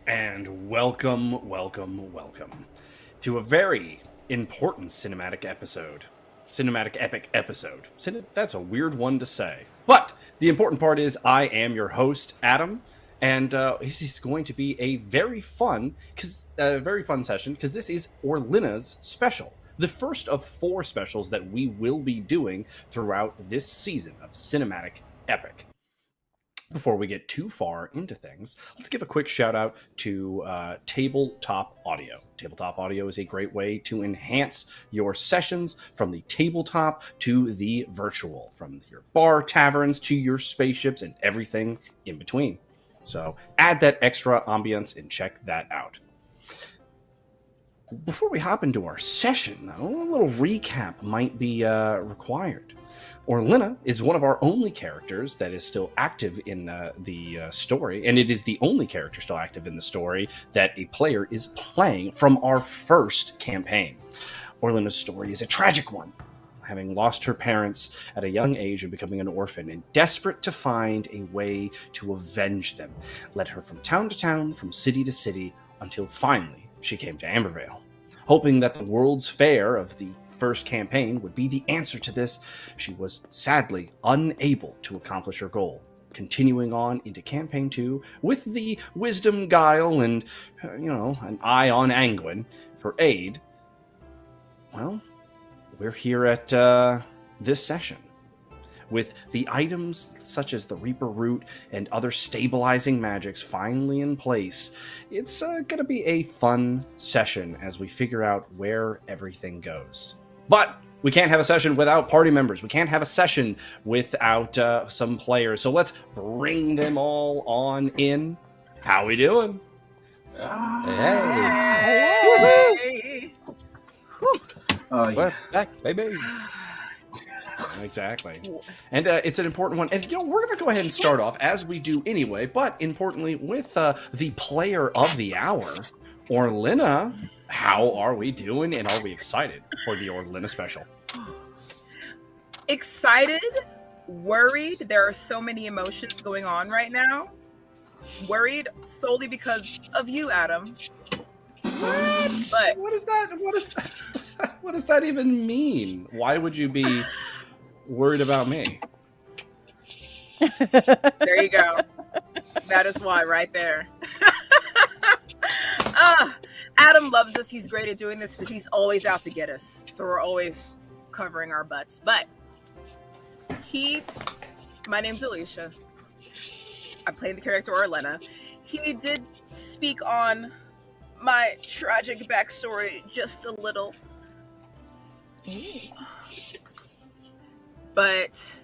And welcome to a very important cinematic episode. Cinematic epic episode. That's a weird one to say. But the important part is I am your host, Adam, and it is going to be a very fun session because this is Orlenna's special. The first of 4 specials that we will be doing throughout this season of Cinematic Epic. Before we get too far into things, let's give a quick shout out to Tabletop Audio. Tabletop Audio is a great way to enhance your sessions from the tabletop to the virtual, from your bar taverns to your spaceships and everything in between. So add that extra ambience and check that out. Before we hop into our session, though, a little recap might be required. Orlenna is one of our only characters that is still active in the story, and it is the only character still active in the story that a player is playing from our first campaign. Orlenna's story is a tragic one, having lost her parents at a young age and becoming an orphan, and desperate to find a way to avenge them, led her from town to town, from city to city, until finally she came to Ambervale. Hoping that the World's Fair of the first campaign would be the answer to this, she was sadly unable to accomplish her goal. Continuing on into campaign 2 with the wisdom, guile, and an eye on Anguin for aid. Well, we're here at this session with the items such as the Reaper Root and other stabilizing magics finally in place. It's going to be a fun session as we figure out where everything goes. But we can't have a session without party members. We can't have a session without some players. So let's bring them all on in. How we doing? Hey! Oh, yeah. Back, baby. Exactly. And it's an important one. And, we're going to go ahead and start off, as we do anyway, but importantly, with the player of the hour, Orlenna. How are we doing, and are we excited for the Orlenna special? Excited, worried. There are so many emotions going on right now. Worried solely because of you, Adam. What? But What is that? What does that even mean? Why would you be worried about me? there you go. That is why, right there. Adam loves us. He's great at doing this, but he's always out to get us. So we're always covering our butts. But my name's Alicia. I'm playing the character Orlenna. He did speak on my tragic backstory just a little. But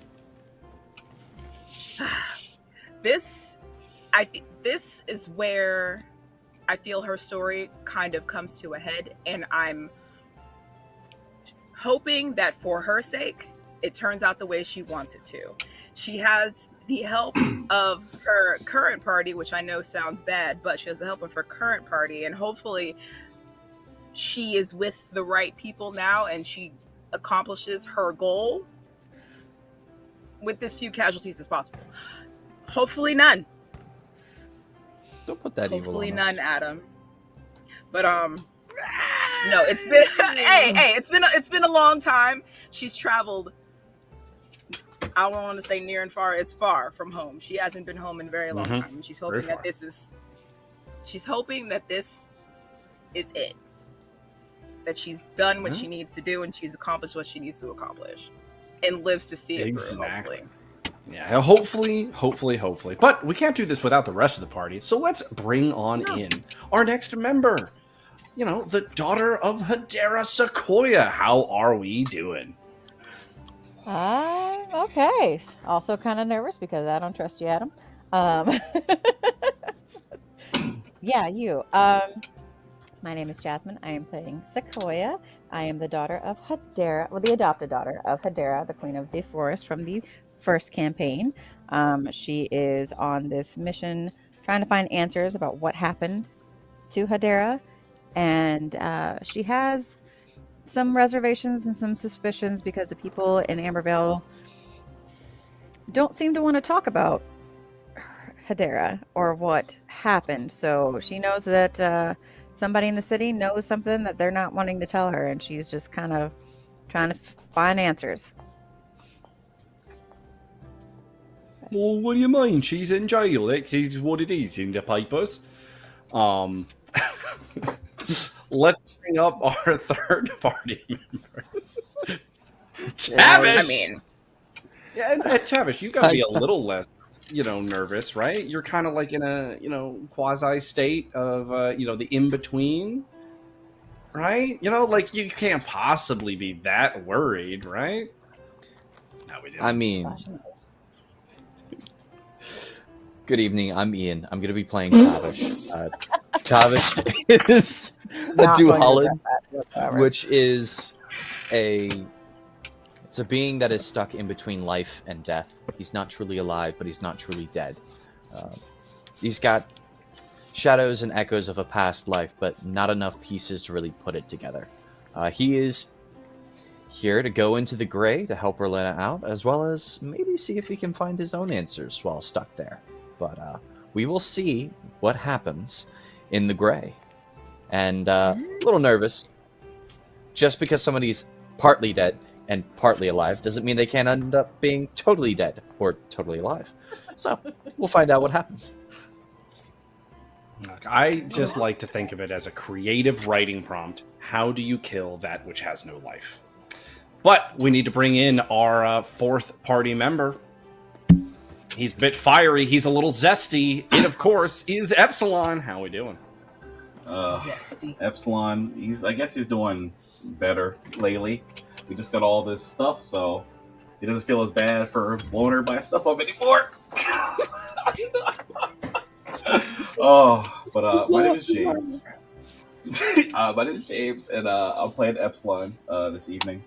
this is where I feel her story kind of comes to a head, and I'm hoping that for her sake, it turns out the way she wants it to. She has the help of her current party, which I know sounds bad, but she has the help of her current party, and hopefully she is with the right people now and she accomplishes her goal with as few casualties as possible. Hopefully none. Don't put that evil on Hopefully us. none, Adam. But no, it's been it's been a long time. She's traveled. I don't want to say near and far. It's far from home. She hasn't been home in a very long time, and she's hoping that she's hoping that this is it. That she's done what she needs to do, and she's accomplished what she needs to accomplish, and lives to see it through. Hopefully. Yeah, hopefully. But we can't do this without the rest of the party, so let's bring on in our next member. The daughter of Hedera Sequoia. How are we doing? Okay. Also kind of nervous because I don't trust you, Adam. Yeah, you. My name is Jasmine. I am playing Sequoia. I am the daughter of Hedera, the adopted daughter of Hedera, the Queen of the Forest from the first campaign. She is on this mission trying to find answers about what happened to Hedera, and she has some reservations and some suspicions because the people in Ambervale don't seem to want to talk about Hedera or what happened. So she knows that somebody in the city knows something that they're not wanting to tell her, and she's just kind of trying to find answers. Well, what do you mean? She's in jail. It's what it is in the papers. Um, let's bring up our third party member. Tavish! I mean, Yeah, and Tavish, you got to be a little less, nervous, right? You're kind of like in a, quasi state of, the in between, right? Like you can't possibly be that worried, right? No, we didn't. I mean, good evening. I'm Ian. I'm going to be playing Tavish. Tavish is a Duhalid, which is it's a being that is stuck in between life and death. He's not truly alive, but he's not truly dead. He's got shadows and echoes of a past life, but not enough pieces to really put it together. He is here to go into the gray to help Orlenna out, as well as maybe see if he can find his own answers while stuck there. But we will see what happens in the gray. And a little nervous. Just because somebody's partly dead and partly alive doesn't mean they can't end up being totally dead or totally alive. So we'll find out what happens. Look, I just like to think of it as a creative writing prompt. How do you kill that which has no life? But we need to bring in our fourth party member. He's a bit fiery. He's a little zesty. It, of course, is Epsilon. How we doing? zesty. Epsilon, I guess he's doing better lately. We just got all this stuff, so he doesn't feel as bad for blowing everybody's stuff up anymore. My name is James. My name is James, and I'm playing Epsilon this evening.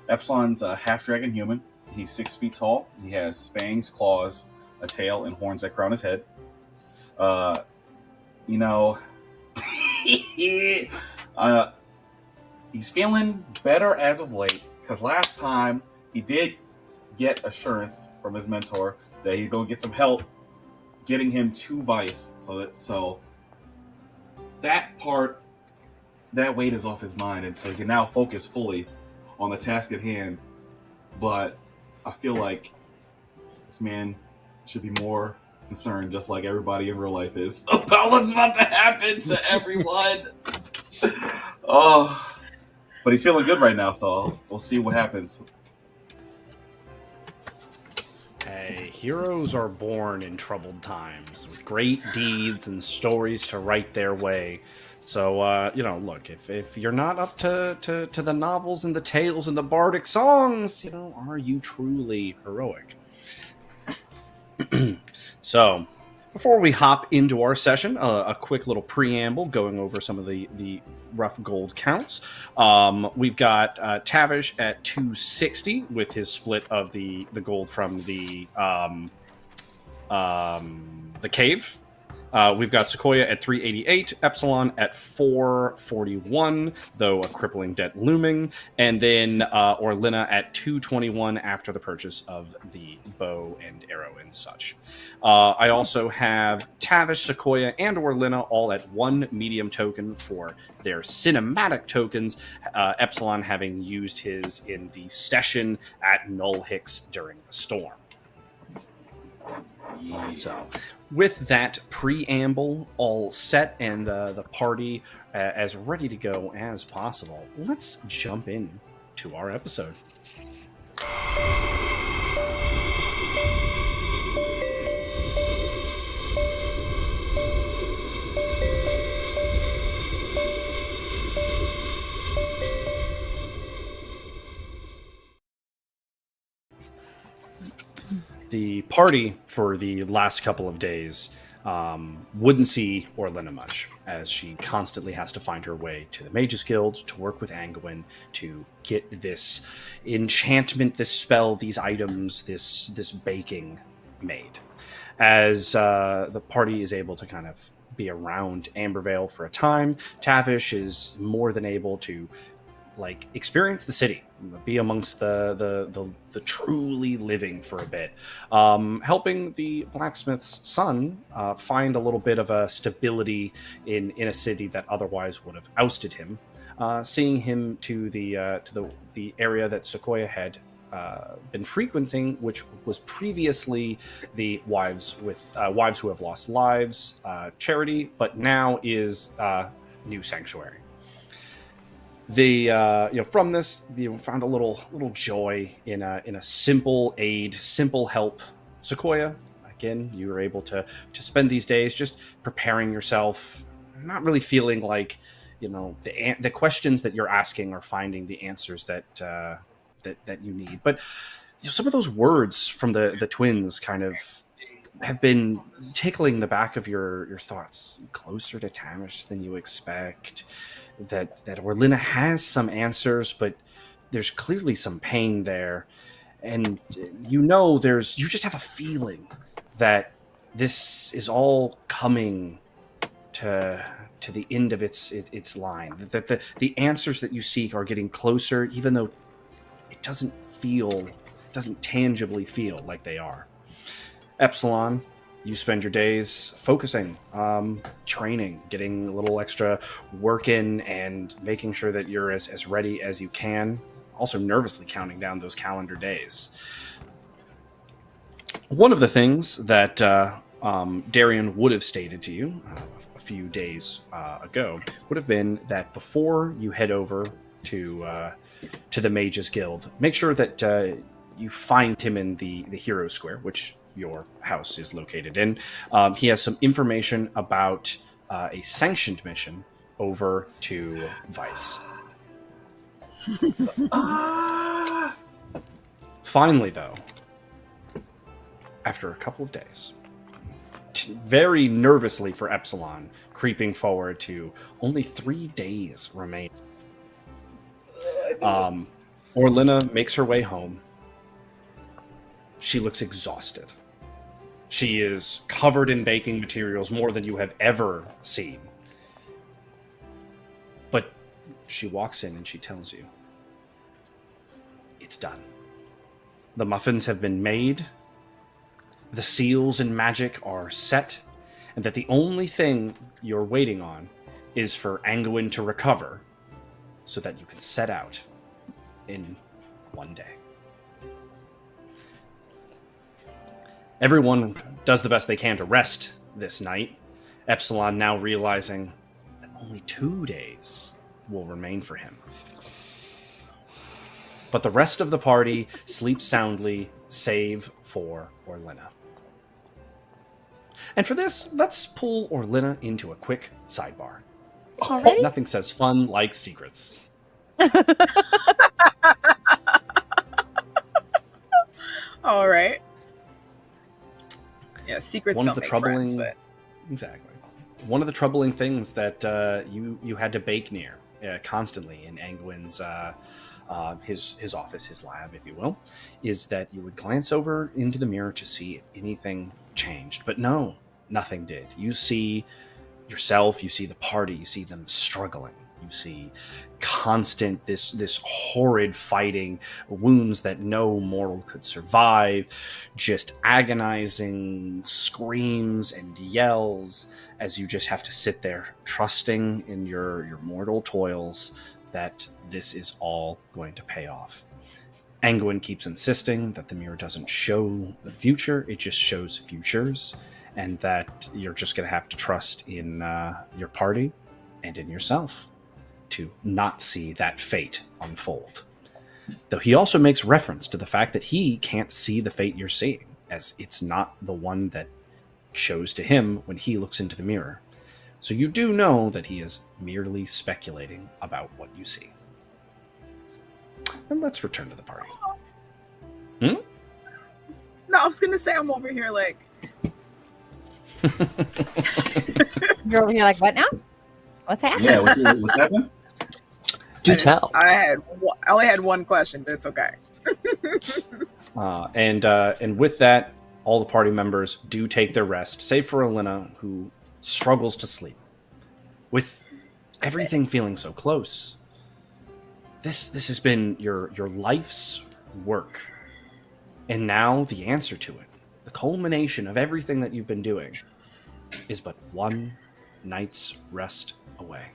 Epsilon's a half-dragon human. He's 6 feet tall. He has fangs, claws, a tail, and horns that crown his head. He's feeling better as of late, because last time he did get assurance from his mentor that he'd go get some help getting him to Vice, so that weight is off his mind, and so he can now focus fully on the task at hand. But I feel like this man should be more concerned, just like everybody in real life is, about what's about to happen to everyone. But he's feeling good right now, so we'll see what happens. Hey, heroes are born in troubled times with great deeds and stories to write their way. So, look, if you're not up to the novels and the tales and the bardic songs, are you truly heroic? So, before we hop into our session, a quick little preamble going over some of the rough gold counts. We've got Tavish at 260 with his split of the gold from the cave. We've got Sequoia at 388, Epsilon at 441, though a crippling debt looming, and then Orlenna at 221 after the purchase of the bow and arrow and such. I also have Tavish, Sequoia, and Orlenna all at 1 medium token for their cinematic tokens, Epsilon having used his in the session at Null Hicks during the storm. So, with that preamble all set and the party as ready to go as possible, let's jump in to our episode. The party for the last couple of days wouldn't see Orlenna much, as she constantly has to find her way to the Mages Guild to work with Angwin to get this enchantment, this spell, these items, this baking made. As the party is able to kind of be around Ambervale for a time, Tavish is more than able to experience the city be amongst the truly living for a bit, helping the blacksmith's son find a little bit of a stability in a city that otherwise would have ousted him. Seeing him to the area that Sequoia had been frequenting, which was previously the wives who have lost lives charity, but now is New Sanctuary. From this, found a little joy in a simple aid, simple help. Sequoia, again, you were able to spend these days just preparing yourself, not really feeling like the questions that you're asking are finding the answers that you need. But some of those words from the twins kind of have been tickling the back of your thoughts. Closer to Tamish than you expect. That Orlenna has some answers, but there's clearly some pain there, and you just have a feeling that this is all coming to the end of its line. That the answers that you seek are getting closer, even though it doesn't tangibly feel like they are. Epsilon, you spend your days focusing, training, getting a little extra work in, and making sure that you're as ready as you can. Also nervously counting down those calendar days. One of the things that Darian would have stated to you a few days ago would have been that before you head over to the Mages Guild, make sure that you find him in the Hero Square, which your house is located in. He has some information about a sanctioned mission over to Vice. Finally, though, after a couple of days, very nervously for Epsilon, creeping forward to only 3 days remain. Orlenna makes her way home. She looks exhausted. She is covered in baking materials more than you have ever seen. But she walks in and she tells you, it's done. The muffins have been made, the seals and magic are set, and that the only thing you're waiting on is for Anguin to recover so that you can set out in 1 day. Everyone does the best they can to rest this night. Epsilon now realizing that only 2 days will remain for him. But the rest of the party sleeps soundly, save for Orlenna. And for this, let's pull Orlenna into a quick sidebar. Already? Nothing says fun like secrets. All right. Yeah, secrets One of don't the make troubling, friends, but... exactly. One of the troubling things that you had to bake near constantly in Anguin's his office, his lab, if you will, is that you would glance over into the mirror to see if anything changed. But no, nothing did. You see yourself, you see the party, you see them struggling. You see constant, this horrid fighting, wounds that no mortal could survive, just agonizing screams and yells as you just have to sit there trusting in your mortal toils that this is all going to pay off. Anguin keeps insisting that the mirror doesn't show the future, it just shows futures, and that you're just going to have to trust in your party and in yourself to not see that fate unfold. Though he also makes reference to the fact that he can't see the fate you're seeing, as it's not the one that shows to him when he looks into the mirror. So you do know that he is merely speculating about what you see. And let's return to the party. No, I was going to say I'm over here like... You're over here like, what now? What's happening? Yeah, what's happening? Do tell. I only had one question, but it's okay. And with that, all the party members do take their rest, save for Orlenna, who struggles to sleep. With everything feeling so close, This has been your life's work. And now the answer to it, the culmination of everything that you've been doing, is but one night's rest away.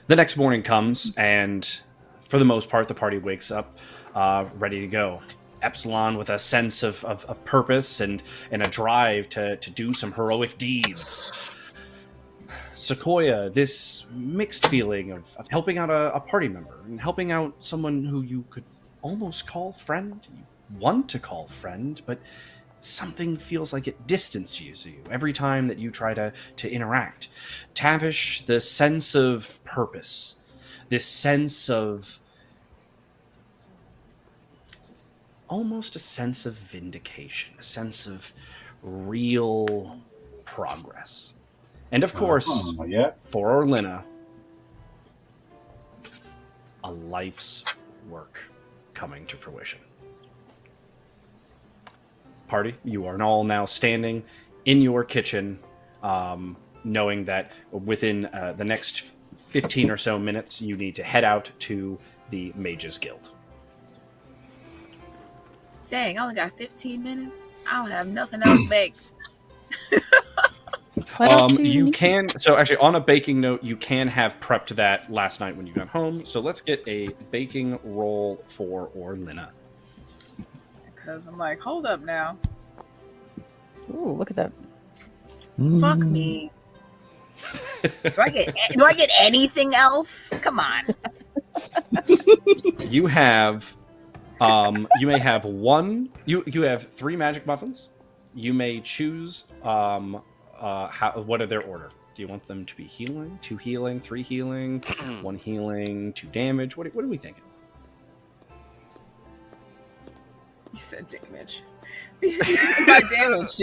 The next morning comes, and for the most part, the party wakes up ready to go. Epsilon with a sense of purpose and a drive to do some heroic deeds. Sequoia, this mixed feeling of helping out a party member and helping out someone who you could almost call friend, you want to call friend, but something feels like it distances you every time that you try to interact. Tavish, the sense of purpose, this sense of almost a sense of vindication, a sense of real progress. And of course, for Orlenna, a life's work coming to fruition. Party, you are all now standing in your kitchen, knowing that within the next 15 or so minutes, you need to head out to the Mages Guild. Dang, I only got 15 minutes. I don't have nothing else baked. You can, so actually on a baking note, you can have prepped that last night when you got home. So let's get a baking roll for Orlenna. Because I'm like, hold up now. Ooh, look at that. Fuck me. Do I get anything else? Come on. You have, you may have one. You have 3 magic muffins. You may choose. What are their order? Do you want them to be healing, 2 healing, 3 healing, 1 healing, 2 damage? What are we thinking? You said damage. My damage.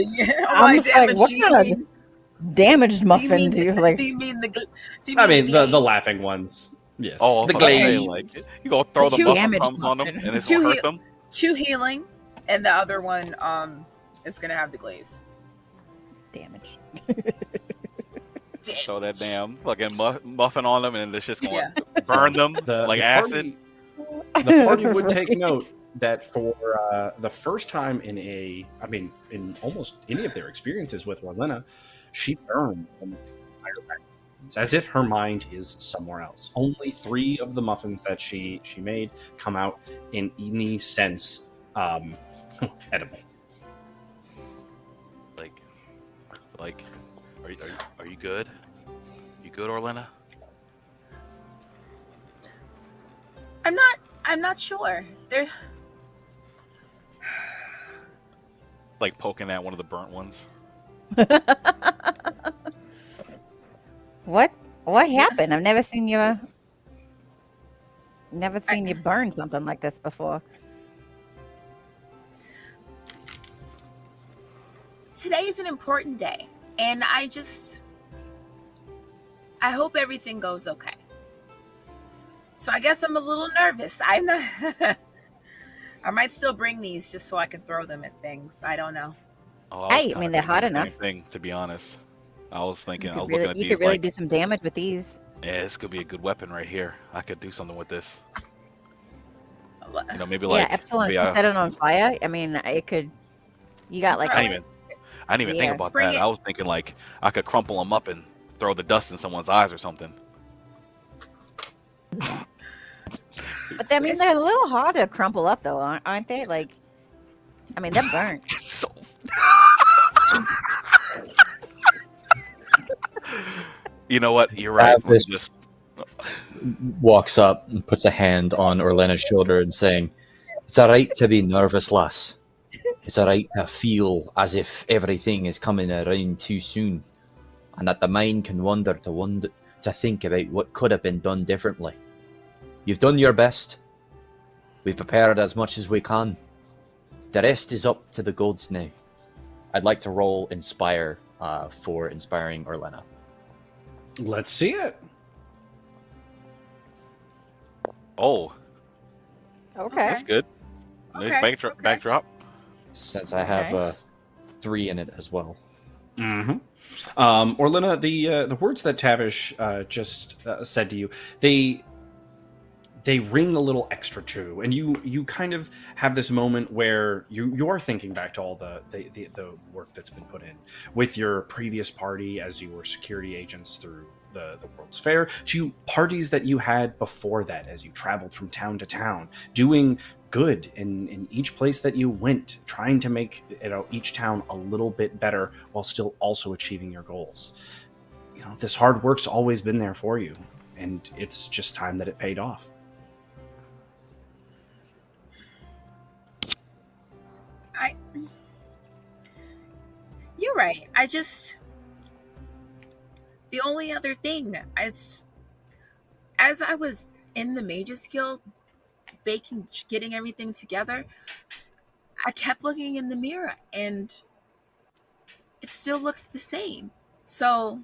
I'm just like, what kind of damaged muffin do you like? Do you mean the? The laughing ones. Yes. Oh, the glaze. glaze. Like, you gonna throw the muffin crumbs on them, and it's gonna hurt them. 2 healing, and the other one is gonna have the glaze. Damage. Throw that damn fucking muffin on them, and it's just gonna burn them like acid. The party would take note that for the first time in almost any of their experiences with Orlenna, she burned from the entire package. It's as if her mind is somewhere else. Only 3 of the muffins that she made come out in any sense edible. Like, are you good? You good, Orlenna? I'm not sure. They're Like poking at one of the burnt ones. What happened? I've never seen you burn something like this before. Today is an important day, and I hope everything goes okay. So I guess I'm a little nervous. I'm not. I might still bring these just so I can throw them at things. I don't know. Oh, I mean, they're hot enough. Thing, to be honest, I was thinking. I was You looking at these. You could really like, do some damage with these. Yeah, this could be a good weapon right here. I could do something with this. You know, maybe Yeah, like Epsilon, if maybe you set it on fire, I mean, it could. You got like. I didn't even think about that. I was thinking like I could crumple them up and throw the dust in someone's eyes or something. But I mean, they're a little hard to crumple up, though, aren't they? Like, I mean, they're burnt. So... You know what? You're right. Just walks up and puts a hand on Orlenna's shoulder and saying, "It's all right to be nervous, lass. It's all right to feel as if everything is coming around too soon, and that the mind can wander to think about what could have been done differently. You've done your best. We've prepared as much as we can. The rest is up to the gods now." I'd like to roll Inspire for inspiring Orlenna. Let's see it. Oh, Okay. that's good. Nice backdrop. Since I have 3 in it as well. Mm-hmm. Orlenna, the words that Tavish just said to you, they ring a little extra true, and you kind of have this moment where you are thinking back to all the work that's been put in with your previous party as you were security agents through the World's Fair, to parties that you had before that as you traveled from town to town, doing good in each place that you went, trying to make each town a little bit better while still also achieving your goals. This hard work's always been there for you, and it's just time that it paid off. You're right. The only other thing, as I was in the Mages Guild, getting everything together, I kept looking in the mirror, and it still looked the same. So,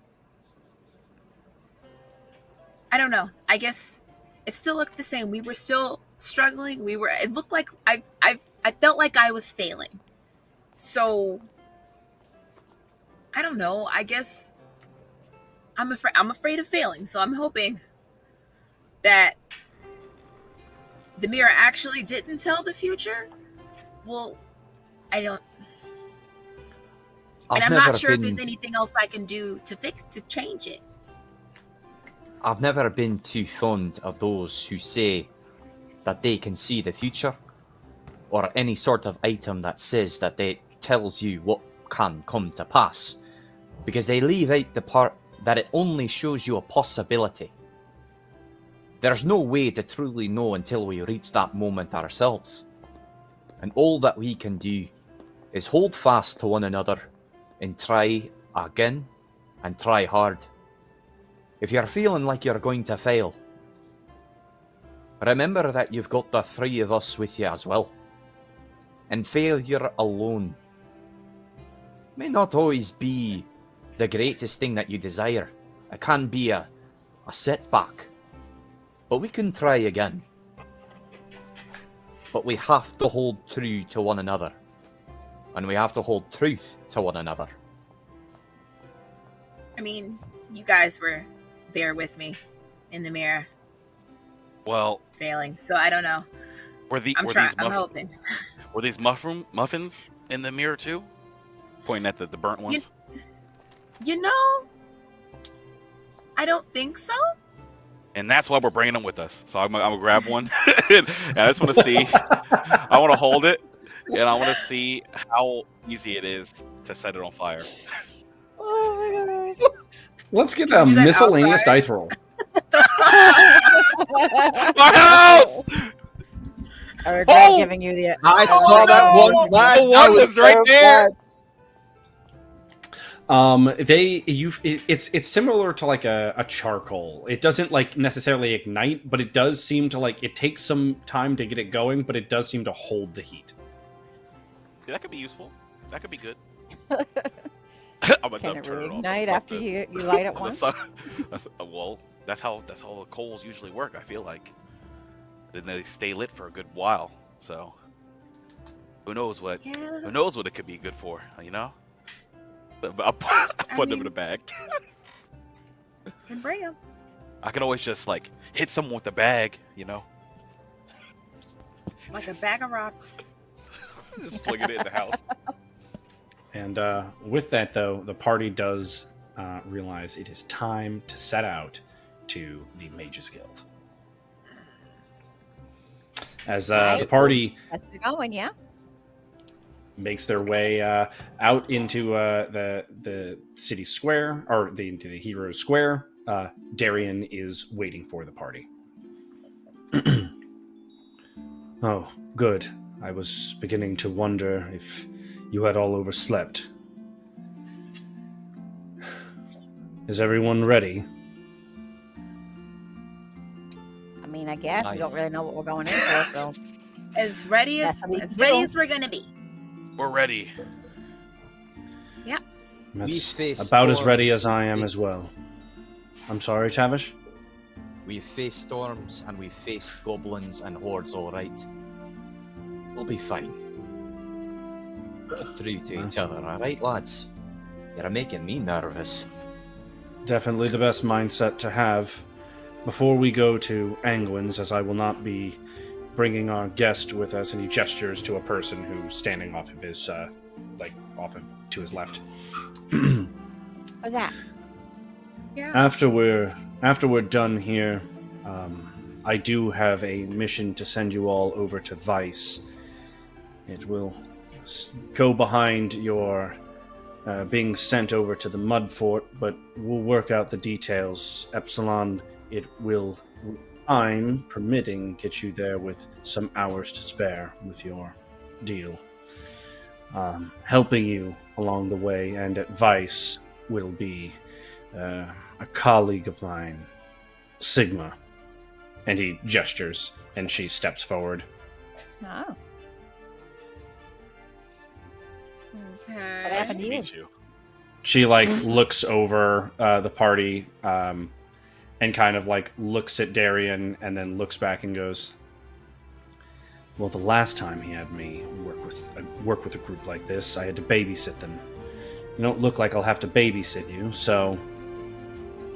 I don't know. I guess it still looked the same. We were still struggling. It looked like I felt like I was failing. So, I don't know. I guess I'm afraid of failing. So I'm hoping that the mirror actually didn't tell the future. Well, I don't. And I'm not sure if there's anything else I can do to change it. I've never been too fond of those who say that they can see the future, or any sort of item that says that they tells you what can come to pass, because they leave out the part that it only shows you a possibility. There's no way to truly know until we reach that moment ourselves. And all that we can do is hold fast to one another and try again and try hard. If you're feeling like you're going to fail, remember that you've got the three of us with you as well. And failure alone may not always be the greatest thing that you desire. It can be a setback. But we can try again. But we have to hold true to one another. And we have to hold truth to one another. I mean, you guys were there with me in the mirror. Well, failing. So I don't know. I'm hoping. Were these muffins in the mirror too? Pointing at the burnt ones? I don't think so. And that's why we're bringing them with us. So I'm gonna grab one. And I just want to see. I want to hold it, and I want to see how easy it is to set it on fire. Oh my god! Let's get a miscellaneous dice roll. My house! I regret giving you the. I saw that one flash. The one was right there. It's similar to like a charcoal. It doesn't like necessarily ignite, but it does seem to like, it takes some time to get it going, but it does seem to hold the heat. Yeah, that could be useful. That could be good. I'm Can it reignite after you light it once? Well, that's how the coals usually work. I feel like then they stay lit for a good while. So who knows what it could be good for? You know. I'll put them in a bag. Can bring them. I can always just like hit someone with the bag, you know. Like a bag of rocks. Just swing it in the house. And with that, though, the party does realize it is time to set out to the Mages Guild. As the party makes their way out into the city square, or into the Hero Square, Darian is waiting for the party. Oh, good. I was beginning to wonder if you had all overslept. Is everyone ready? I mean, I guess we don't really know what we're going in for, so as ready as we're gonna be. We're ready. Yeah. That's about as ready as I am as well. I'm sorry, Tavish? We've faced storms and we've faced goblins and hordes, alright. We'll be fine. Hold true to each other, alright, lads? You're making me nervous. Definitely the best mindset to have. Before we go to Angwin's, as I will not be bringing our guest with us, and he gestures to a person who's standing off of his, to his left. What's that? Yeah. After we're done here, I do have a mission to send you all over to Vice. It will go behind your being sent over to the Mud Fort, but we'll work out the details. Epsilon, it will, time permitting, get you there with some hours to spare with your deal. Helping you along the way, and at Vice will be a colleague of mine, Sigma. And he gestures, and she steps forward. Oh. What Okay. Nice happened to to you? meet you. She looks over the party and kind of looks at Darian and then looks back and goes, well, the last time he had me work with a group like this, I had to babysit them. You don't look like I'll have to babysit you, so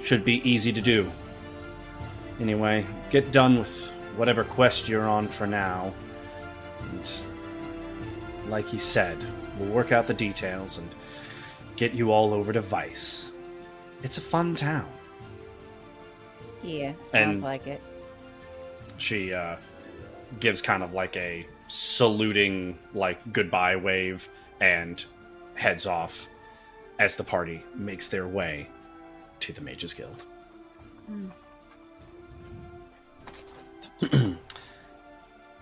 should be easy to do. Anyway, get done with whatever quest you're on for now. And like he said, we'll work out the details and get you all over to Vice. It's a fun town. Yeah, sounds And- like it. She gives kind of a saluting, goodbye wave and heads off as the party makes their way to the Mages Guild.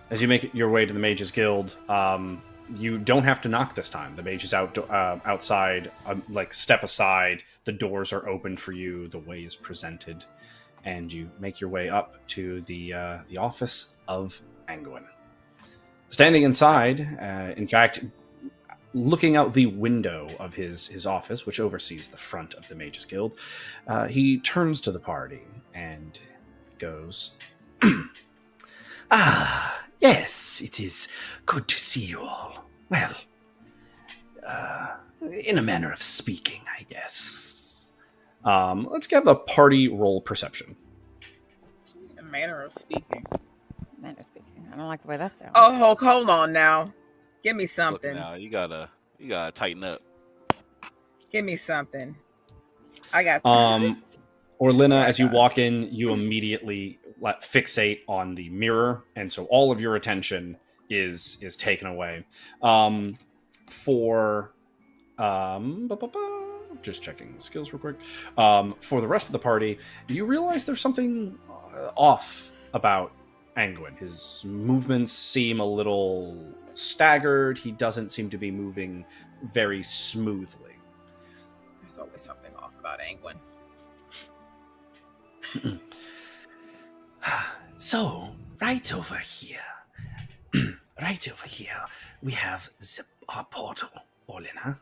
As you make your way to the Mages Guild, you don't have to knock this time. The mage is outside, step aside. The doors are open for you. The way is presented, and you make your way up to the office of Angwin. Standing inside, in fact, looking out the window of his office, which oversees the front of the Mages Guild, he turns to the party and goes, "Ah, yes, it is good to see you all. Well, in a manner of speaking, I guess. Let's get the party roll perception." A manner of speaking. Man, it's speaking. I don't like the way that sounds. Oh, Hulk, hold on now. Give me Look something. now, you gotta tighten up. Give me something. I got. Orlenna, as you God. walk in, you immediately fixate on the mirror, and so all of your attention is taken away. Just checking skills real quick. For the rest of the party, you realize there's something off about Angwin. His movements seem a little staggered. He doesn't seem to be moving very smoothly. There's always something off about Angwin. So, right over here, we have our portal, Orlenna.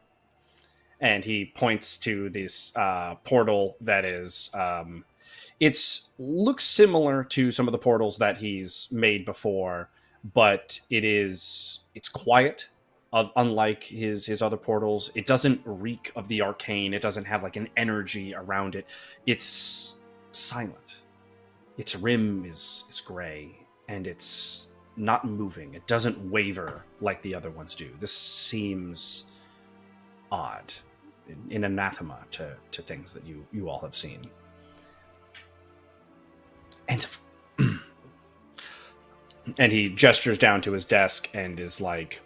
And he points to this portal that is, looks similar to some of the portals that he's made before, but it's quiet. Unlike his other portals, it doesn't reek of the arcane. It doesn't have an energy around it. It's silent. Its rim is gray, and it's not moving. It doesn't waver like the other ones do. This seems odd, in anathema to things that you all have seen. And and he gestures down to his desk and is like,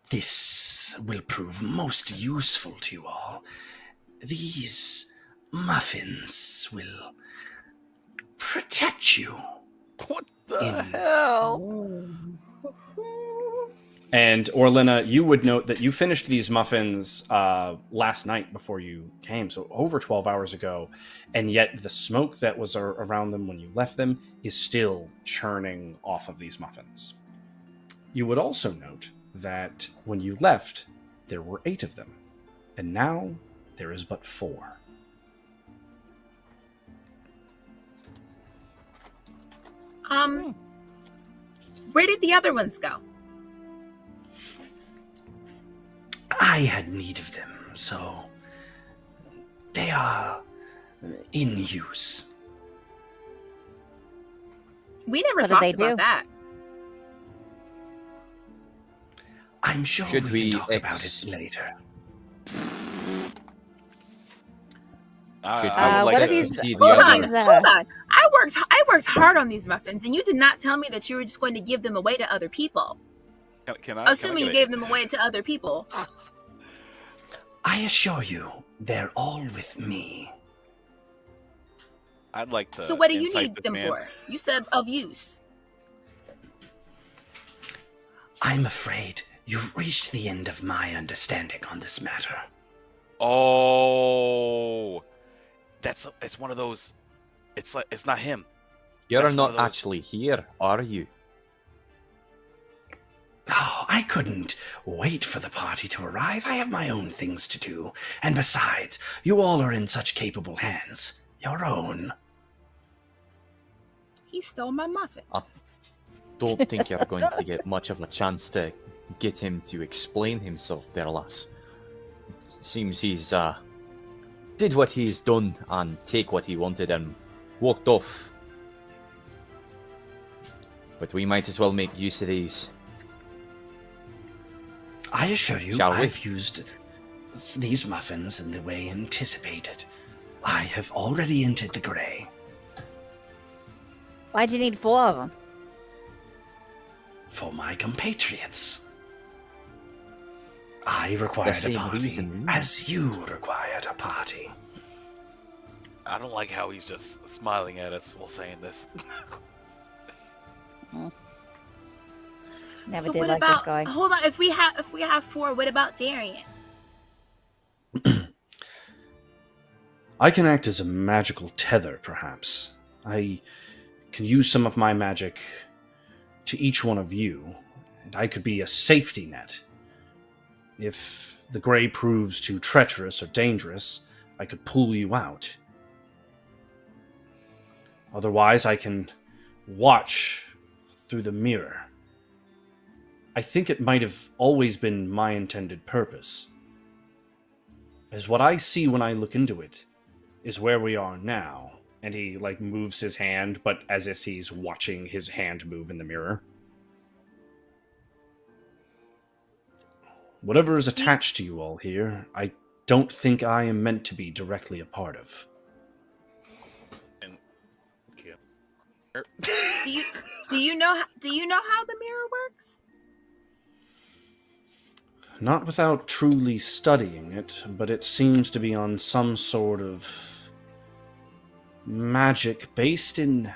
"This will prove most useful to you all. These muffins will protect you." What the In- hell? And Orlenna, you would note that you finished these muffins last night before you came, so over 12 hours ago, and yet the smoke that was around them when you left them is still churning off of these muffins. You would also note that when you left, there were 8 of them, and now there is but 4. Where did the other ones go? I had need of them, so they are in use. We never What do they talked about do? that. I'm sure Should we we can talk about it later. Should I would we like what are to these? see the What are other? these? Hold on. I worked hard on these muffins, and you did not tell me that you were just going to give them away to other people. Can I Assuming you get gave them away to other people. I assure you, they're all with me. I'd like to. So what do you incite need this them man. for? You said of use. I'm afraid you've reached the end of my understanding on this matter. Oh, it's one of those. It's not him. You're That's one not of those- actually here, are you? Oh, I couldn't wait for the party to arrive. I have my own things to do. And besides, you all are in such capable hands. Your own. He stole my muffins. Don't think you're going to get much of a chance to get him to explain himself there, lass. It seems he's did what he's done and take what he wanted and walked off. But we might as well make use of these. I assure you, Shall we? I've used these muffins in the way anticipated. I have already entered the grey. Why'd you need 4 of them? For my compatriots. I required a same party, reason. as you required a party. I don't like how he's just smiling at us while saying this. Never So did what like about? this guy. Hold on. If we have 4, what about Darian? I can act as a magical tether, perhaps. I can use some of my magic to each one of you, and I could be a safety net. If the Grey proves too treacherous or dangerous, I could pull you out. Otherwise, I can watch through the mirror. I think it might have always been my intended purpose. As what I see when I look into it is where we are now. And he, moves his hand, but as if he's watching his hand move in the mirror. Whatever is attached to you all here, I don't think I am meant to be directly a part of. Do you know how the mirror works? Not without truly studying it, but it seems to be on some sort of magic based in...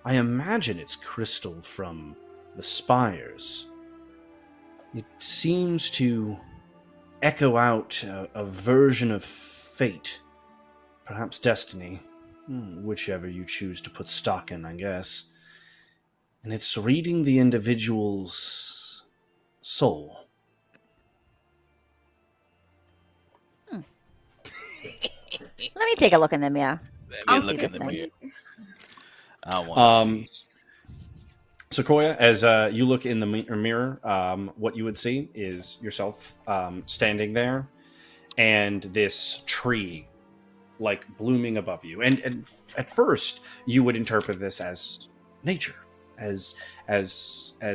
I imagine it's crystal from the spires. It seems to echo out a version of fate. Perhaps destiny. Whichever you choose to put stock in, I guess. And it's reading the individual's soul. Let me take a look in the mirror. I'll see look in this the thing. mirror. I want to see. Sequoia, as you look in the mirror, what you would see is yourself standing there, and this tree, blooming above you. And at first, you would interpret this as nature, as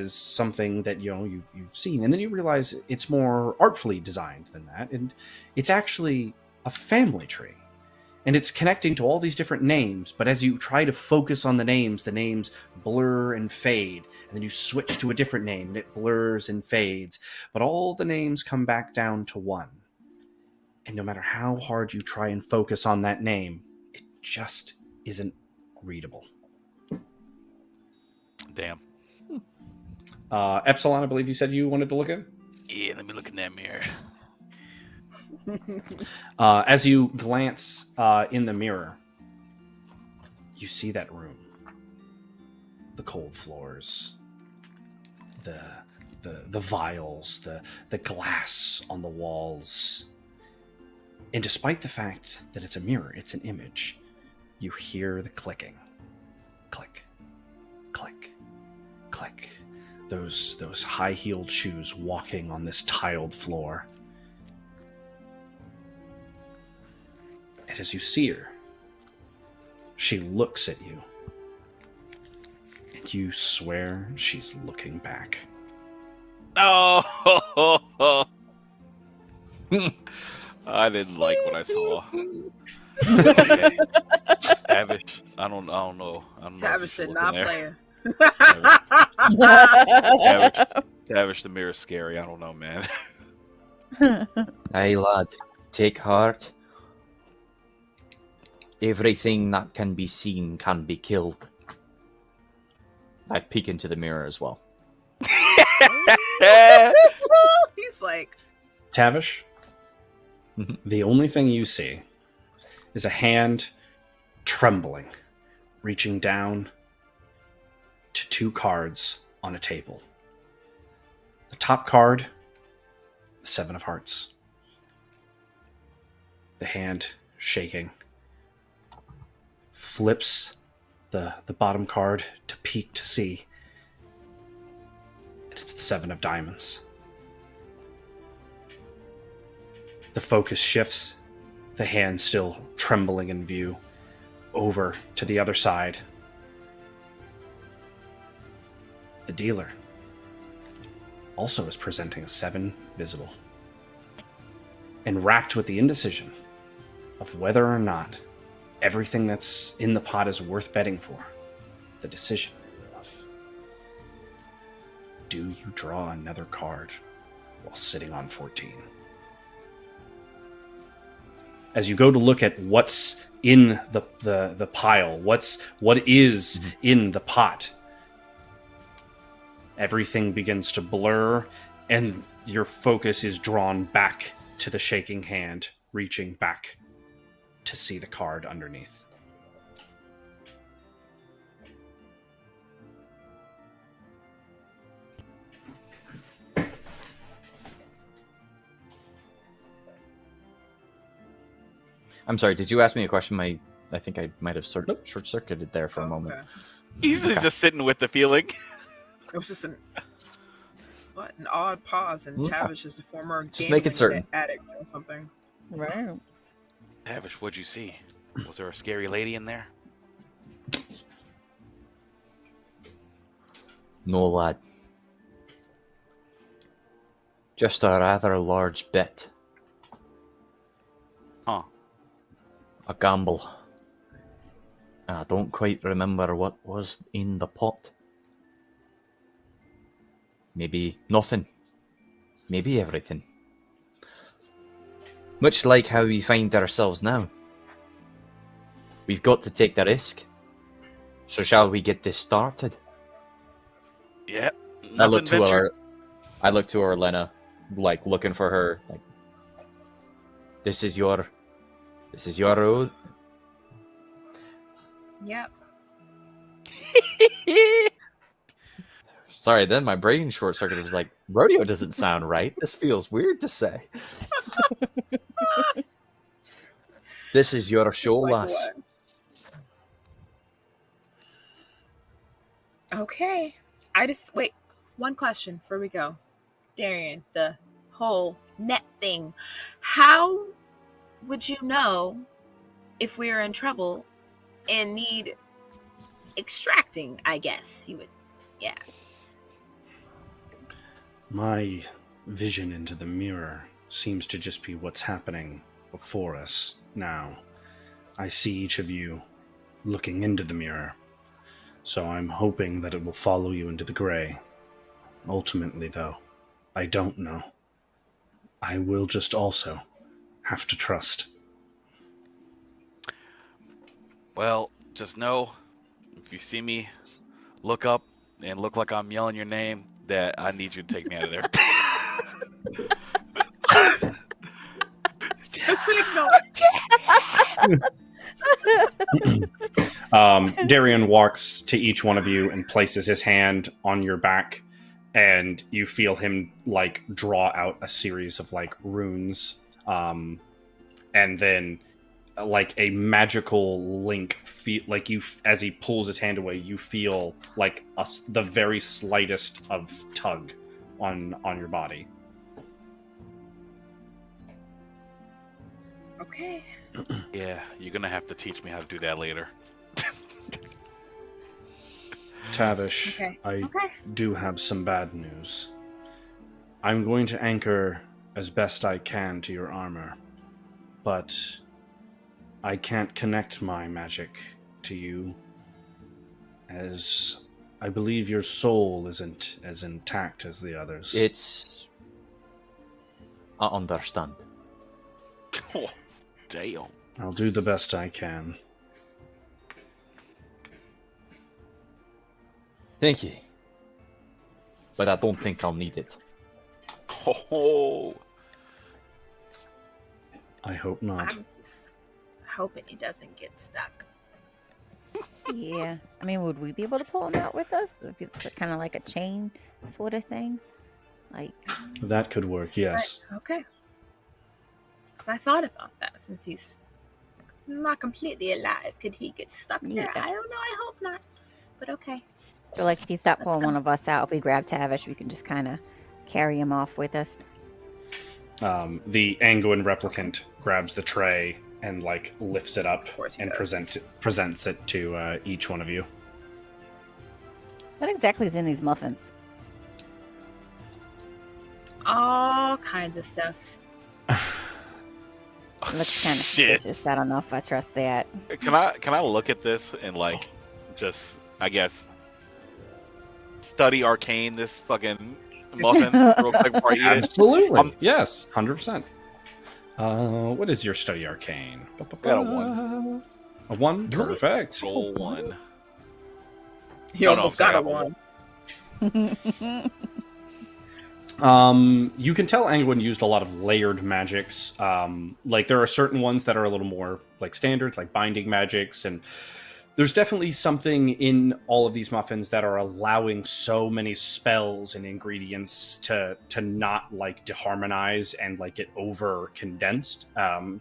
something that you've seen, and then you realize it's more artfully designed than that, and it's actually a family tree. And it's connecting to all these different names, but as you try to focus on the names blur and fade. And then you switch to a different name, and it blurs and fades. But all the names come back down to one. And no matter how hard you try and focus on that name, it just isn't readable. Damn. Epsilon, I believe you said you wanted to look at? Yeah, let me look in that mirror. As you glance in the mirror, you see that room. The cold floors, the vials, the glass on the walls. And despite the fact that it's a mirror, it's an image, you hear the clicking. Click, click, click. Those high-heeled shoes walking on this tiled floor. And as you see her, she looks at you. And you swear she's looking back. Oh, I didn't like what I saw. Okay. Tavish, I don't know. I don't know. Tavish said not playing. Tavish, the mirror's scary. I don't know, man. Aye, lad, take heart. Everything that can be seen can be killed. I peek into the mirror as well. He's like, Tavish, the only thing you see is a hand trembling, reaching down to 2 cards on a table. The top card, the 7 of Hearts. The hand shaking, flips the bottom card to peek to see. It's the 7 of Diamonds. The focus shifts, the hand still trembling in view, over to the other side. The dealer also is presenting a 7 visible. And racked with the indecision of whether or not everything that's in the pot is worth betting for, the decision of, do you draw another card while sitting on 14? As you go to look at what's in the pile, what is in the pot, everything begins to blur, and your focus is drawn back to the shaking hand, reaching back to see the card underneath. I'm sorry, did you ask me a question? I think I might have short-circuited there for a moment. okay. He's just sitting with the feeling. It was just an odd pause, and Yeah. Tavish is a former Just make it gambling certain. addict or something. Right. Tavish, what'd you see? Was there a scary lady in there? No, lad. Just a rather large bet. Huh. A gamble. And I don't quite remember what was in the pot. Maybe nothing. Maybe everything. Much like how we find ourselves now. We've got to take the risk. So shall we get this started? Yeah. I look nothing ventured. to Orlenna, like looking for her. Like, this is your road. Yep. Sorry, then my brain short circuited. Was like, rodeo doesn't sound right. This feels weird to say. This is your show, Like lass. what? Okay. Wait. One question before we go. Darian, the whole net thing. How would you know if we're in trouble and need extracting, I guess you would. Yeah. My vision into the mirror seems to just be what's happening before us now. I see each of you looking into the mirror, so I'm hoping that it will follow you into the gray. Ultimately, though, I don't know. I will just also have to trust. Well, just know, if you see me look up and look like I'm yelling your name, that I need you to take me out of there. Darian walks to each one of you and places his hand on your back, and you feel him like draw out a series of like runes, and then like a magical link. Like you, as he pulls his hand away, you feel like the very slightest of tug on your body. Okay. Yeah, you're gonna have to teach me how to do that later. Tavish, Okay. I Okay. do have some bad news. I'm going to anchor as best I can to your armor, but I can't connect my magic to you, as I believe your soul isn't as intact as the others. It's. I understand. Oh, damn. I'll do the best I can. Thank you. But I don't think I'll need it. Oh, I hope not. I'm just hoping he doesn't get stuck. Yeah. I mean, would we be able to pull him out with us? If it's kind of like a chain sort of thing? Like, That could work, yes. Right. Okay. So I thought about that since he's not completely alive. Could he get stuck there? Yeah. I don't know. I hope not. But okay. so like if he stopped Let's pulling go. one of us out, if we grab Tavish, we can just kind of carry him off with us. The Anguin replicant grabs the tray and like lifts it up Of course he and does. presents it to each one of you. What exactly is in these muffins? All kinds of stuff. It looks kind of shit. suspicious. I don't know if I trust that. Can I look at this and like just I guess study arcane this fucking muffin real quick before I eat it? Absolutely, yes, 100%. What is your study arcane? Got a 1. A 1? Perfect. Roll 1. He No, no, almost sorry, got a I got one. You can tell Anguin used a lot of layered magics. Like there are certain ones that are a little more like standard, like binding magics, and there's definitely something in all of these muffins that are allowing so many spells and ingredients to not like deharmonize and like get over condensed,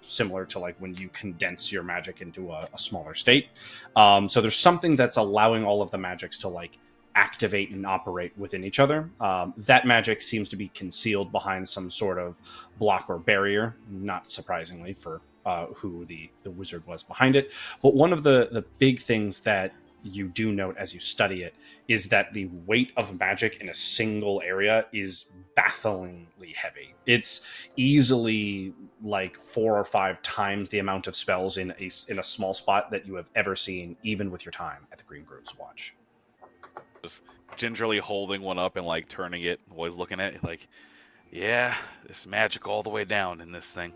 similar to like when you condense your magic into a smaller state. So there's something that's allowing all of the magics to like activate and operate within each other. That magic seems to be concealed behind some sort of block or barrier, not surprisingly for who the wizard was behind it. But one of the big things that you do note as you study it is that the weight of magic in a single area is bafflingly heavy. It's easily like 4 or 5 times the amount of spells in a small spot that you have ever seen, even with your time at the Green Grove's Watch. Just gingerly holding one up and like turning it, always looking at it like, yeah, there's magic all the way down in this thing.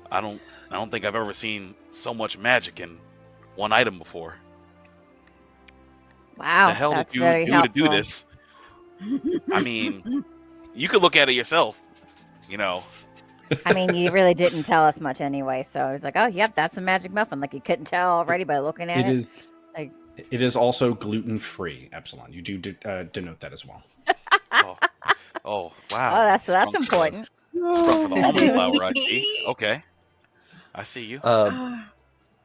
I don't think I've ever seen so much magic in one item before. Wow, The hell that's did you very do helpful. to do this? I mean, you could look at it yourself, you know. I mean, you really didn't tell us much anyway, so it's like, oh, yep, that's a magic muffin. Like you couldn't tell already by looking at it. It is. Like- It is also gluten-free, Epsilon. You do denote that as well. Oh, wow. Oh, that's Sprung for- important. Sprung for the almond flour, I see. Okay. I see you.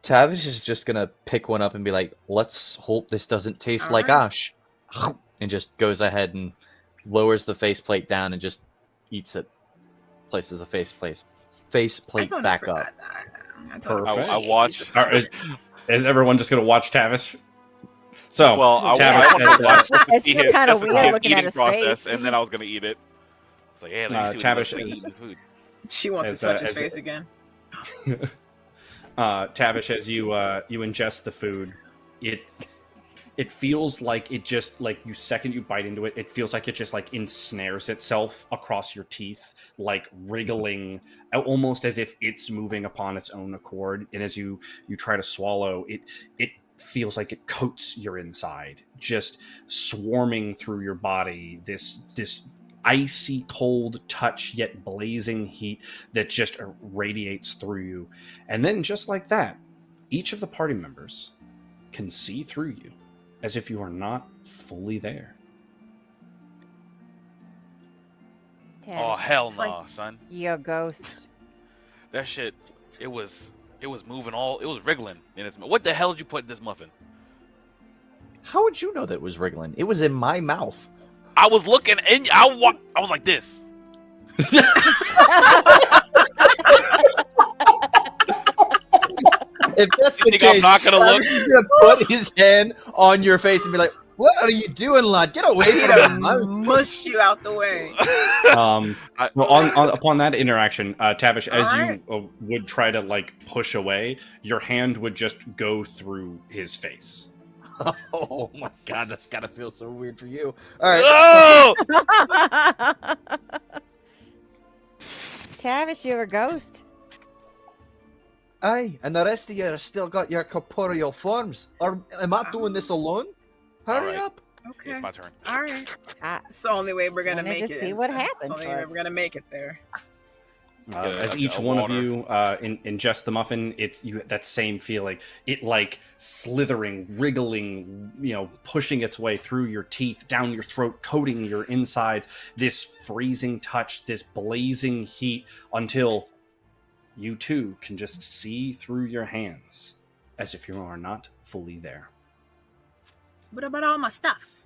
Tavish is just gonna pick one up and be like, let's hope this doesn't taste like Alright. ash. And just goes ahead and lowers the faceplate down and just eats it. Places the faceplate back up. Perfect. I watched. Is everyone just going to watch Tavish? So, Well, I Tavish wanted has, to watch just to It's see still his, kinda just to see weird his looking at eating his process, face. and then I was gonna eat it. It's like, yeah, let me see what Tavish it looks like is- eating this food. She wants As, to touch uh, his as- face again. Tavish, as you ingest the food, it feels like it just like you bite into it, it feels like it just like ensnares itself across your teeth, like wriggling, almost as if it's moving upon its own accord. And as you try to swallow, it feels like it coats your inside, just swarming through your body. This icy cold touch, yet blazing heat that just radiates through you. And then just like that, each of the party members can see through you as if you are not fully there. Oh hell It's no, like- son! You're a ghost. That shit, it was moving it was wriggling in its. What the hell did you put in this muffin? How would you know that it was wriggling? It was in my mouth. I was looking and I was like this. If that's the think I'm case, not gonna look? Travis is gonna put his hand on your face and be like, "What are you doing, lad? Get away He'd from have him!" mushed you out the way. Well, upon that interaction, Tavish, All as right. you would try to like push away, your hand would just go through his face. Oh my god, that's gotta feel so weird for you. All right. Oh! Tavish, you're a ghost. Aye, and the rest of you are still got your corporeal forms. Or am I doing this alone? Hurry Alright. up! Okay. It's my turn. All right. I It's the only way we're gonna wanted make to it. see what It's happens the only way first. we're gonna make it there. As a- each a one water. of you ingest the muffin, it's you that same feeling. It like slithering, wriggling, pushing its way through your teeth, down your throat, coating your insides. This freezing touch, this blazing heat, until you too can just see through your hands, as if you are not fully there. What about all my stuff?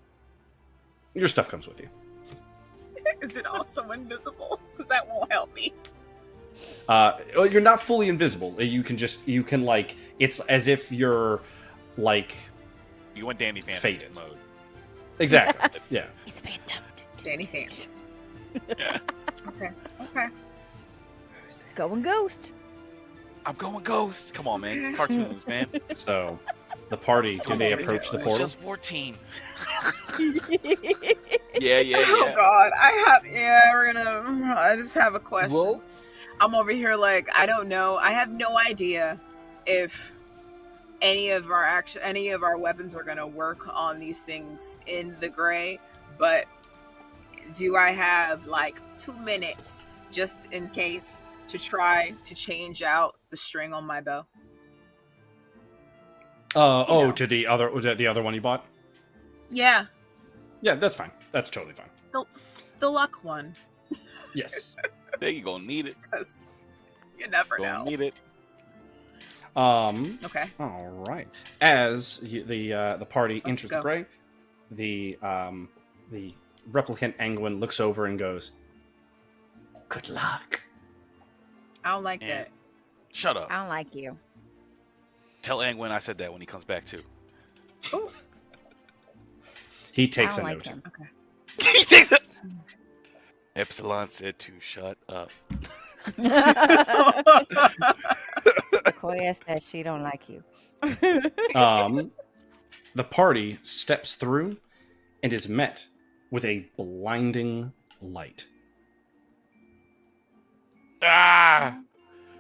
Your stuff comes with you. Is it also invisible? Because that won't help me. You're not fully invisible. You can like, it's as if you're like You went Danny Phantom Faded. mode. exactly. Yeah. It's phantom. Danny Phantom. Yeah. Okay. Okay. Going ghost. I'm going ghost. Come on, man. Cartoons, man. So, the party, do Come they over approach the here. portal? Just 14. That's Yeah. Oh God, I just have a question. Roll. I'm over here like I don't know. I have no idea if any of our weapons are gonna work on these things in the gray. But do I have like 2 minutes just in case to try to change out the string on my bow? know. To the other one you bought? Yeah, Yeah, that's fine. That's totally fine. the luck one, Yes. There you gonna need it. because you never Gonna know. need it. Okay. All right. As the party Let's enters the go. gray, the replicant Angwin looks over and goes, "Good luck." I don't like Yeah. that. Shut up. I don't like you. Tell Angwin I said that when he comes back too. Ooh. He takes I a don't note. like him. He takes it. Epsilon said to shut up. Koya says she don't like you. The party steps through and is met with a blinding light. Ah!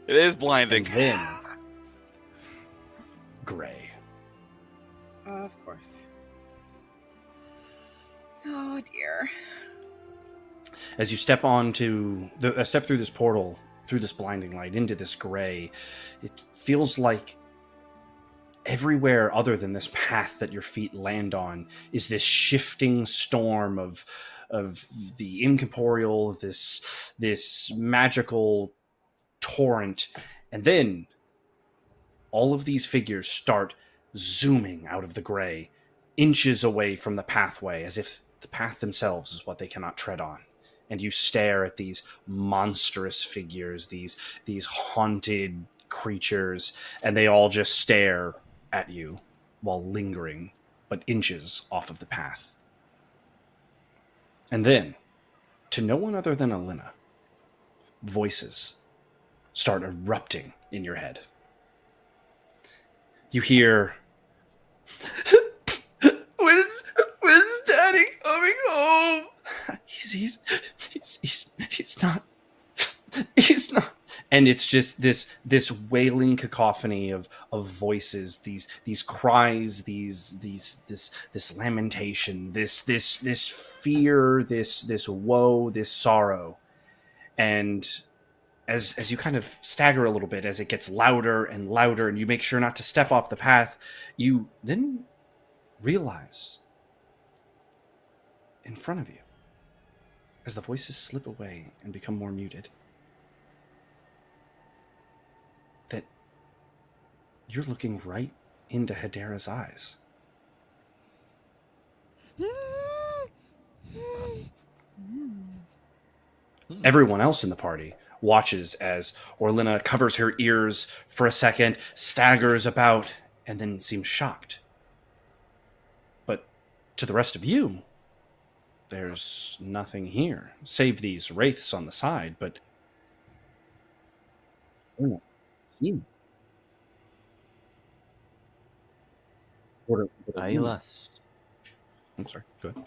It is blinding. And then gray. Of course. Oh dear. As you step step through this portal, through this blinding light, into this gray, it feels like everywhere other than this path that your feet land on is this shifting storm of the incorporeal, this magical torrent, and then all of these figures start zooming out of the gray, inches away from the pathway, as if the path themselves is what they cannot tread on. And you stare at these monstrous figures, these haunted creatures, and they all just stare at you while lingering, but inches off of the path. And then, to no one other than Orlenna, voices start erupting in your head. You hear, when's Daddy coming home? He's not. And it's just this wailing cacophony of voices, these cries, this lamentation, this fear, this woe, this sorrow. And as you kind of stagger a little bit, as it gets louder and louder, and you make sure not to step off the path, you then realize in front of you, as the voices slip away and become more muted, that you're looking right into Hedera's eyes. Everyone else in the party watches as Orlenna covers her ears for a second, staggers about, and then seems shocked. But to the rest of you, there's nothing here, save these wraiths on the side, but... Oh, Aye, lass. I'm sorry, go ahead.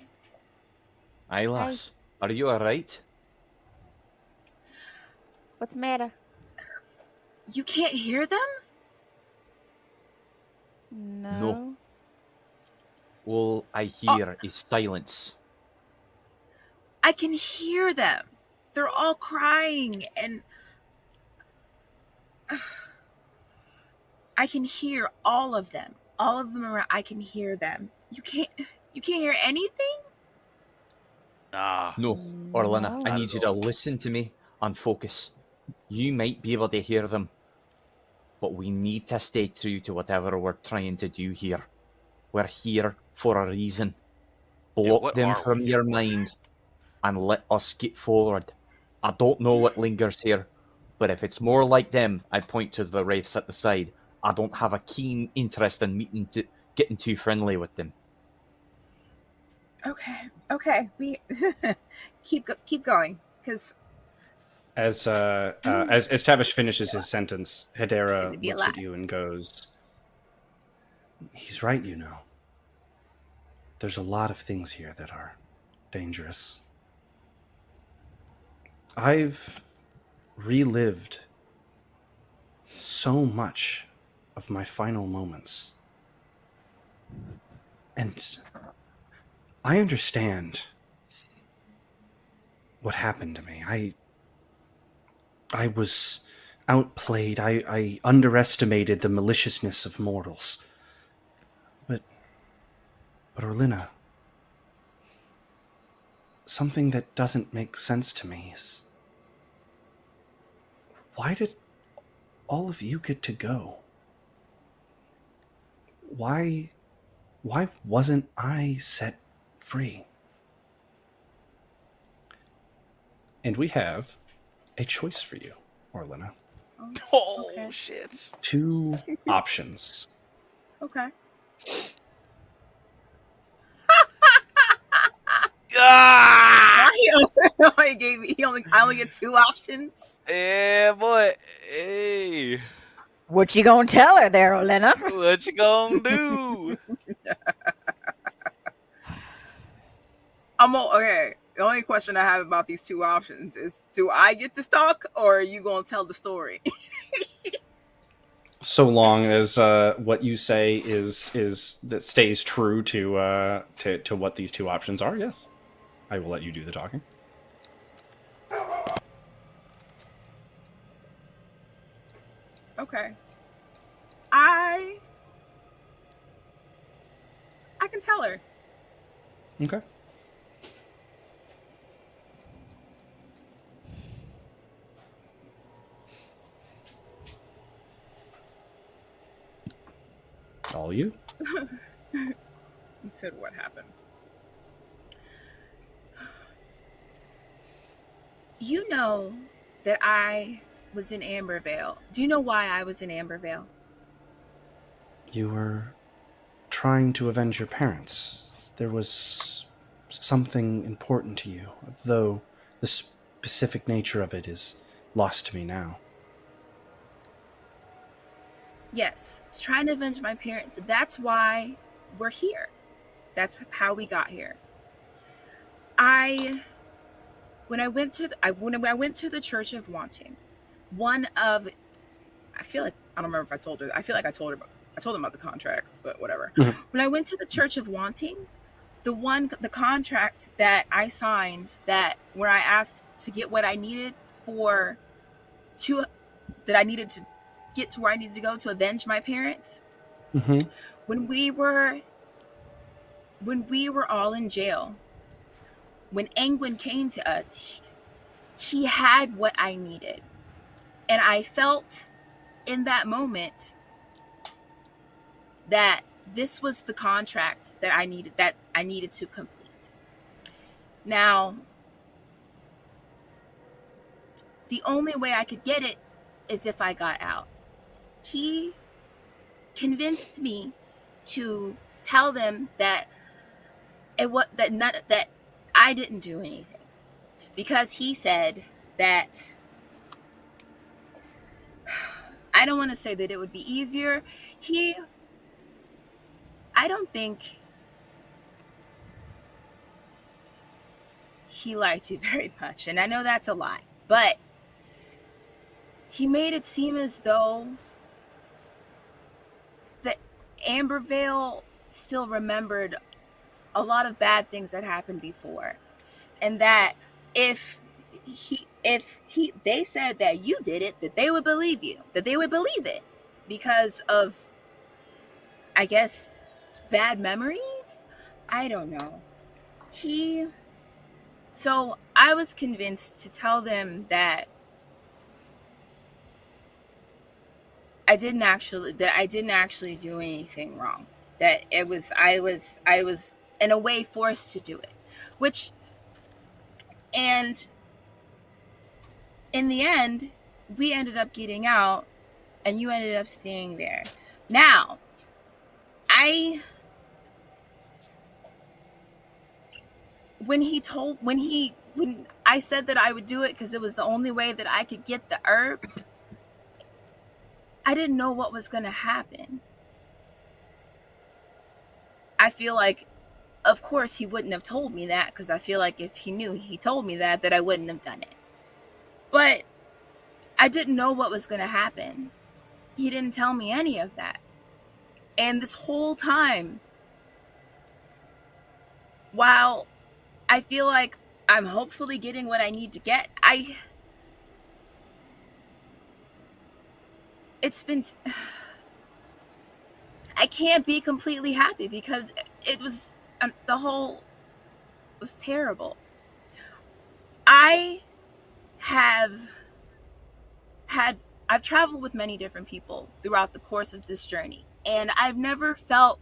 Aye, lass. Are you alright? What's the matter? You can't hear them? No. All I hear is silence. I can hear them. They're all crying, and I can hear all of them. All of them around. I can hear them. You can't hear anything? Nah. No, Orlenna, I Not need at you to all. listen to me and focus. You might be able to hear them, but we need to stay true to whatever we're trying to do here. We're here for a reason. Block what them are from we your here for? mind and let us get forward. I don't know what lingers here, but if it's more like them, I point to the wraiths at the side. I don't have a keen interest in getting too friendly with them. Okay. We keep going, because As Tavish finishes his sentence, it's good to Hedera be looks at alive. you and goes, "He's right, you know. There's a lot of things here that are dangerous. I've relived so much of my final moments. And I understand what happened to me. I was outplayed. I underestimated the maliciousness of mortals. But Orlenna, something that doesn't make sense to me is, why did all of you get to go? Why wasn't I set free? And we have a choice for you, Orlenna. Oh, Okay. shit. 2 options. Okay. Ah! I only get 2 options. Yeah, boy. Hey. What you gonna tell her there, Orlenna? What you gonna do? Okay. The only question I have about these 2 options is, do I get to stalk, or are you gonna tell the story? So long as what you say is that stays true to what these 2 options are, yes, I will let you do the talking. Okay. I can tell her. Okay. All you. You said what happened. You know that I was in Ambervale. Do you know why I was in Ambervale? You were trying to avenge your parents. There was something important to you, though the specific nature of it is lost to me now. Yes, I was trying to avenge my parents. That's why we're here. That's how we got here. When I went to the Church of Wanting, I feel like, I don't remember if I told her. I feel like I told them about the contracts, but whatever. Mhm. When I went to the Church of Wanting, the contract that I signed, that where I asked to get what I needed that I needed to get to where I needed to go to avenge my parents. Mm-hmm. When we were all in jail, when Angwin came to us, he had what I needed. And I felt in that moment that this was the contract that I needed to complete. Now, the only way I could get it is if I got out. He convinced me to tell them that that I didn't do anything, because he said that, I don't want to say that it would be easier. I don't think he liked you very much, and I know that's a lie, but he made it seem as though that Ambervale still remembered a lot of bad things that happened before, and that if they said that you did it, that they would believe you, that they would believe it, because of, I guess, bad memories. I don't know. So I was convinced to tell them that I didn't actually do anything wrong. That I was in a way forced to do it. And in the end, we ended up getting out, and you ended up staying there. Now, when I said that I would do it because it was the only way that I could get the herb, I didn't know what was going to happen. I feel like, of course, he wouldn't have told me that, because I feel like if he told me that I wouldn't have done it. But I didn't know what was going to happen. He didn't tell me any of that. And this whole time, while I feel like I'm hopefully getting what I need to get, I can't be completely happy, because it was was terrible. I've traveled with many different people throughout the course of this journey, and I've never felt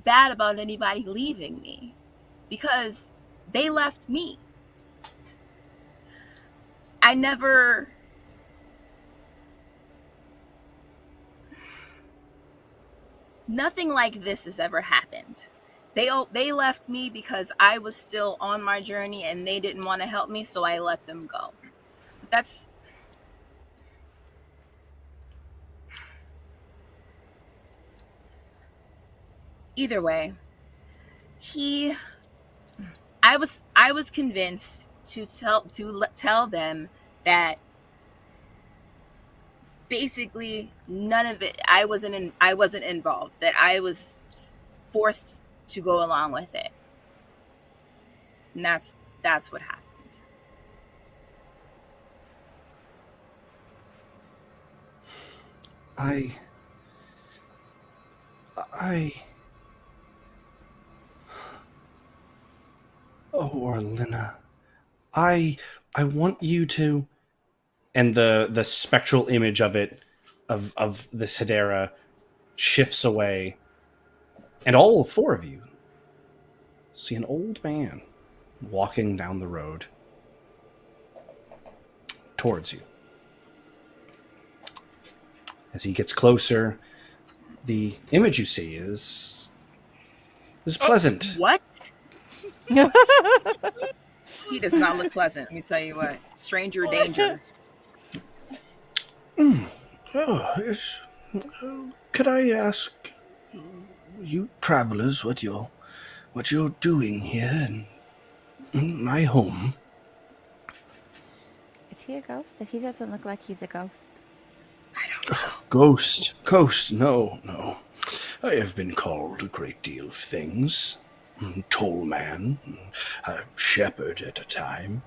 bad about anybody leaving me, because they left me. Nothing like this has ever happened. They left me because I was still on my journey, and they didn't want to help me, so I let them go. That's either way. I was convinced to tell them that basically none of it, I wasn't involved, that I was forced to go along with it. And that's what happened. Oh, Orlenna, I want you to, and the spectral image of it, of this Hedera, shifts away, and all four of you see an old man walking down the road towards you. As he gets closer, the image you see is pleasant. What? He does not look pleasant, let me tell you what. Stranger danger. Oh, yes. Could I ask you travelers what you're doing here in my home? Is he a ghost? If he doesn't look like he's a ghost. I don't know. Ghost, no. I have been called a great deal of things. Tall man, a shepherd at a time,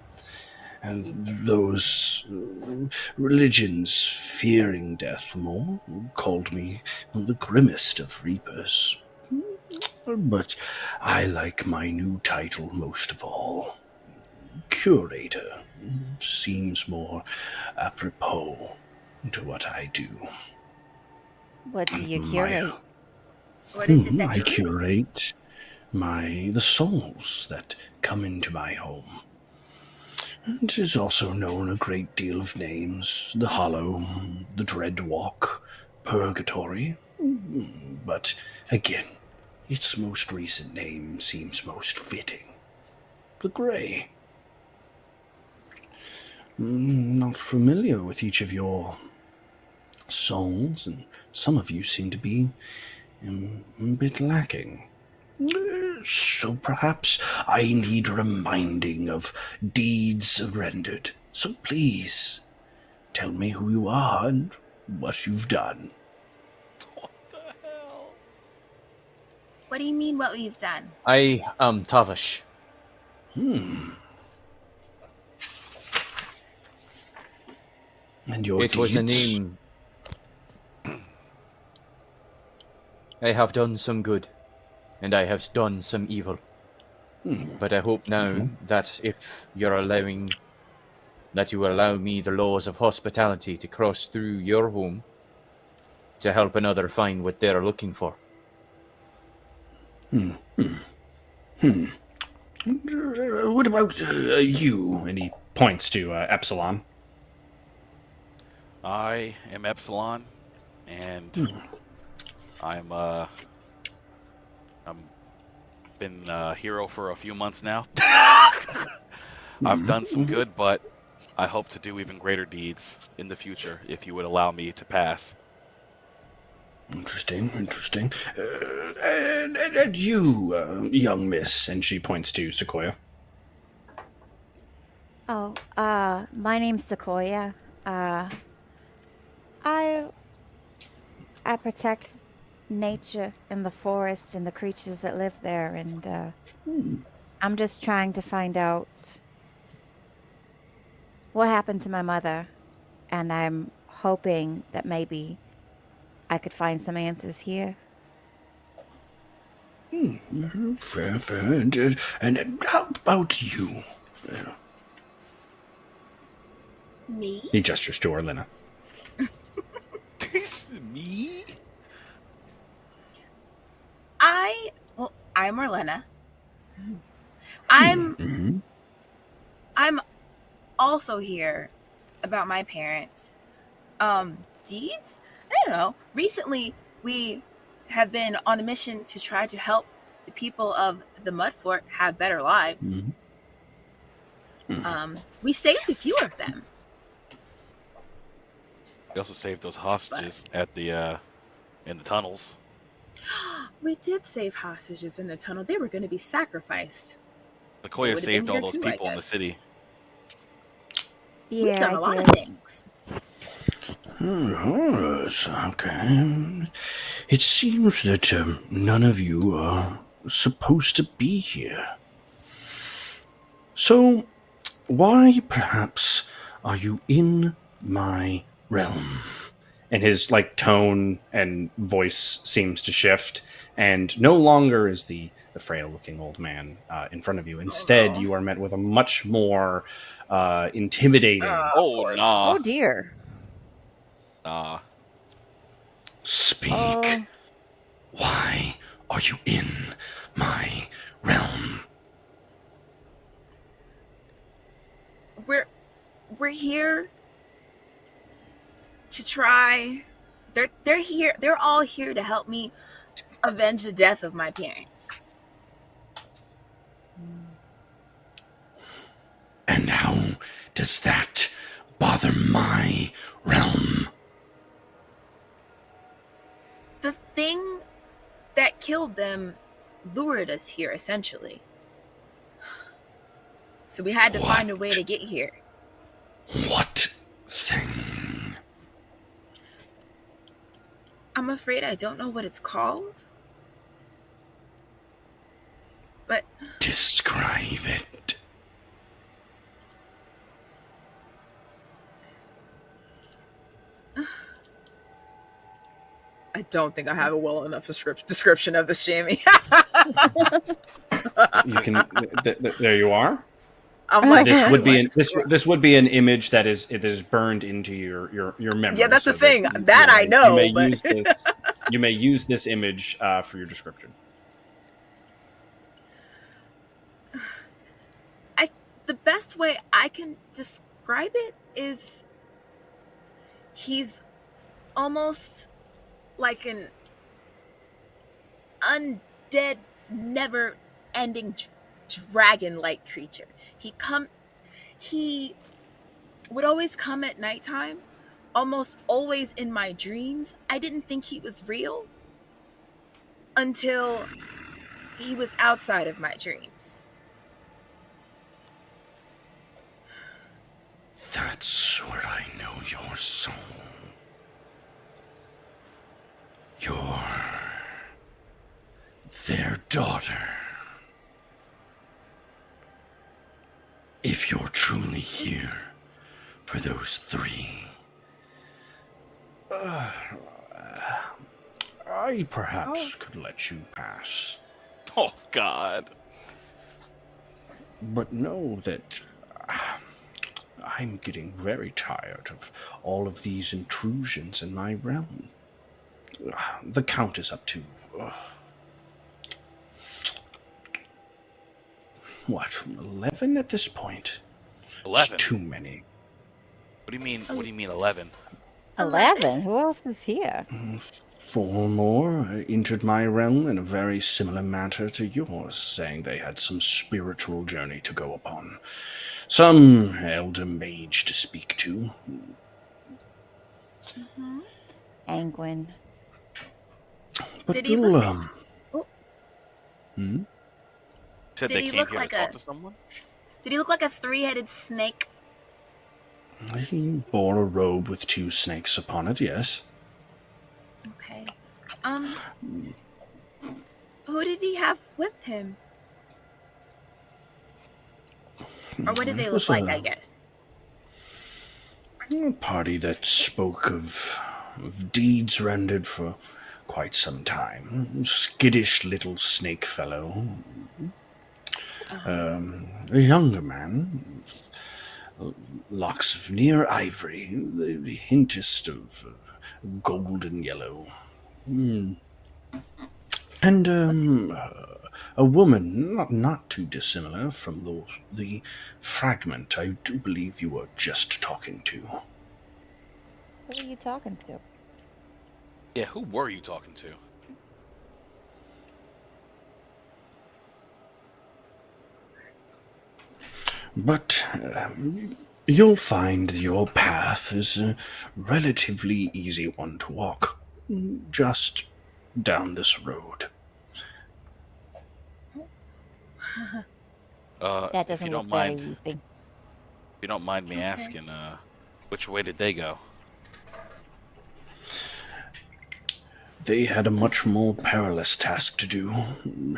and those religions fearing death more called me the grimmest of reapers. But I like my new title most of all. Curator seems more apropos to what I do. What do you curate? What is it that I you curate the souls that come into my home. It is also known a great deal of names: the Hollow, the Dreadwalk, Purgatory. But again, its most recent name seems most fitting: the Grey. Not familiar with each of your souls, and some of you seem to be a bit lacking. So perhaps I need reminding of deeds rendered. So please, tell me who you are and what you've done. What the hell? What do you mean what we've done? I am Tavish. And your It was a deeds? name. I have done some good, and I have done some evil. But I hope now that if you're allowing, that you allow me the laws of hospitality to cross through your home to help another find what they're looking for. What about you? And he points to Epsilon. I am Epsilon, and I'm been a hero for a few months now. I've done some good, but I hope to do even greater deeds in the future if you would allow me to pass. Interesting. And you, young miss. And she points to Sequoia. Oh, my name's Sequoia. I protect nature and the forest and the creatures that live there, and I'm just trying to find out what happened to my mother, and I'm hoping that maybe I could find some answers here. Fair. And how about you? Me? He gestures to Orlenna. Me? I'm Orlenna. I'm also here about my parents. Deeds? I don't know. Recently, we have been on a mission to try to help the people of the Mud Fort have better lives. We saved a few of them. They also saved those hostages at the in the tunnels. We did save hostages in the tunnel. They were going to be sacrificed. Sequoia would've saved been all here those too, I people in the guess. city. We've Yeah, done I a lot did. of things. Okay. It seems that none of you are supposed to be here. So, why perhaps are you in my realm? And his tone and voice seems to shift, and no longer is the frail-looking old man in front of you. Instead, you are met with a much more intimidating. Oh nah, Oh dear. nah. Speak. Oh, Why are you in my realm? We're here to try. They're here. They're all here to help me avenge the death of my parents. And how does that bother my realm? The thing that killed them lured us here, essentially. So we had to find a way to get here. What thing? I'm afraid I don't know what it's called. But Describe it. I don't think I have a well enough description of this, Jamie. You can. There you are. I'm like, This would be what? this would be an image that is burned into your memory. Yeah, that's the thing. you- That I know, You may but- use this. You may use this image for your description. the best way I can describe it is he's almost like an undead, never-ending dragon-like creature. He would always come at nighttime, almost always in my dreams. I didn't think he was real until he was outside of my dreams. That's where I know your soul. You're their daughter. If you're truly here for those three, I perhaps could let you pass. Oh God. But know that I'm getting very tired of all of these intrusions in my realm. The count is up to... what, 11 at this point? 11. It's too many. What do you mean? What do you mean 11? 11? Who else is here? 4 more entered my realm in a very similar matter to yours, saying they had some spiritual journey to go upon. Some elder mage to speak to. Angwin. But Did he you'll, look Said Did they he came look here like to talk a- to someone? Did he look like a 3-headed snake? He bore a robe with 2 snakes upon it, yes. Okay. Who did he have with him? Or what did they It look was like, I guess? a party that spoke of deeds rendered for quite some time. Skittish little snake fellow. A younger man. Locks of near ivory, the hintest of golden yellow. And a woman, not too dissimilar from the fragment I do believe you were just talking to. Who are you talking to? Yeah, who were you talking to? But you'll find your path is a relatively easy one to walk. Just down this road. That If doesn't you look don't very mind, easy. if you don't mind me Okay. asking, which way did they go? They had a much more perilous task to do,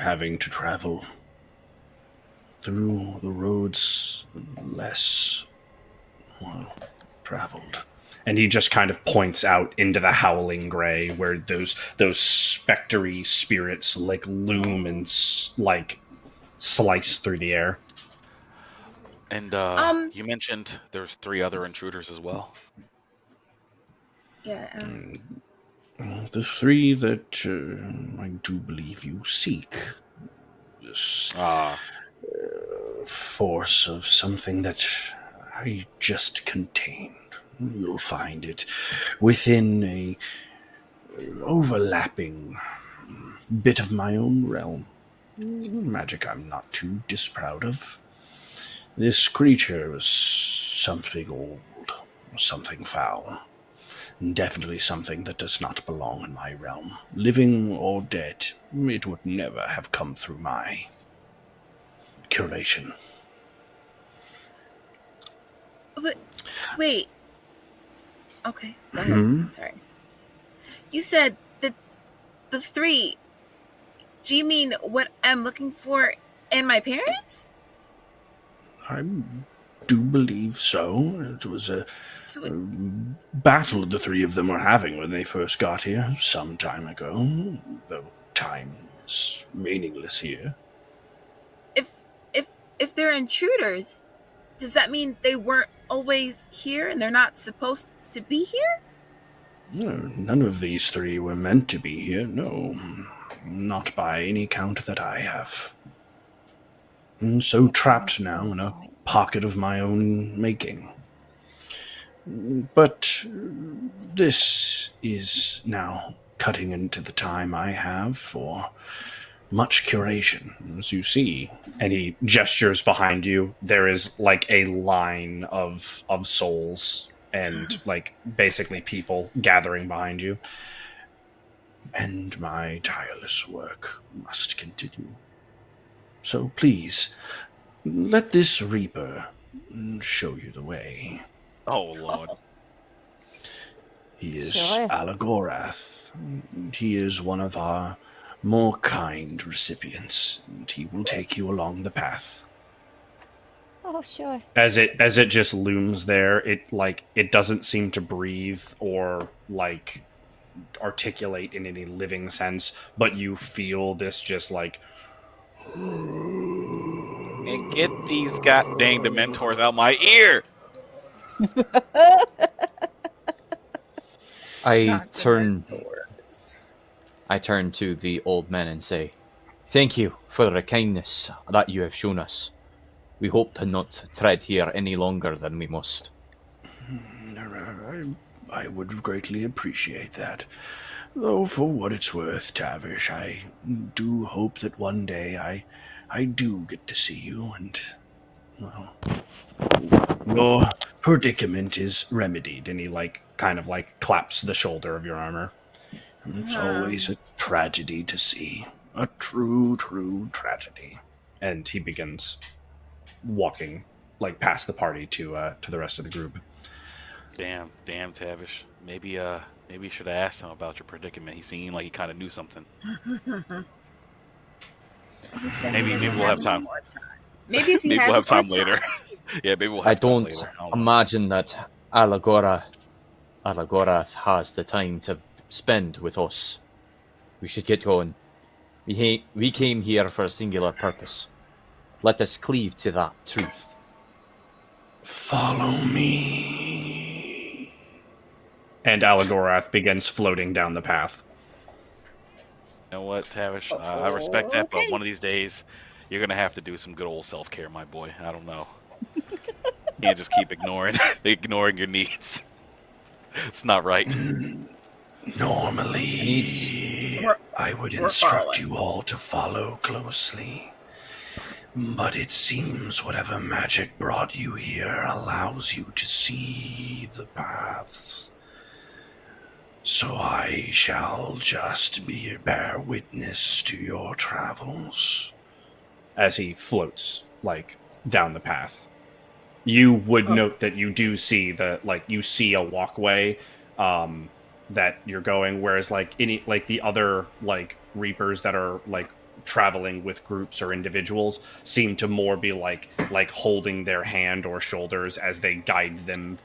having to travel through the roads less, well, traveled. And he just kind of points out into the howling gray where those spectery spirits like loom and like slice through the air. And you mentioned there's 3 other intruders as well. Yeah. The 3 that I do believe you seek. This force of something that I just contained. You'll find it within a overlapping bit of my own realm. Magic I'm not too disproud of. This creature was something old, something foul. Definitely something that does not belong in my realm. Living or dead, it would never have come through my curation. But wait. Okay, go ahead. Hmm? I'm sorry. You said that the 3. Do you mean what I'm looking for in my parents? I do believe so. It was a So, battle the 3 of them were having when they first got here, some time ago. Though time is meaningless here. if they're intruders, does that mean they weren't always here and they're not supposed to be here? No, none of these 3 were meant to be here, no. Not by any count that I have. So trapped now in a pocket of my own making. But this is now cutting into the time I have for much curation, as you see. And he gestures behind you. There is like a line of souls and like basically people gathering behind you. And my tireless work must continue. So please, let this Reaper show you the way. Oh Lord. He is Sure. Alagorath. He is one of our more kind recipients, and he will take you along the path. Oh, sure. As it just looms there, it doesn't seem to breathe or like articulate in any living sense, but you feel this just like And get these goddamn Dementors out my ear! I Not turn Dementors. I turn to the old men and say, "Thank you for the kindness that you have shown us. We hope to not tread here any longer than we must." I would greatly appreciate that. Though for what it's worth, Tavish, I do hope that one day I do get to see you, and, well, your predicament is remedied. And he, like, kind of, like, claps the shoulder of your armor. It's always a tragedy to see. A true, true tragedy. And he begins walking, like, past the party to the rest of the group. Damn, Tavish. Maybe you should have asked him about your predicament. He seemed like he kind of knew something. Maybe we'll have time. Maybe if you Maybe had we'll have more time later. Yeah, maybe we'll I have time don't later. I don't know. imagine that Alagorath has the time to spend with us. We should get going. We came here for a singular purpose. Let us cleave to that truth. Follow me. And Alagorath begins floating down the path. You know what, Tavish? I respect that, but Okay. one of these days, you're gonna have to do some good old self-care, my boy. I don't know. You can't just keep ignoring your needs. It's not right. Normally, We're- I would we're instruct following. you all to follow closely. But it seems whatever magic brought you here allows you to see the paths. So I shall just bear witness to your travels. As he floats, like, down the path. You would note that you do see you see a walkway that you're going, whereas like the other like reapers that are like traveling with groups or individuals seem to more be like holding their hand or shoulders as they guide them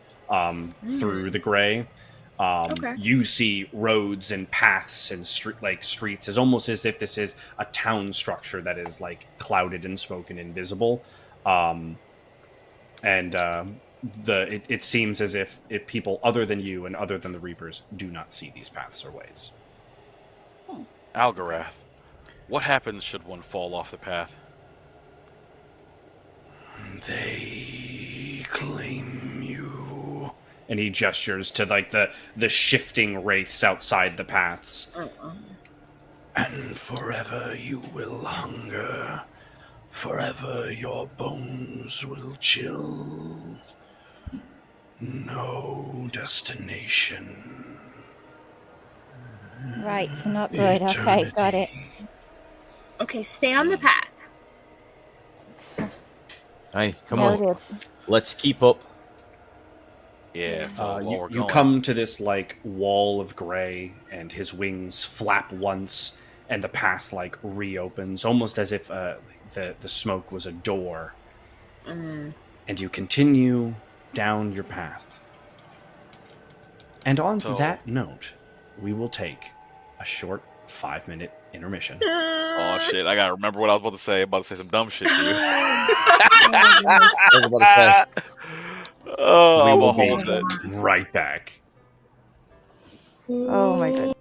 through the gray. Okay. You see roads and paths and streets, as almost as if this is a town structure that is like clouded and smoke and invisible. It seems as if people other than you and other than the Reapers do not see these paths or ways. Algorath, what happens should one fall off the path? They claim you. And he gestures to like the shifting wraiths outside the paths. And forever you will hunger. Forever your bones will chill. No destination. Right, so not good. Okay, got it. Okay, stay on the path. Aye, come on. Noted. Let's keep up. Yeah, so while we're You going, come to this like wall of gray, and his wings flap once, and the path like reopens, almost as if the smoke was a door. And you continue down your path. And on that note, we will take a short 5-minute intermission. Oh shit! I gotta remember what I was about to say. I'm about to say some dumb shit to you. I was about to say, Oh, We I'm will a hold be it. right back. Oh my goodness.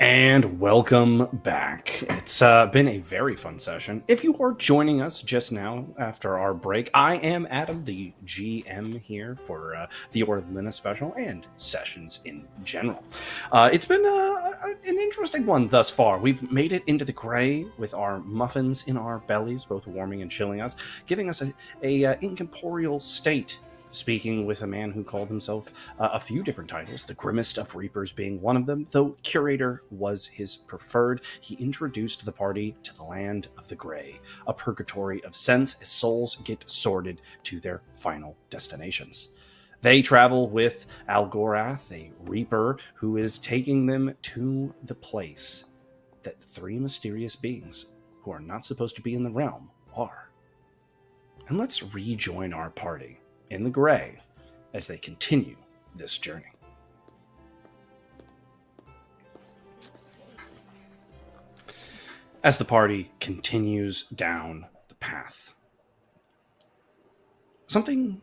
And welcome back. It's been a very fun session. If you are joining us just now after our break, I am Adam, the GM here for the Orlenna special and sessions in general. It's been an interesting one thus far. We've made it into the gray with our muffins in our bellies, both warming and chilling us, giving us a incorporeal state. Speaking with a man who called himself a few different titles, the Grimmest of Reapers being one of them, though Curator was his preferred. He introduced the party to the land of the Grey, a purgatory of sense as souls get sorted to their final destinations. They travel with Algorath, a Reaper, who is taking them to the place that three mysterious beings who are not supposed to be in the realm are. And let's rejoin our party in the gray as they continue this journey. As the party continues down the path, something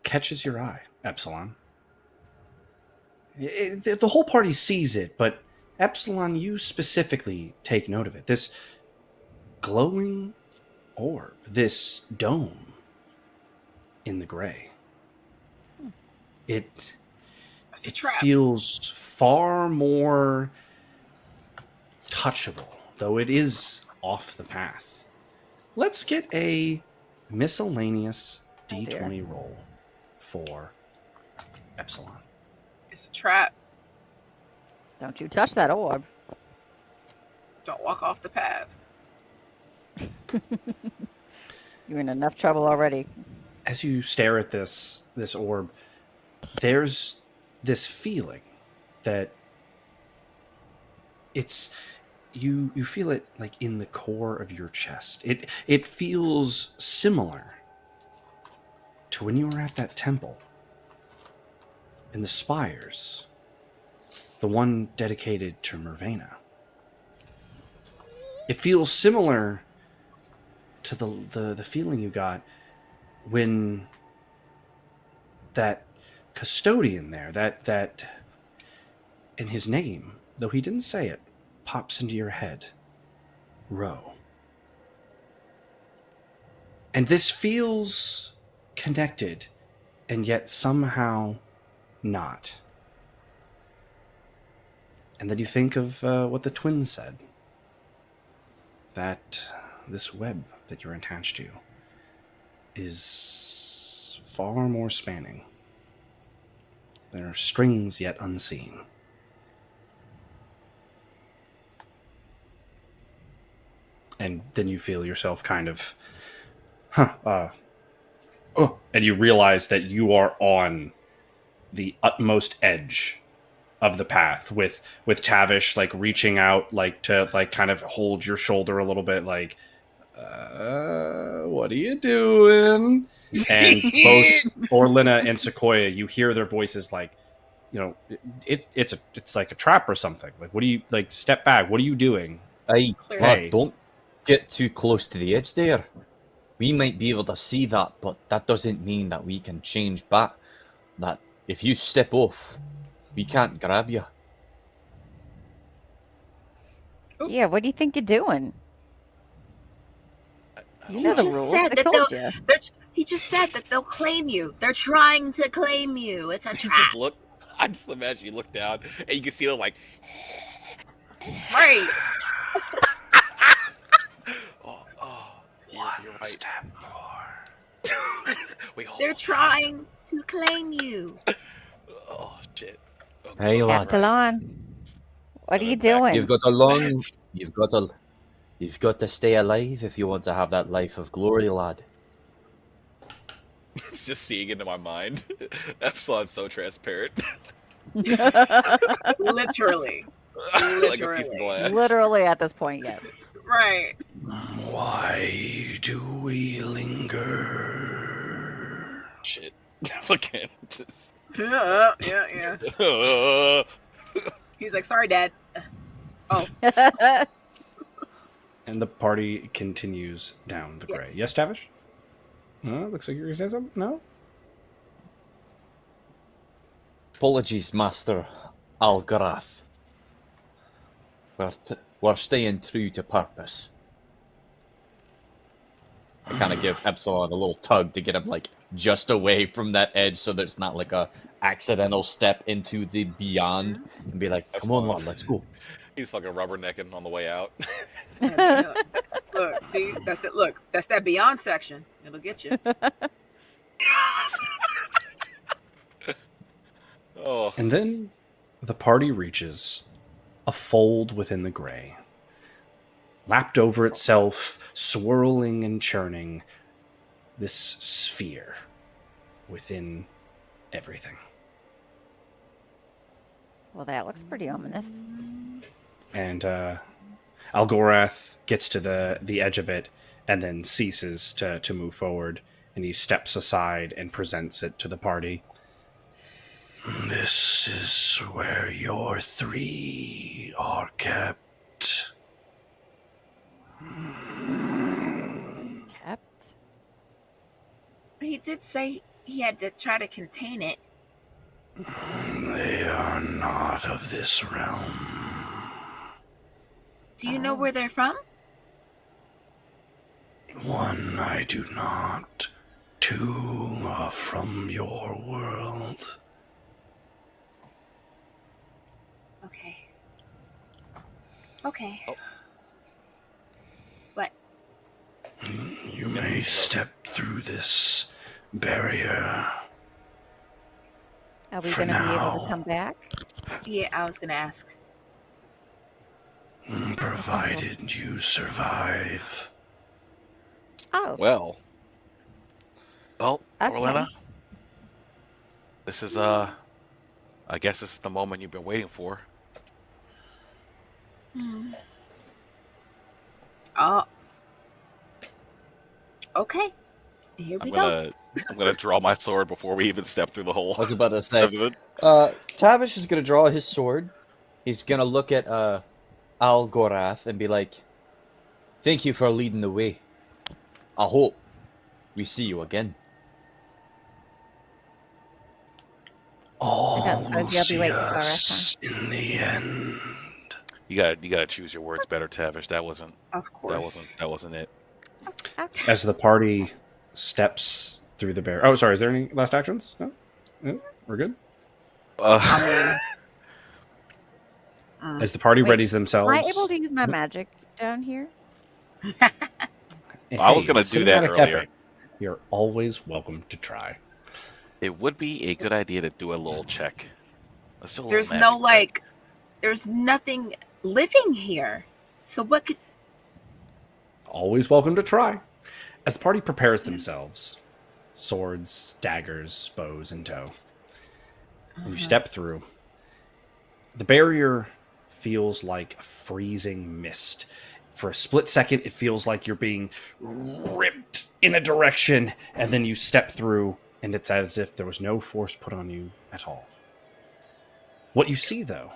catches your eye, Epsilon. The whole party sees it, but Epsilon, you specifically take note of it. This glowing orb, this dome in the gray. It feels far more touchable, though it is off the path. Let's get a miscellaneous D20 roll for Epsilon. It's a trap. Don't you touch that orb. Don't walk off the path. You're in enough trouble already. As you stare at this orb, there's this feeling that it's you feel it like in the core of your chest. It feels similar to when you were at that temple in the spires, the one dedicated to Mervena. It feels similar to the feeling you got when that custodian there, that in his name, though he didn't say it, pops into your head. Ro. And this feels connected, and yet somehow not. And then you think of what the twins said. That this web that you're attached to is far more spanning. There are strings yet unseen. And then you feel yourself kind of, and you realize that you are on the utmost edge of the path with Tavish like reaching out like to like kind of hold your shoulder a little bit like, what are you doing? And both Orlenna and Sequoia, you hear their voices like, you know, it's like a trap or something. Like, what do you, like, step back? What are you doing? Aye, Hey. lad, don't get too close to the edge there. We might be able to see that, but that doesn't mean that we can change back. That if you step off, we can't grab you. Yeah, what do you think you're doing? You know the rules. Said I that told you. he just said that they'll claim you. They're trying to claim you. It's a You trap. just look. I just imagine you look down and you can see them like. Right. You're right. Step more. Wait, hold They're on. trying to claim you. Oh shit. Oh, Hey, God. lad. Epsilon, what are you I'm back. doing? You've got a long. You've got to stay alive if you want to have that life of glory, lad. It's just seeing into my mind. Epsilon's so transparent. Literally. Like a piece of glass. Literally at this point, yes. Right. Why do we linger? Shit. Again. Just. Yeah. He's like, sorry, Dad. Oh, And the party continues down the gray. Yes. Yes, Tavish? No, looks like you're going to say something? No? Apologies, Master Algarath. We're staying true to purpose. I kind of give Epsilon a little tug to get him like just away from that edge, so there's not like a accidental step into the beyond, and be like, "Come on, lad, let's go." He's fucking rubbernecking on the way out. Look, see, that's that. Look, that's that beyond section. It'll get you. Oh, And then the party reaches a fold within the gray. Lapped over itself, swirling and churning, this sphere within everything. Well, that looks pretty ominous. And Algorath gets to the edge of it and then ceases to move forward, and he steps aside and presents it to the party. This is where your 3 are kept. Kept? He did say he had to try to contain it. They are not of this realm. Do you know where they're from? 1, I do not. 2 are from your world. Okay. Okay. Oh. What? You may step through this barrier. Are we For going to be able now. to come back? Yeah, I was gonna ask. Provided you survive. Oh, well, okay. Orlenna, this is I guess this is the moment you've been waiting for. Oh. Okay. Here we go. I'm gonna draw my sword before we even step through the hole. I was about to say, Tavish is gonna draw his sword. He's gonna look at Algorath and be like, "Thank you for leading the way. I hope we see you again." All I suppose will you'll be see waiting for us us, in the end. You gotta choose your words better, Tavish. That wasn't Of course. that wasn't it. Okay. As the party steps through the barrier. Oh, sorry. Is there any last actions? No? We're good. I mean, As the party Wait, readies themselves. Am I able to use my magic down here? I was gonna it's do that cinematic earlier. epic. You're always welcome to try. It would be a good idea to do a little check. Let's do a little There's magic no check. there's nothing living here. So what could Always welcome to try. As the party prepares themselves, swords, daggers, bows in tow, and you step through, the barrier feels like a freezing mist. For a split second, it feels like you're being ripped in a direction, and then you step through, and it's as if there was no force put on you at all. What you see, though,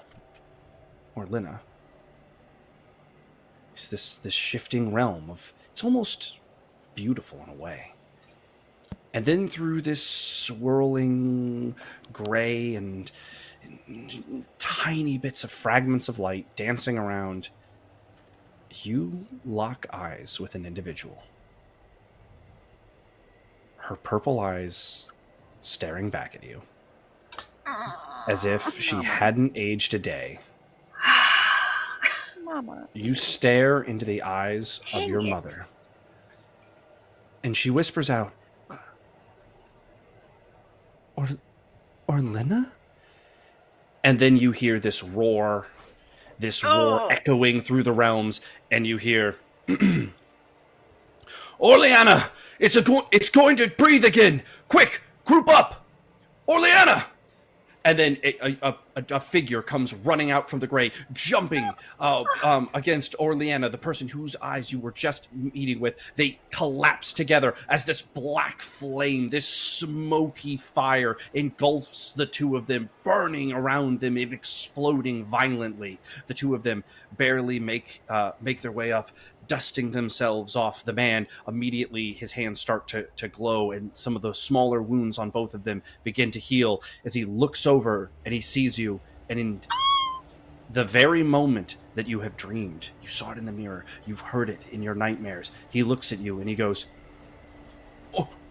Orlenna, is this shifting realm of, it's almost beautiful in a way. And then through this swirling gray and tiny bits of fragments of light dancing around, you lock eyes with an individual. Her purple eyes staring back at you, as if she hadn't aged a day. Mama. You stare into the eyes of Dang your it. mother, and she whispers out, Orlenna? And then you hear this roar echoing through the realms, and you hear, Orlenna! It's going to breathe again! Quick, group up! Orlenna! And then a figure comes running out from the gray, jumping against Orlenna, the person whose eyes you were just meeting with. They collapse together as this black flame, this smoky fire engulfs the two of them, burning around them and exploding violently. The two of them barely make their way up, dusting themselves off. The man, immediately his hands start to glow, and some of the smaller wounds on both of them begin to heal as he looks over and he sees you, and in the very moment that you have dreamed. You saw it in the mirror. You've heard it in your nightmares. He looks at you and he goes,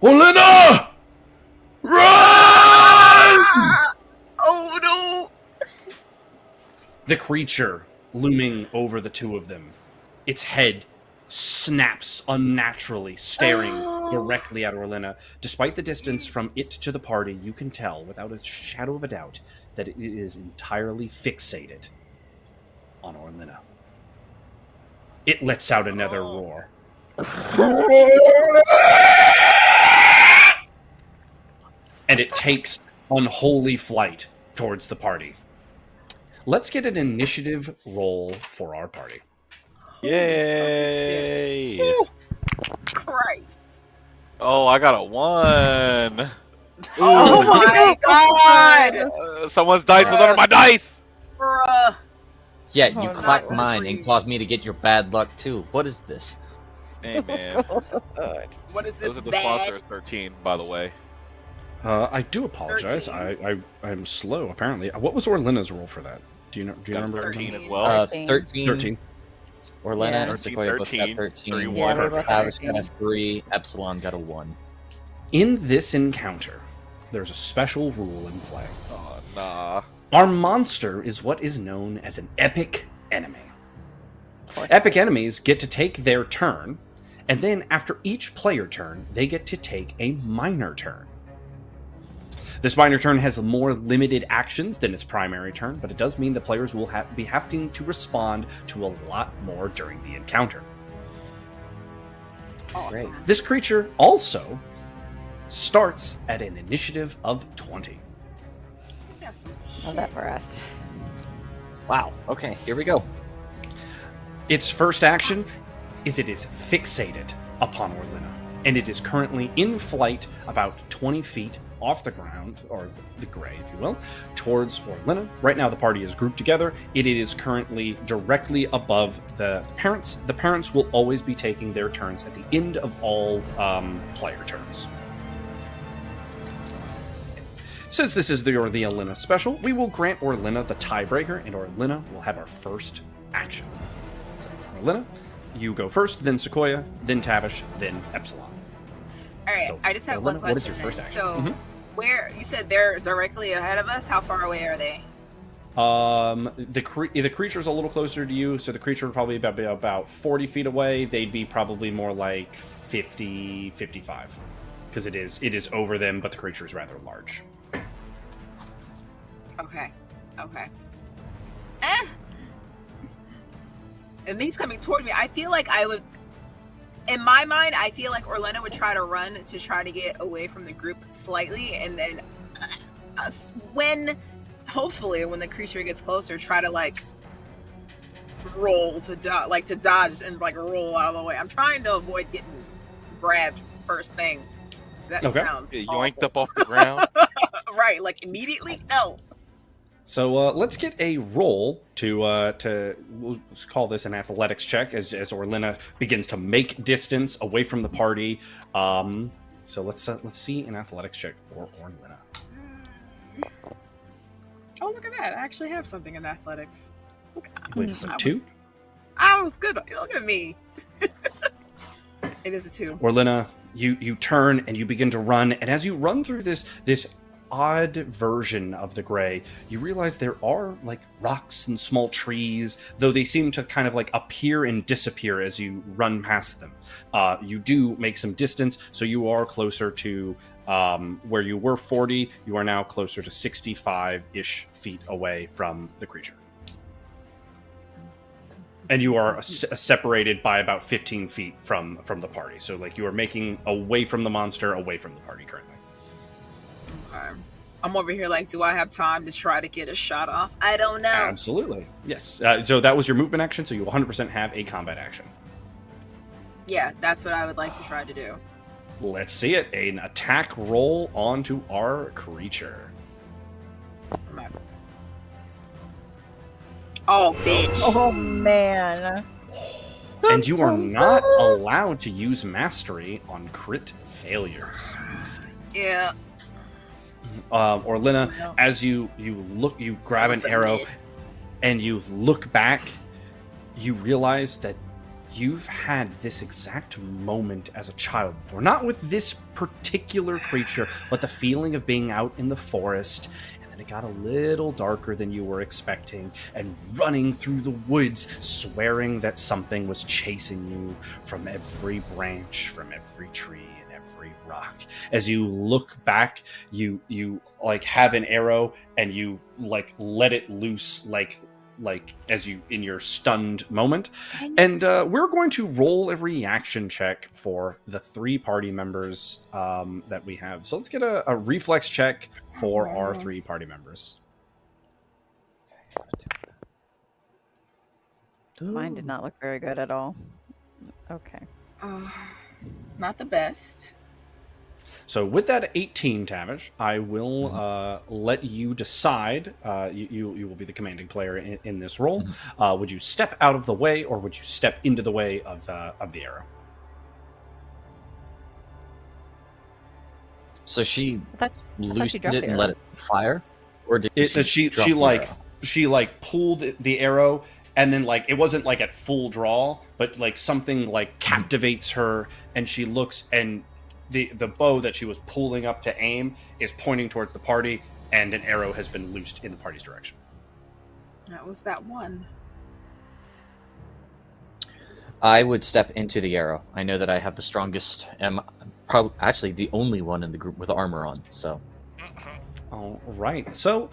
Orlenna! Run! Oh no! The creature looming over the two of them, its head snaps unnaturally, staring directly at Orlenna. Despite the distance from it to the party, you can tell, without a shadow of a doubt, that it is entirely fixated on Orlenna. It lets out another roar. And it takes unholy flight towards the party. Let's get an initiative roll for our party. Yay! Ooh, Christ! Oh, I got a 1. Oh my God! Someone's dice was under my dice. Bruh. Yeah, Oh, you no. clacked mine and caused me to get your bad luck too. What is this? Hey man, What is this those are the bad? sponsors. 13, by the way. I do apologize. 13. I'm slow, apparently. What was Orlenna's roll for that? Do you Got remember? 13 13. as well. 13. 13. Orlenna Yeah. and Sequoia both got 13. 13. 3, Yeah, 1. we both Travis got got a 3. Epsilon got a 1. In this encounter, there's a special rule in play. Oh, nah. Our monster is what is known as an epic enemy. Epic enemies get to take their turn, and then after each player turn, they get to take a minor turn. This minor turn has more limited actions than its primary turn, but it does mean the players will be having to respond to a lot more during the encounter. Awesome. This creature also starts at an initiative of 20. That's some Love shit. that for us. Wow. Okay, here we go. Its first action is it is fixated upon Orlenna, and it is currently in flight about 20 feet off the ground, or the gray, if you will, towards Orlenna. Right now, the party is grouped together. It is currently directly above the parents. The parents will always be taking their turns at the end of all player turns. Since this is the Orlenna special, we will grant Orlenna the tiebreaker, and Orlenna will have our first action. So, Orlenna, you go first, then Sequoia, then Tavish, then Epsilon. All right, So, I just have one Orlenna, question. what is your first then. action? So, Mhm. where you said they're directly ahead of us? How far away are they? The creature's a little closer to you, so the creature would probably be about 40 feet away. They'd be probably more like 50, 55. Because it is over them, but the creature is rather large. Okay. And he's coming toward me. I feel like I would. In my mind, I feel like Orlenna would try to run to try to get away from the group slightly, and then hopefully when the creature gets closer, try to like roll to dodge and like roll out of the way. I'm trying to avoid getting grabbed first thing. That Okay. sounds Get awful. yoinked up off the ground. Right, like immediately. No. So let's get a roll to we'll call this an athletics check as Orlenna begins to make distance away from the party. So let's see an athletics check for Orlenna. Oh, look at that! I actually have something in athletics. Look, Wait, it's a 2? I was good. Look at me. It is a 2. Orlenna, you turn and you begin to run, and as you run through this odd version of the gray, you realize there are like rocks and small trees, though they seem to kind of like appear and disappear as you run past them. You do make some distance, so you are closer to where you were 40. You are now closer to 65-ish feet away from the creature. And you are separated by about 15 feet from the party. So like you are making away from the monster, away from the party currently. I'm over here like, do I have time to try to get a shot off? I don't know. Absolutely. Yes. So that was your movement action, so you 100% have a combat action. Yeah, that's what I would like to try to do. Let's see it. An attack roll onto our creature. Oh, bitch. Oh man. And you are not allowed to use mastery on crit failures. Yeah. Orlenna, No. as you look, you grab an arrow and you look back, you realize that you've had this exact moment as a child before. Not with this particular creature, but the feeling of being out in the forest, and then it got a little darker than you were expecting, and running through the woods, swearing that something was chasing you from every branch, from every tree, and every rock. As you look back, you like have an arrow, and you like let it loose, like as you in your stunned moment. And we're going to roll a reaction check for the 3 party members that we have. So let's get a reflex check for our 3 party members. Mine did not look very good at all. Okay. Not the best. So with that 18, Tavish, I will let you decide. You will be the commanding player in this role. Would you step out of the way, or would you step into the way of the arrow? So she I loosened dropped it the and arrow. let it fire, or did She drop the arrow? she like pulled the arrow, and then like it wasn't like at full draw, but like something like captivates her, and she looks, and the bow that she was pulling up to aim is pointing towards the party, and an arrow has been loosed in the party's direction. That was that one. I would step into the arrow. I know that I have the strongest, am probably actually the only one in the group with armor on. So, all right. So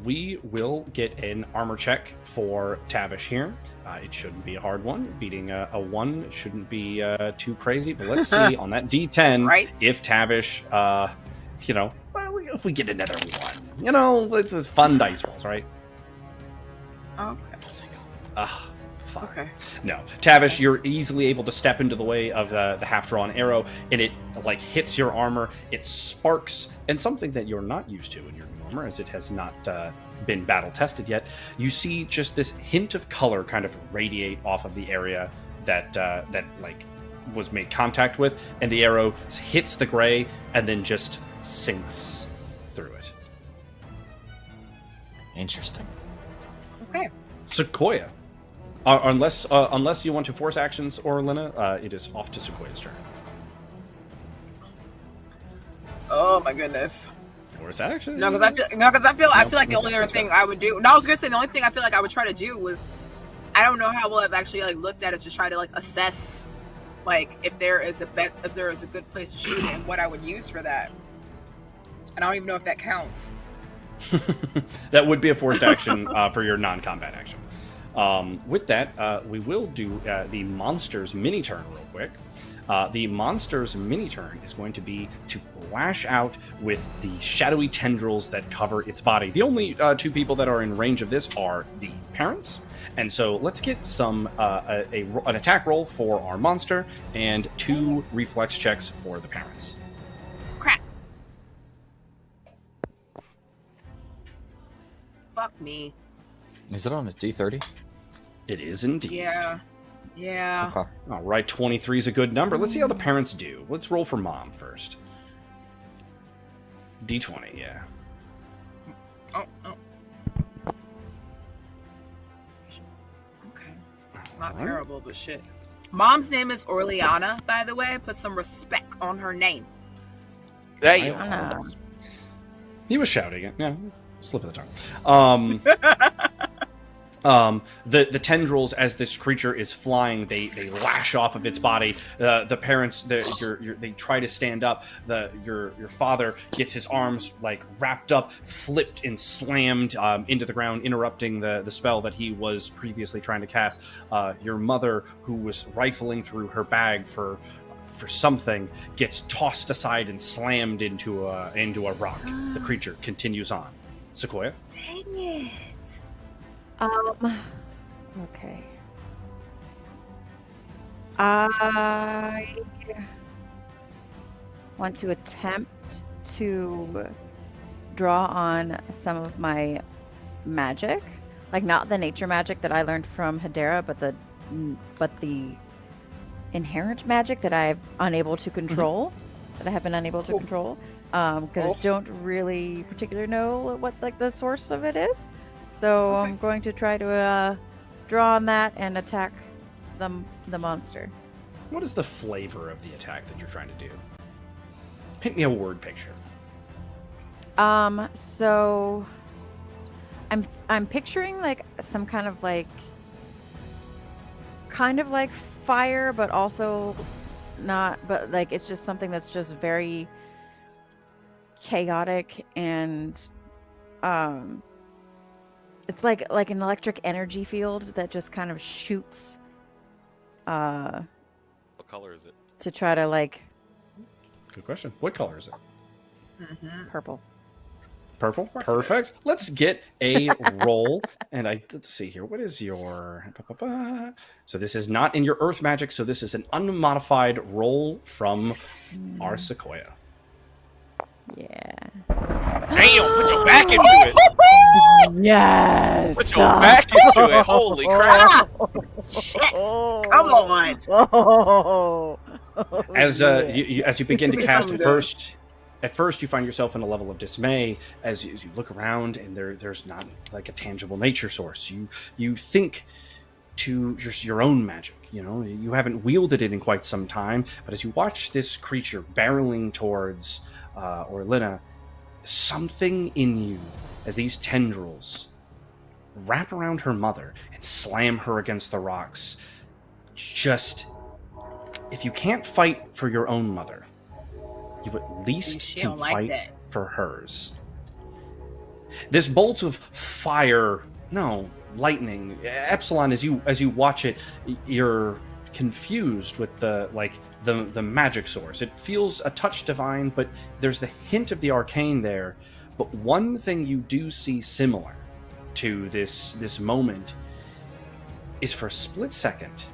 we will get an armor check for Tavish here. It shouldn't be a hard one. Beating a 1 shouldn't be too crazy. But let's see on that D10 Right. if Tavish, if we get another 1. It's fun dice rolls, right? Okay. Fine. Okay. No, Tavish, you're easily able to step into the way of the half-drawn arrow, and it like hits your armor. It sparks, and something that you're not used to in your new armor, as it has not been battle tested yet. You see just this hint of color kind of radiate off of the area that like was made contact with, and the arrow hits the gray and then just sinks through it. interesting. Okay. Sequoia. Unless you want to force actions, Orlenna, it is off to Sequoia's turn. Oh my goodness. Force action? No, because I feel like the only other thing I would do. No, I was gonna say the only thing I feel like I would try to do was, I don't know how well I've actually like looked at it to try to like assess, like if there is a good place to shoot it and what I would use for that. And I don't even know if that counts. That would be a forced action for your non-combat action. With that, we will do the monster's mini turn real quick. The monster's mini turn is going to be to lash out with the shadowy tendrils that cover its body. The only 2 people that are in range of this are the parents. And so let's get some an attack roll for our monster and 2 reflex checks for the parents. Crap. Fuck me. Is it on a D30? It is indeed. Yeah. Yeah. Okay. All right, 23 is a good number. Let's see how the parents do. Let's roll for mom first. D20, yeah. Oh. Okay. Not terrible, but shit. Mom's name is Orlenna, by the way. Put some respect on her name. There you Ah. go. He was shouting it. Yeah, slip of the tongue. The tendrils, as this creature is flying, they lash off of its body. The parents, they try to stand up. Your father gets his arms like wrapped up, flipped and slammed into the ground, interrupting the spell that he was previously trying to cast. Your mother, who was rifling through her bag for something, gets tossed aside and slammed into a rock. The creature continues on. Sequoia. Dang it. Okay. I want to attempt to draw on some of my magic, like not the nature magic that I learned from Hedera, but the inherent magic that I'm unable to control, that I have been unable to control, because I don't really particularly know what like the source of it is. So I'm going to try to draw on that and attack the monster. What is the flavor of the attack that you're trying to do? Paint me a word picture. So I'm picturing like some kind of like fire, but also not, but like it's just something that's just very chaotic and it's like an electric energy field that just kind of shoots What color is it? to try to like Good question. What color is it? purple. Purple. course it Perfect. Let's get a roll. And let's see here. What is your? So this is not in your Earth magic. So this is an unmodified roll from our Sequoia. Yeah. Damn, put your back into it. Yes. Put your back into it. Holy crap. Shit. Come on. Oh. As you begin to Give me cast something at first you find yourself in a level of dismay as you look around and there's not like a tangible nature source. You think to your own magic. You know, you haven't wielded it in quite some time, but as you watch this creature barreling towards Orlenna, something in you, as these tendrils wrap around her mother and slam her against the rocks, just, if you can't fight for your own mother, you at least She can don't like fight that. for hers. This bolt of fire, no, lightning, Epsilon, as you watch it, you're confused with the magic source. It feels a touch divine, but there's the hint of the arcane there. But one thing you do see similar to this moment is, for a split second,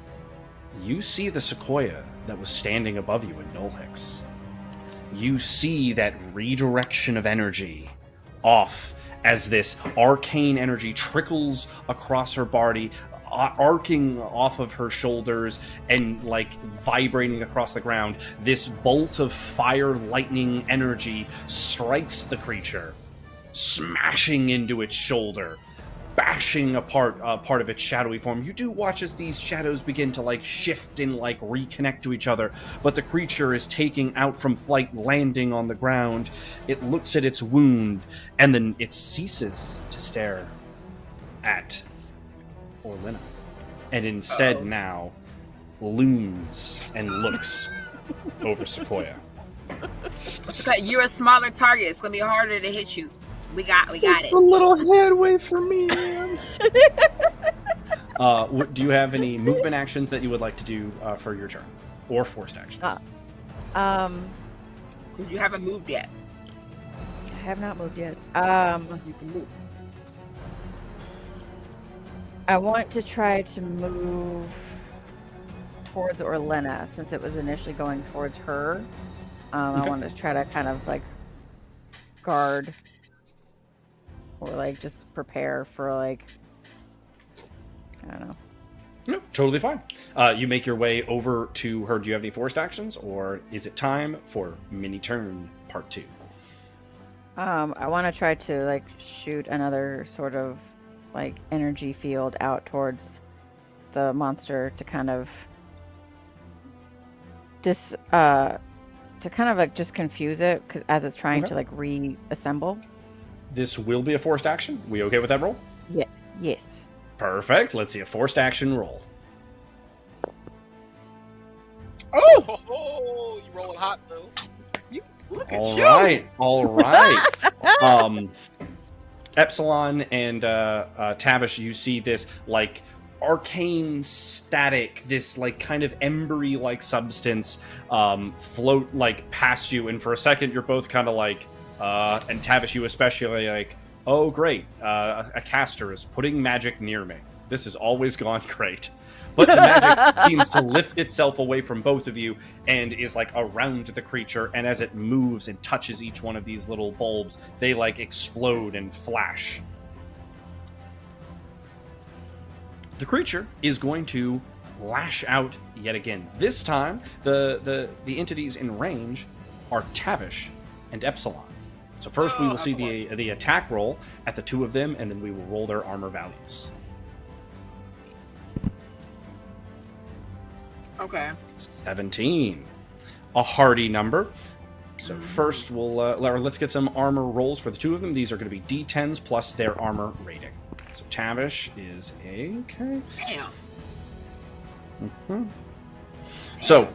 you see the Sequoia that was standing above you in Nulhix. You see that redirection of energy off as this arcane energy trickles across her body, arcing off of her shoulders and like vibrating across the ground. This bolt of fire lightning energy strikes the creature, smashing into its shoulder, bashing apart part of its shadowy form. You do watch as these shadows begin to like shift and like reconnect to each other, but the creature is taking out from flight, landing on the ground. It looks at its wound, and then it ceases to stare at Orlenna, and instead now looms and looks over Sequoia. You're a smaller target. It's gonna be harder to hit you. We got it. A little headway for me, man. Do you have any movement actions that you would like to do for your turn, or forced actions? You haven't moved yet. I have not moved yet. You can move. I want to try to move towards Orlenna since it was initially going towards her. Okay. I want to try to kind of like guard or like just prepare for like, I don't know. No, totally fine. You make your way over to her. Do you have any forced actions, or is it time for mini turn part 2? I want to try to like shoot another sort of like energy field out towards the monster to kind of just confuse it as it's trying Okay. to like reassemble. This will be a forced action. We okay with that roll? Yeah. Yes. Perfect. Let's see a forced action roll. Oh, you rolling hot though. Look at All you. right, all right. Epsilon and Tavish, you see this like arcane static, this like kind of embery like substance float like past you, and for a second you're both kind of like, and Tavish, you especially, like, oh great, a caster is putting magic near me. This has always gone great. But the magic seems to lift itself away from both of you and is like around the creature, and as it moves and touches each one of these little bulbs, they like explode and flash. The creature is going to lash out yet again. This time, the entities in range are Tavish and Epsilon. So first we will see the attack roll at the two of them, and then we will roll their armor values. Okay. 17. A hardy number. So first, let's get some armor rolls for the two of them. These are going to be D10s plus their armor rating. So Tavish is a... Okay. Damn. Mm-hmm. So,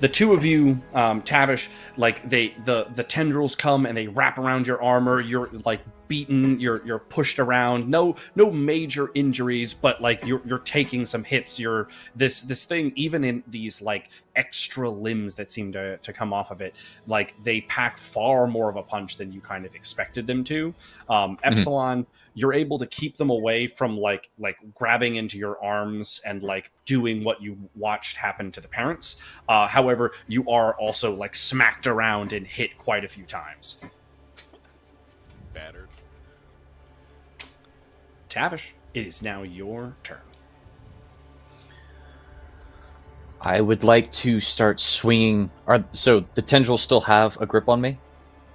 the two of you, Tavish, like the tendrils come and they wrap around your armor. You're like beaten. You're pushed around. No major injuries, but like you're taking some hits. You're this thing, even in these like extra limbs that seem to come off of it, like they pack far more of a punch than you kind of expected them to. Epsilon, you're able to keep them away from like grabbing into your arms and like doing what you watched happen to the parents. However, you are also like smacked around and hit quite a few times. Battered. Tavish, it is now your turn. I would like to start swinging. So the tendrils still have a grip on me,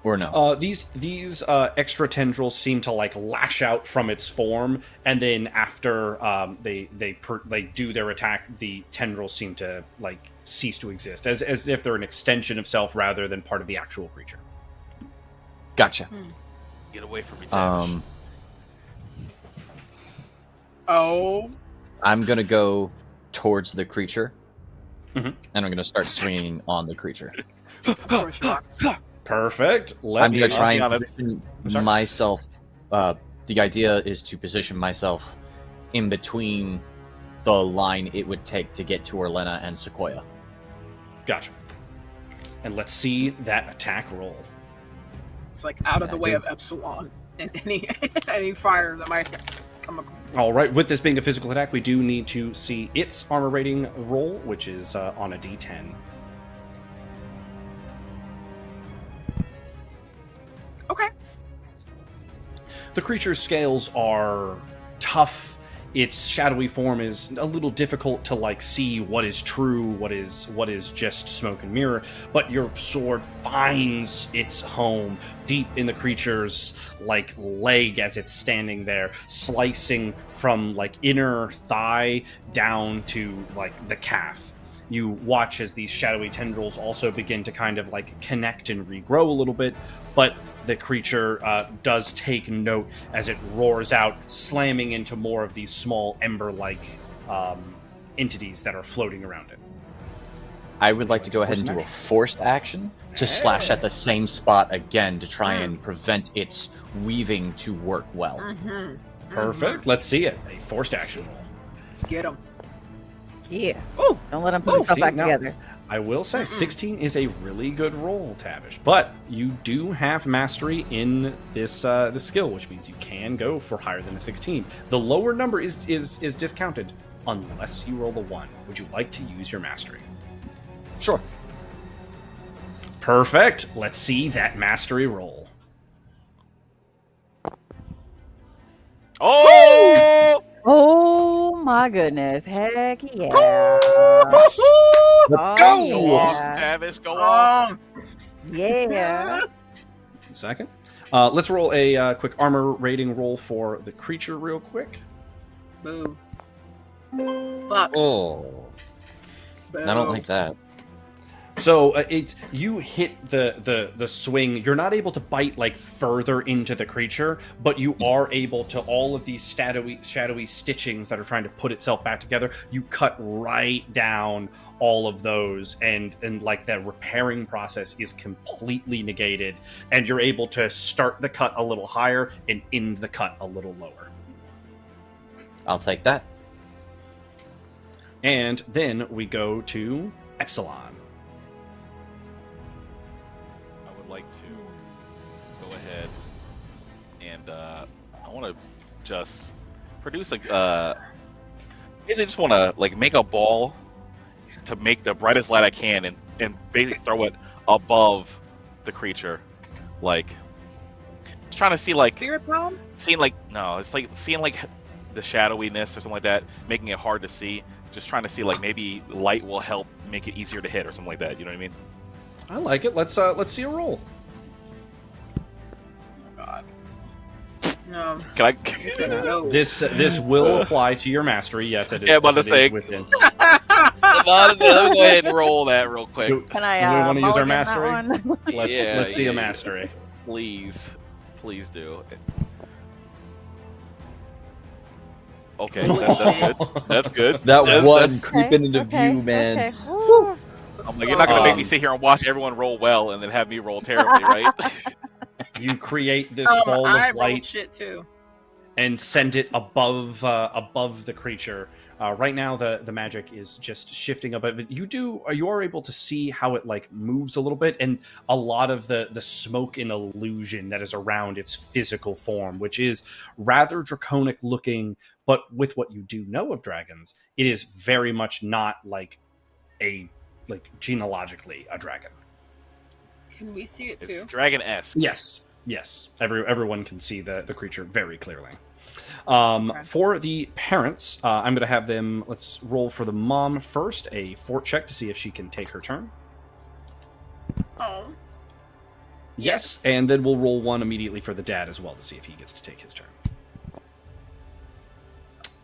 or no? These extra tendrils seem to like lash out from its form, and then after they do their attack, the tendrils seem to like cease to exist, as if they're an extension of self rather than part of the actual creature. Gotcha. Get away from me, Tavish. Oh. I'm gonna go towards the creature, Mhm. and I'm gonna start swinging on the creature. Of course you are. Perfect. I'm gonna try and honest. position sorry? myself. The idea is to position myself in between the line it would take to get to Orlenna and Sequoia. Gotcha. And let's see that attack roll. It's like out of the way of Epsilon and any fire that might come across. All right, with this being a physical attack, we do need to see its armor rating roll, which is on a D10. Okay. The creature's scales are tough. Its shadowy form is a little difficult to like see what is true, what is just smoke and mirror, but your sword finds its home deep in the creature's like leg as it's standing there, slicing from like inner thigh down to like the calf. You watch as these shadowy tendrils also begin to kind of like connect and regrow a little bit, but the creature does take note as it roars out, slamming into more of these small ember-like entities that are floating around it. I would like to go ahead and do a forced action to slash at the same spot again to try and prevent its weaving to work well. Mm-hmm. Perfect. Let's see it. A forced action roll. Get him. Yeah. Oh. Don't let him put himself back Now, together. I will say 16 is a really good roll, Tavish, but you do have mastery in this this skill, which means you can go for higher than a 16. The lower number is discounted unless you roll a 1. Would you like to use your mastery? Sure. Perfect. Let's see that mastery roll. Oh! Oh my goodness. Heck yeah. Let's Oh, go! Go off, yeah. Tavish, go off. Yeah. Second. Let's roll a quick armor rating roll for the creature real quick. Boo. Fuck. Oh, Boo. I don't like that. So it's you hit the swing. You're not able to bite like further into the creature, but you are able to all of these shadowy stitchings that are trying to put itself back together. You cut right down all of those, and like that repairing process is completely negated, and you're able to start the cut a little higher and end the cut a little lower. I'll take that. And then we go to Epsilon. I would like to go ahead and I want to just produce a basically just want to like make a ball to make the brightest light I can and basically throw it above the creature, like just trying to see like Spirit bomb? seeing like no, it's like seeing like the shadowiness or something like that, making it hard to see. Just trying to see like maybe light will help make it easier to hit or something like that. You know what I mean? I like it. Let's see a roll. Oh god. No. Can I? He said no. This will apply to your mastery. Yes, it is. Yeah, I'm about yes, to it is say. within. Let me go ahead and roll that real quick. Can I? Do we want to use our mulligan that mastery? one? Let's see a mastery. Please do. Okay, that's good. That one That's, creeping into view, man. Okay. Woo. I'm like, you're not gonna make me sit here and watch everyone roll well and then have me roll terribly, right? You create this ball I of rolled light shit too. and send it above the creature. Right now, the magic is just shifting a bit, but you are able to see how it like moves a little bit, and a lot of the smoke and illusion that is around its physical form, which is rather draconic looking. But with what you do know of dragons, it is very much not like genealogically a dragon. Can we see it too? It's dragon-esque. Yes. Everyone can see the creature very clearly. Okay. For the parents, I'm going to have them, let's roll for the mom first, a fort check to see if she can take her turn. Oh. Yes, and then we'll roll one immediately for the dad as well to see if he gets to take his turn.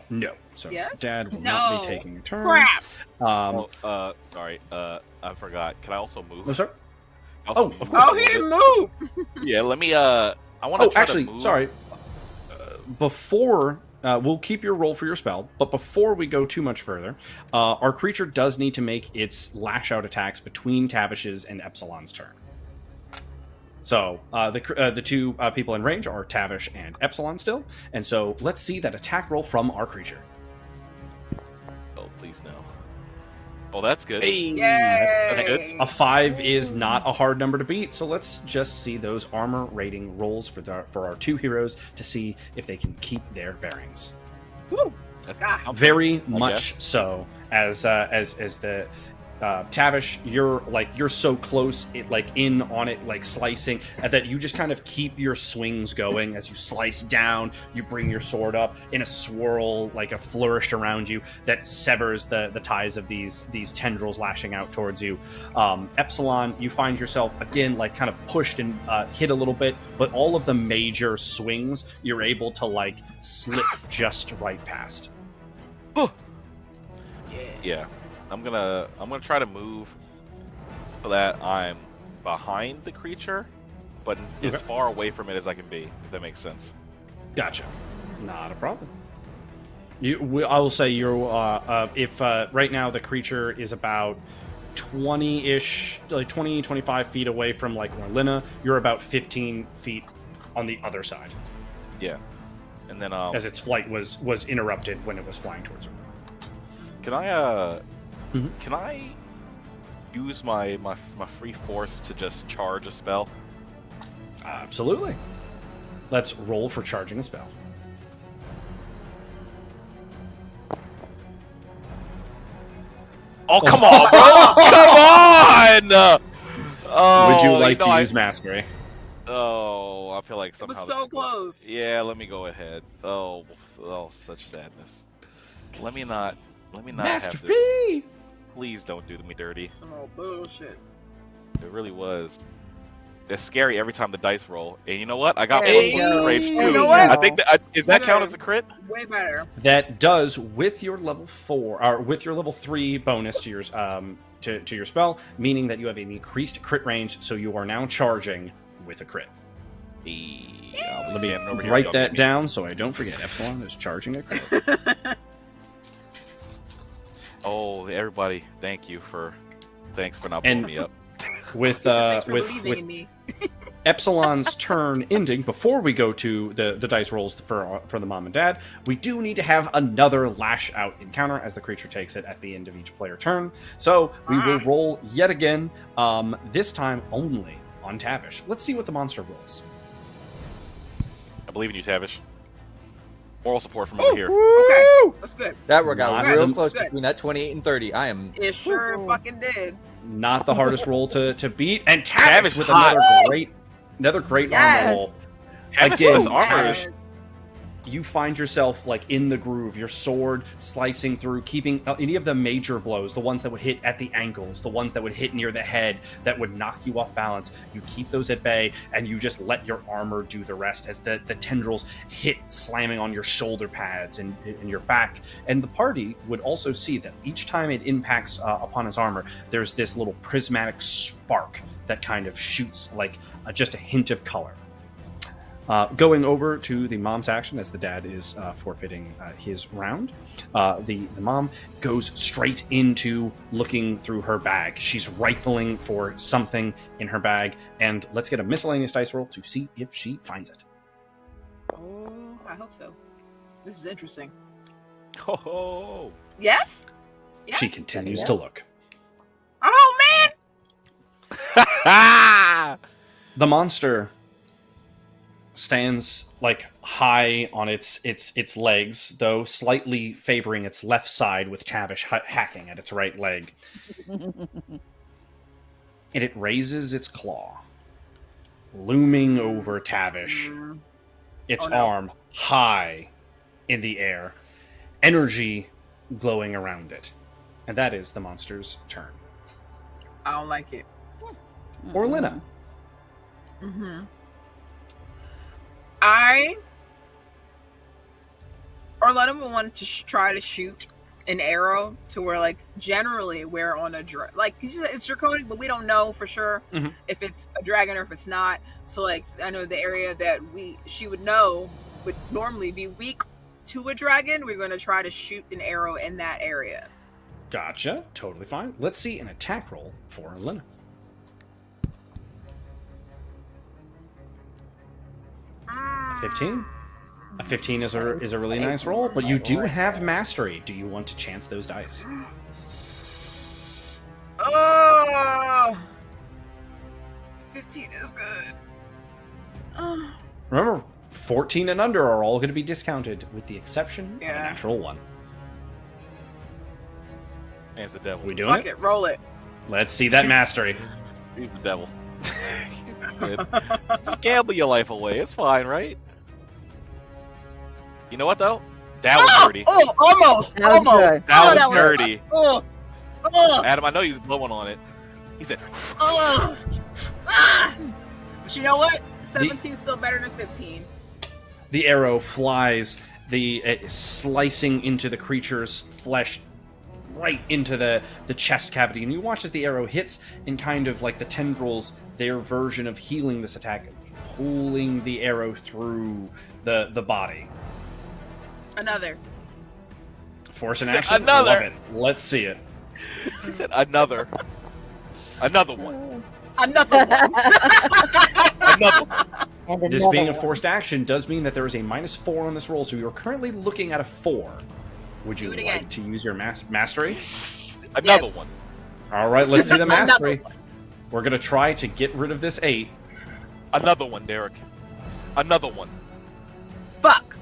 No. So Yes? dad will No. not be taking a turn. Crap. Sorry. I forgot. Can I also move? No, sir? Also of course. Oh, he didn't move. Yeah, let me. I want to. Oh, actually, sorry. Before we'll keep your roll for your spell, but before we go too much further, our creature does need to make its lash out attacks between Tavish's and Epsilon's turn. So the two people in range are Tavish and Epsilon still, and so let's see that attack roll from our creature. Oh, please no. Oh, that's good. Yay. That's good. A 5 is not a hard number to beat, so let's just see those armor rating rolls for our two heroes to see if they can keep their bearings. Woo. That's Very I much guess. so, as the Tavish, you're so close, in on it, slicing, that you just kind of keep your swings going as you slice down. You bring your sword up in a swirl, like a flourish around you that severs the ties of these tendrils lashing out towards you. Epsilon, you find yourself again kind of pushed and hit a little bit, but all of the major swings you're able to slip just right past. Yeah. I'm gonna try to move so that I'm behind the creature, but as far away from it as I can be, if that makes sense. Gotcha. Not a problem. I will say if right now the creature is about 20-ish, 20, 25 feet away from Orlenna, you're about 15 feet on the other side. Yeah. And then as its flight was interrupted when it was flying towards her. Can I Can I use my free force to just charge a spell? Absolutely. Let's roll for charging a spell. Oh, come on, bro! Come on! Oh, would you like to use mastery? Oh, I feel like somehow It was so close. Yeah, let me go ahead. Oh, such sadness. Let me not have this. Please don't do me dirty. Some old bullshit. It really was. It's scary every time the dice roll. And you know what? I got Hey, one more rage too. you know what? I think does that count as a crit? Way better. That does, with your level 4 or with your level 3 bonus to your to your spell, meaning that you have an increased crit range, so you are now charging with a crit. Let me write that down so I don't forget. Epsilon is charging a crit. Oh, everybody! Thanks for not blowing me up. With Epsilon's turn ending, before we go to the dice rolls for the mom and dad, we do need to have another lash out encounter as the creature takes it at the end of each player turn. So we will roll yet again, this time only on Tavish. Let's see what the monster rolls. I believe in you, Tavish. Moral support from over here. Okay, that's good. That worked out Not real the- close good. between that 28 and 30. I am. It sure fucking did. Not the hardest roll to beat, and Tavish Tavish with hot. another great Yes. armor roll. Tavish Again, has armor. Tavish you find yourself like in the groove, your sword slicing through, keeping any of the major blows, the ones that would hit at the ankles, the ones that would hit near the head, that would knock you off balance. You keep those at bay, and you just let your armor do the rest as the tendrils hit, slamming on your shoulder pads and your back. And the party would also see that each time it impacts upon his armor, there's this little prismatic spark that kind of shoots like just a hint of color. Going over to the mom's action as the dad is forfeiting his round, the mom goes straight into looking through her bag. She's rifling for something in her bag, and let's get a miscellaneous dice roll to see if she finds it. Oh, I hope so. This is interesting. Oh. Yes? Yes? She continues to look. Oh, man! The monster stands like high on its legs, though slightly favoring its left side, with Tavish hacking at its right leg. And it raises its claw, looming over Tavish, its arm high in the air, energy glowing around it. And that is the monster's turn. I don't like it. Orlenna. Mm-hmm. Orlenna would want to try to shoot an arrow to where, like, generally we're on a like, it's draconic, but we don't know for sure if it's a dragon or if it's not. So, like, I know the area that she would know would normally be weak to a dragon. We're going to try to shoot an arrow in that area. Gotcha. Totally fine. Let's see an attack roll for Orlenna. 15. A 15 is a really nice roll, but you do have mastery. Do you want to chance those dice? Oh, 15 is good. Remember, 14 and under are all going to be discounted, with the exception of a natural 1. Man's the devil. We doing Fuck it, roll it. Let's see that mastery. He's the devil. Just gamble your life away. It's fine, right? You know what though? That was dirty. Oh, almost. That was good. That was dirty. Oh, Adam, I know you was blowing on it. He said, but you know what? 17 is still better than 15. The arrow flies, slicing into the creature's flesh, right into the chest cavity, and you watch as the arrow hits, and kind of like the tendrils, their version of healing this attack, pulling the arrow through the body. Another. Force and action. Another. Love it. Let's see it. he said another. Another one. Another one. Another one. And This another being a one. forced action does mean that there is a -4 on this roll, so you're currently looking at a 4. Would you Do it like again. to use your mastery? Another Yes. one. All right, let's see the Another mastery. one. We're going to try to get rid of this 8. Another one, Derek. Another one. Fuck.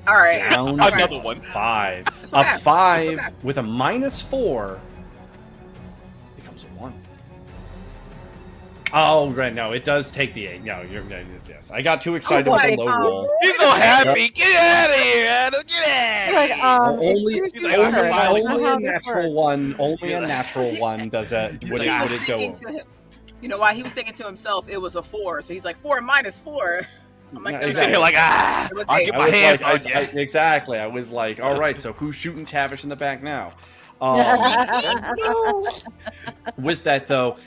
All right. Down Another one. 5. It's A okay. 5 It's okay. with a -4 becomes a 1. Oh, right. No, it does take the 8. No, yes. I got too excited with the like, low roll. He's so happy. Get out of here, Adam. Get out. Like, Only, it's like, I'm Tuesday. finally- That's only how a this natural works. one. Only a natural one does would He it was go thinking over. to him, you know why he was thinking to himself it was a 4, so he's like 4 minus 4. I'm like, No, no, exactly. You're like, It was I'll eight. get I my was hands like, on you. exactly. I was like, all right. So who's shooting Tavish in the back now? With that though,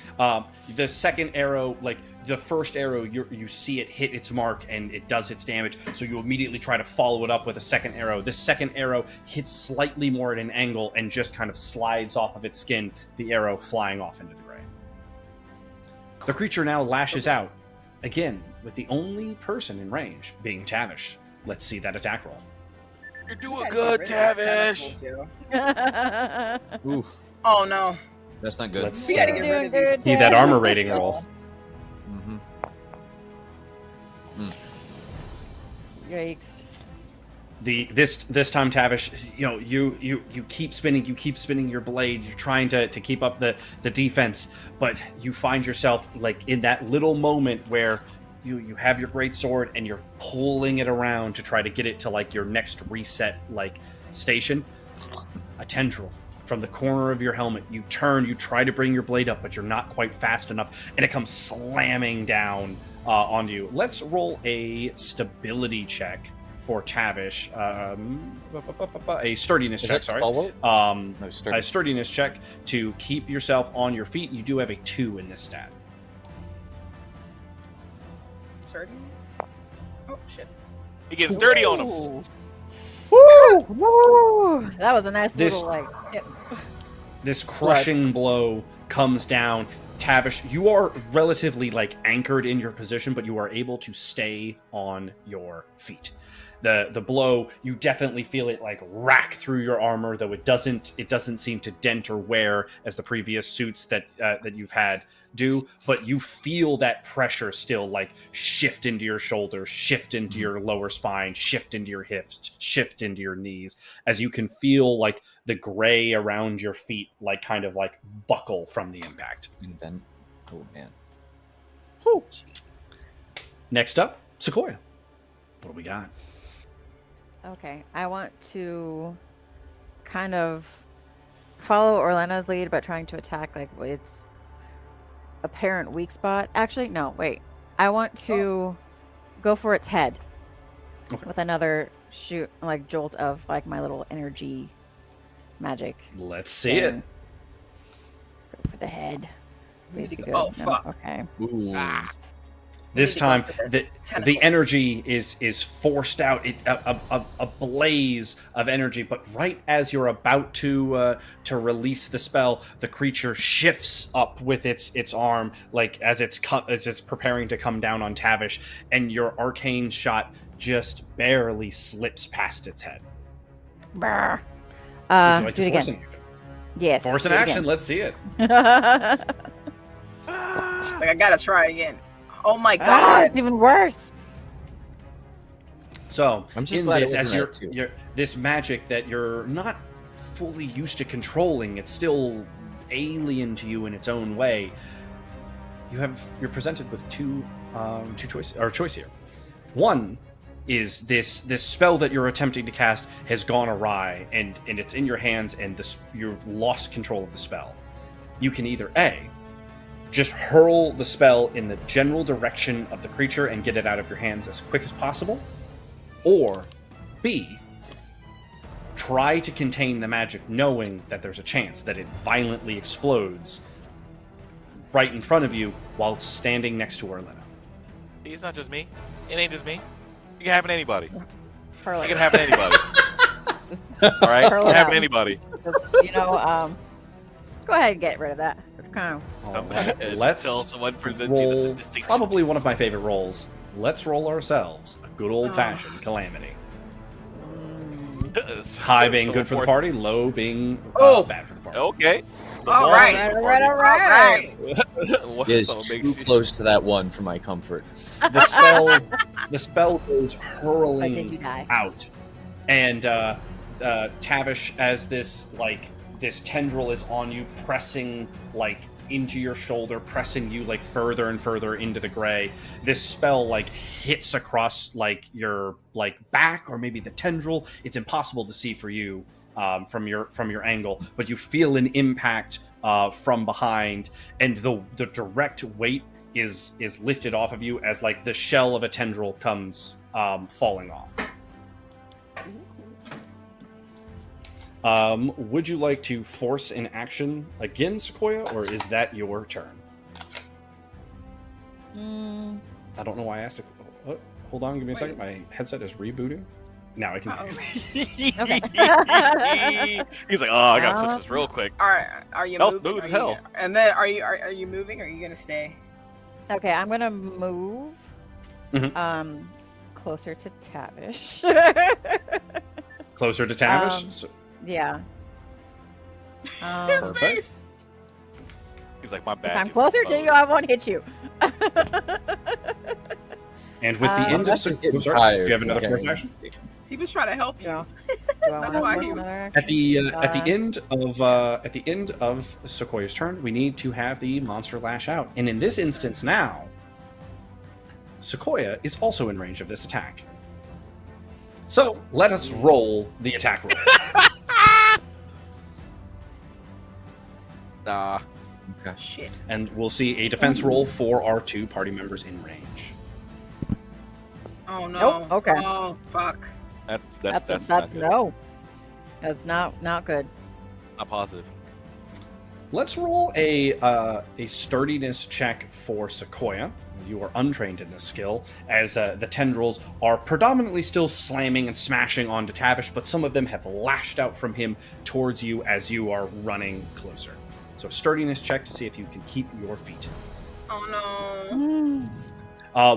the second arrow, like the first arrow, you see it hit its mark and it does its damage. So you immediately try to follow it up with a second arrow. This second arrow hits slightly more at an angle and just kind of slides off of its skin. The arrow flying off into the gray. The creature now lashes out again, with the only person in range being Tavish. Let's see that attack roll. You're doing good, Tavish. Oof. Oh no. That's not good. Let's We gotta get rid of these. see that armor rating roll. Mm-hmm. Yikes. This time, Tavish, you keep spinning your blade. You're trying to keep up the defense, but you find yourself like in that little moment where you have your great sword and you're pulling it around to try to get it to like your next reset like station. A tendril from the corner of your helmet. You turn, you try to bring your blade up, but you're not quite fast enough, and it comes slamming down onto you. Let's roll a stability check for Tavish. A sturdiness check, sorry. A sturdiness check to keep yourself on your feet. You do have a 2 in this stat. Sturdiness? Oh, shit. He gets dirty on him. Woo! Woo! That was a nice little like. Hit. This crushing blow comes down. Tavish, you are relatively like anchored in your position, but you are able to stay on your feet. The blow, you definitely feel it like rack through your armor, though it doesn't seem to dent or wear as the previous suits that you've had do, but you feel that pressure still like shift into your shoulders, shift into your lower spine, shift into your hips, shift into your knees, as you can feel like the gray around your feet like kind of like buckle from the impact. And then, oh man. Whew. Next up, Sequoia. What do we got? Okay, I want to kind of follow Orlenna's lead, but trying to attack like its apparent weak spot. Actually, no, wait. I want to go for its head with another jolt of like my little energy magic. Let's see it. Go for the head. Please be good. Oh, No, fuck. okay. Ooh. This time, the tentacles. energy is forced out, a blaze of energy. But right as you're about to release the spell, the creature shifts up with its arm, like as it's preparing to come down on Tavish, and your arcane shot just barely slips past its head. Brr. Would you like Do to it force again. an action? Yes. Force an do it action. again. Let's see it. She's like, I gotta try again. Oh my Ah, god. it's even worse. So, I'm just in glad it this, as wasn't you're, that too. this magic that you're not fully used to controlling, it's still alien to you in its own way. You're presented with two choice here. One is this spell that you're attempting to cast has gone awry, and it's in your hands, and you've lost control of the spell. You can either A, just hurl the spell in the general direction of the creature and get it out of your hands as quick as possible, or B, try to contain the magic knowing that there's a chance that it violently explodes right in front of you while standing next to Orlenna. It's not just me. It ain't just me. It can happen to anybody. Hurl It it. can happen to anybody. All right? It Hurl can it happen to out. anybody. You know, let's go ahead and get rid of that. It's kind of Let's Until someone presents you roll this distinction. probably one of my favorite rolls. Let's roll ourselves a good old-fashioned calamity. High being So good for the force- party, low being bad for the party. Okay. All right. all right. What It is so too makes you- close to that one for my comfort. The spell goes But hurling did you die? out, and Tavish, as this tendril is on you, pressing like into your shoulder, pressing you like further and further into the gray. This spell like hits across like your back or maybe the tendril. It's impossible to see for you from your angle, but you feel an impact from behind, and the direct weight is lifted off of you as like the shell of a tendril comes falling off. Would you like to force an action again, Sequoia, or is that your turn? I don't know why I asked. Hold on, give me a second. My headset is rebooting. Now I can hear you. Okay. He's like, oh, I gotta switch this real quick. All right. Are you That was moving? smooth as Are you- hell. And then are you moving? Or are you gonna stay? Okay, I'm gonna move Mhm. closer to Tavish. Closer to Tavish. So, Yeah. His Perfect. face. He's like, my If bad. I'm closer to you, I won't hit you. and with the end of That's just getting sorry, tired. do you have another Okay. force action? He was trying to help you. Yeah. Do I That's wanna why force he- another At action? the end of Sequoia's turn, we need to have the monster lash out, and in this instance now, Sequoia is also in range of this attack. So let us roll the attack roll. Okay. Shit. And we'll see a defense roll for our 2 party members in range. Oh no. Nope, okay. Oh fuck. That's not good. no. That's not good. Not positive. Let's roll a sturdiness check for Sequoia. You are untrained in this skill, as the tendrils are predominantly still slamming and smashing onto Tavish, but some of them have lashed out from him towards you as you are running closer. So sturdiness check to see if you can keep your feet. Oh no.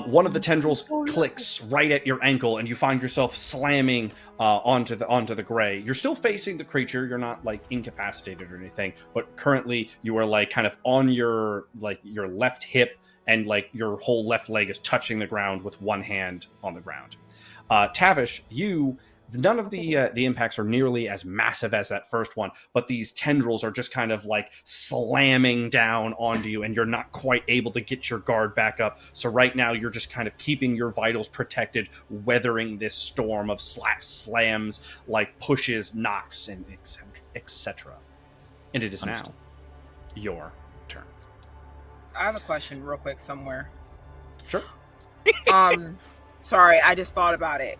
One of the tendrils clicks right at your ankle, and you find yourself slamming onto the gray. You're still facing the creature. You're not like incapacitated or anything, but currently you are like kind of on your left hip, and like your whole left leg is touching the ground with one hand on the ground. Tavish, none of the impacts are nearly as massive as that first one, but these tendrils are just kind of like slamming down onto you, and you're not quite able to get your guard back up. So right now you're just kind of keeping your vitals protected, weathering this storm of slaps, slams, like pushes, knocks, and etc. And it is now your turn. I have a question real quick somewhere. Sure. Sorry, I just thought about it.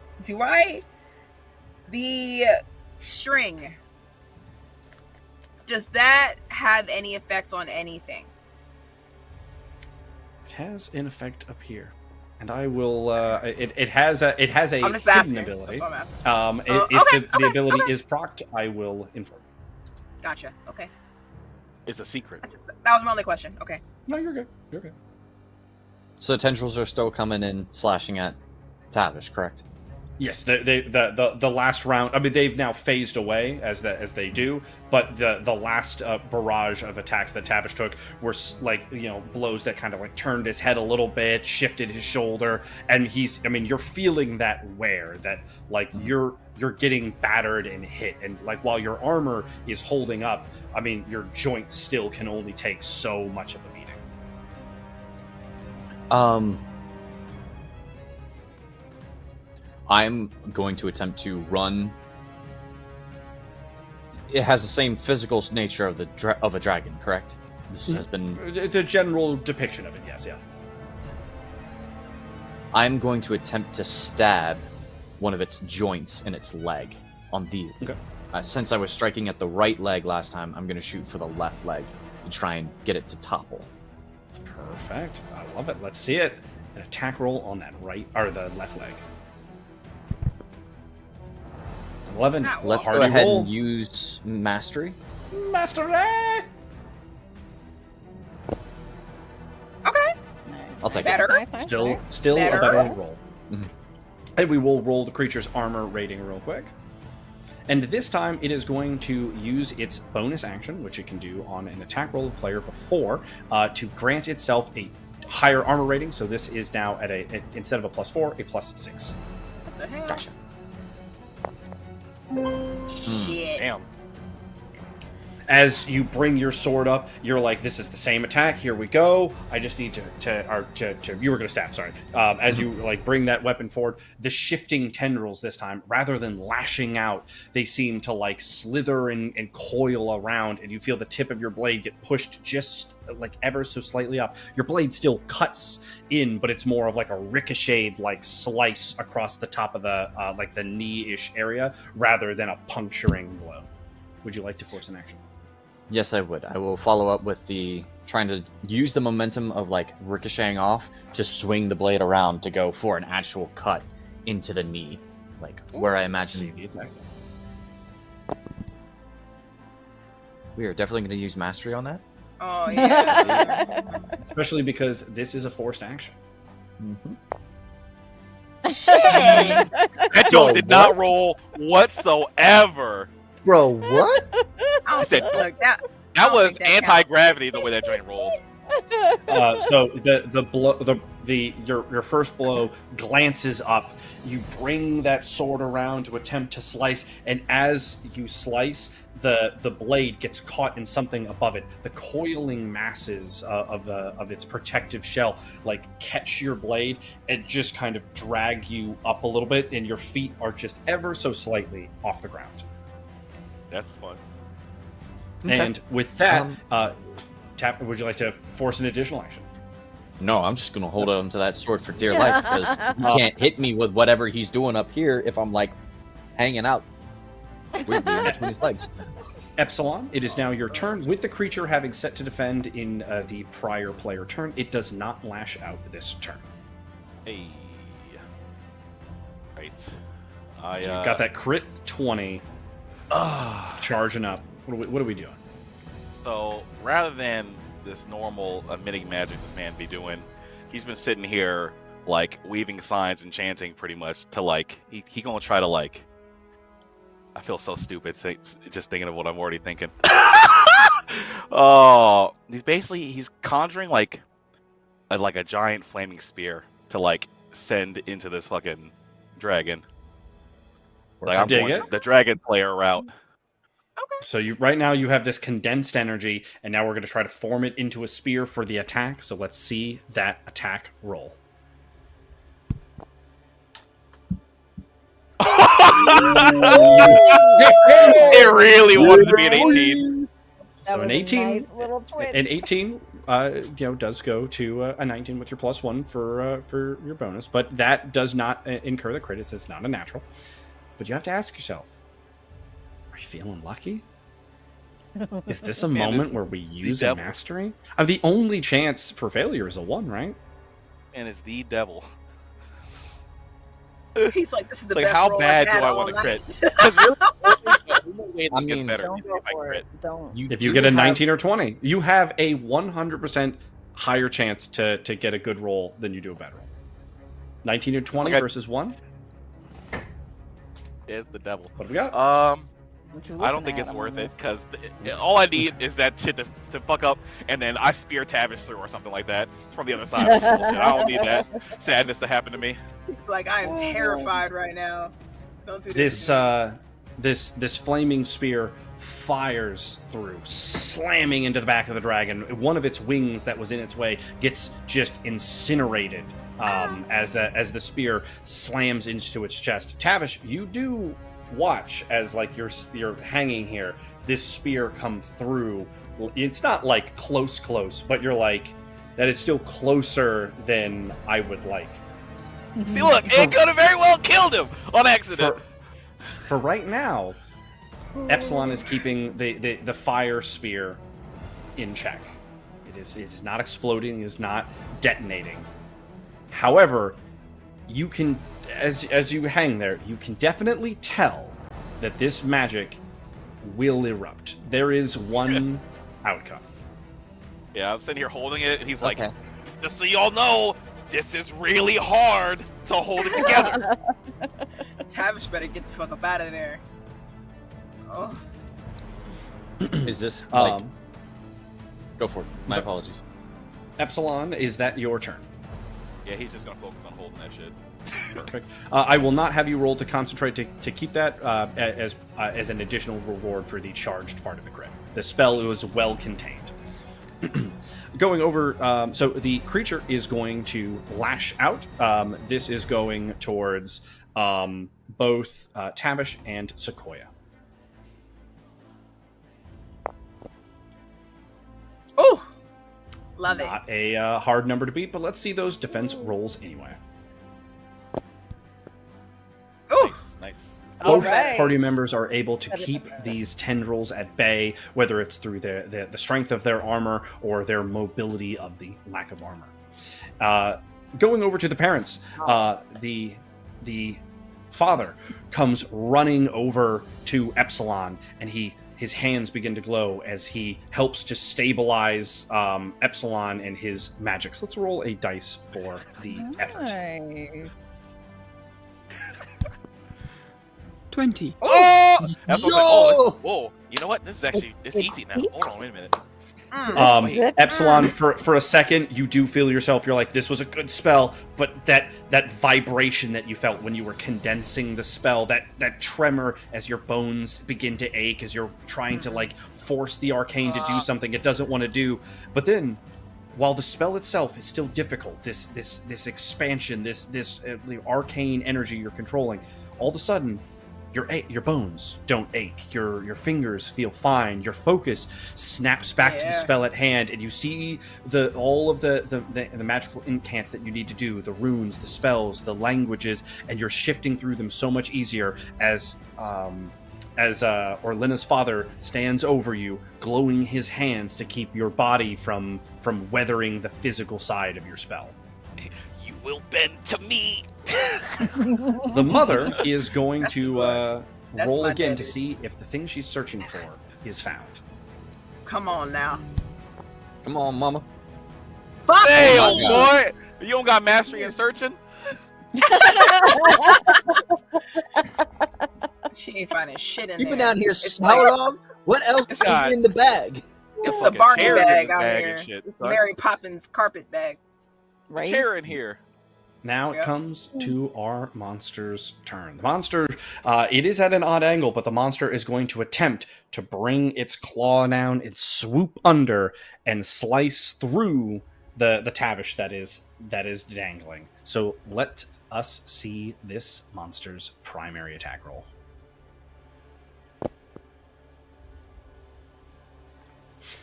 The string, does that have any effect on anything? It has an effect up here, and I will. It has a I'm just hidden asking. ability. That's what I'm asking. If the Okay, ability is procced, I will inform you. Gotcha. Okay. It's a secret. That was my only question. Okay. No, you're good. You're good. So tendrils are still coming in, slashing at Tavish, correct? Yes, the last round. I mean, they've now phased away as they do, but the last barrage of attacks that Tavish took were like blows that kind of like turned his head a little bit, shifted his shoulder, and you're feeling that wear that like you're getting battered and hit, and like while your armor is holding up, I mean your joints still can only take so much of a beating. I'm going to attempt to run. It has the same physical nature of of a dragon, correct? This has been The general depiction of it, yes, yeah. I'm going to attempt to stab one of its joints in its leg on the. Okay. Since I was striking at the right leg last time, I'm going to shoot for the left leg to try and get it to topple. Perfect. I love it. Let's see it. An attack roll on that right or the left leg. 11. Let's Party go ahead roll. and use mastery. Mastery. Okay. I'll take Better. it. Still Better. a better roll. Mhm. And we will roll the creature's armor rating real quick. And this time it is going to use its bonus action, which it can do on an attack roll of player before, to grant itself a higher armor rating. So this is now at instead of a +4, a +6. What the hell? Gotcha. Shit. Damn. As you bring your sword up, you're like, this is the same attack. Here we go. I just need to you were going to stab, sorry. As you like bring that weapon forward, the shifting tendrils this time, rather than lashing out, they seem to like slither and coil around, and you feel the tip of your blade get pushed just like ever so slightly up. Your blade still cuts in, but it's more of like a ricocheted like slice across the top of the like the knee-ish area, rather than a puncturing blow. Would you like to force an action? Yes, I would. I will follow up with trying to use the momentum of like ricocheting off to swing the blade around to go for an actual cut into the knee, like where I imagine. the attack. We are definitely going to use mastery on that. Oh yeah. Especially because this is a forced action. Mm-hmm. Shit. That joke did not roll whatsoever. Bro, what? I said, don't look, that That don't was think that counts. anti-gravity the way that joint rolled. So the Your first blow glances up. You bring that sword around to attempt to slice, and as you slice, the blade gets caught in something above it. The coiling masses of its protective shell catch your blade and just kind of drag you up a little bit, and your feet are just ever so slightly off the ground. That's fun. Okay. And with that, Tap, would you like to force an additional action? No, I'm just gonna hold on to that sword for dear life because you can't hit me with whatever he's doing up here if I'm hanging out weirdly in between his legs. Epsilon, it is now your turn. With the creature having set to defend in the prior player turn, it does not lash out this turn. Hey. Right. So you've got that crit 20 charging up. What are we doing? So rather than this normal emitting magic this man be doing, he's been sitting here weaving signs and chanting pretty much to he gonna try to I feel so stupid just thinking of what I'm already thinking. Oh, he's conjuring a giant flaming spear to send into this fucking dragon. I'm going the dragon player route. Okay. So right now you have this condensed energy, and now we're going to try to form it into a spear for the attack. So let's see that attack roll. It really wanted to be an 18. So an 18, nice little twist. an 18, does go to a 19 with your +1 for your bonus, but that does not incur the crit. It's not a natural. But you have to ask yourself: are you feeling lucky? Is this a moment where we use a mastery? The only chance for failure is a 1, right? And it's the devil. He's like, this is the best how roll bad I've had do I all want to night. crit? Because really, I mean, better don't go if I for crit. it. Don't. If you get a 19 or 20, you have a 100% higher chance to get a good roll than you do a bad roll. 19 or 20 versus 1? It's the devil. What do we got? I don't think it's worth it because all I need is that shit to fuck up, and then I spear Tavish through or something like that from the other side. I don't need that sadness to happen to me. It's like, I am terrified right now. Don't do this. This flaming spear fires through, slamming into the back of the dragon. One of its wings that was in its way gets just incinerated as the spear slams into its chest. Tavish, you do watch as you're hanging here, this spear come through. It's not close, but you're that is still closer than I would like. See, look, it could have very well killed him on accident. For right now, Epsilon is keeping the fire spear in check. It is not exploding, it is not detonating. However, you can, as you hang there, you can definitely tell that this magic will erupt. There is one outcome. Yeah, I'm sitting here holding it, and he's like, just so y'all know, this is really hard to hold it together. Tavish better get the fuck up out of there. Oh. Is this go for it. My apologies. Epsilon, is that your turn? Yeah, he's just gonna focus on holding that shit. Perfect. I will not have you roll to concentrate to keep that as an additional reward for the charged part of the crit. The spell was well contained. Going over, so the creature is going to lash out. This is going towards both Tavish and Sequoia. Oh, love it. Not a hard number to beat, but let's see those defense rolls anyway. Oh, Nice. Both Alright. party members are able to keep these tendrils at bay, whether it's through the strength of their armor or their mobility of the lack of armor. Going over to the parents, the father comes running over to Epsilon, and his hands begin to glow as he helps to stabilize Epsilon and his magics. Let's roll a dice for the effort. Nice. 20. Oh! That's what I was like, oh, whoa. You know what? This is actually, it's easy now. Hold on, wait a minute. Wait. Epsilon, for a second, you do feel yourself. You're like, this was a good spell, but that vibration that you felt when you were condensing the spell, that tremor as your bones begin to ache as you're trying to like force the arcane to do something it doesn't want to do. But then, while the spell itself is still difficult, this expansion, this arcane energy you're controlling, all of a sudden, your bones don't ache. Your fingers feel fine. Your focus snaps back to the spell at hand, and you see all of the magical incants that you need to do, the runes, the spells, the languages, and you're shifting through them so much easier as Orlenna's father stands over you, glowing his hands to keep your body from weathering the physical side of your spell. You will bend to me. The mother is going to roll my again daddy. to see if the thing she's searching for is found. Come on now. Come on, mama. Fuck Damn, me! boy. You don't got mastery in searching? She ain't finding shit in You've been there. down here It's so like- long. What else is God. in the bag? It's the Fucking Barney chairs in bag this out bag here. and shit, It's son. Mary Poppins carpet bag. Right? Chair in here. Now it Yep. comes to our monster's turn. The monster, it is at an odd angle, but the monster is going to attempt to bring its claw down and swoop under and slice through the Tavish that is dangling. So let us see this monster's primary attack roll.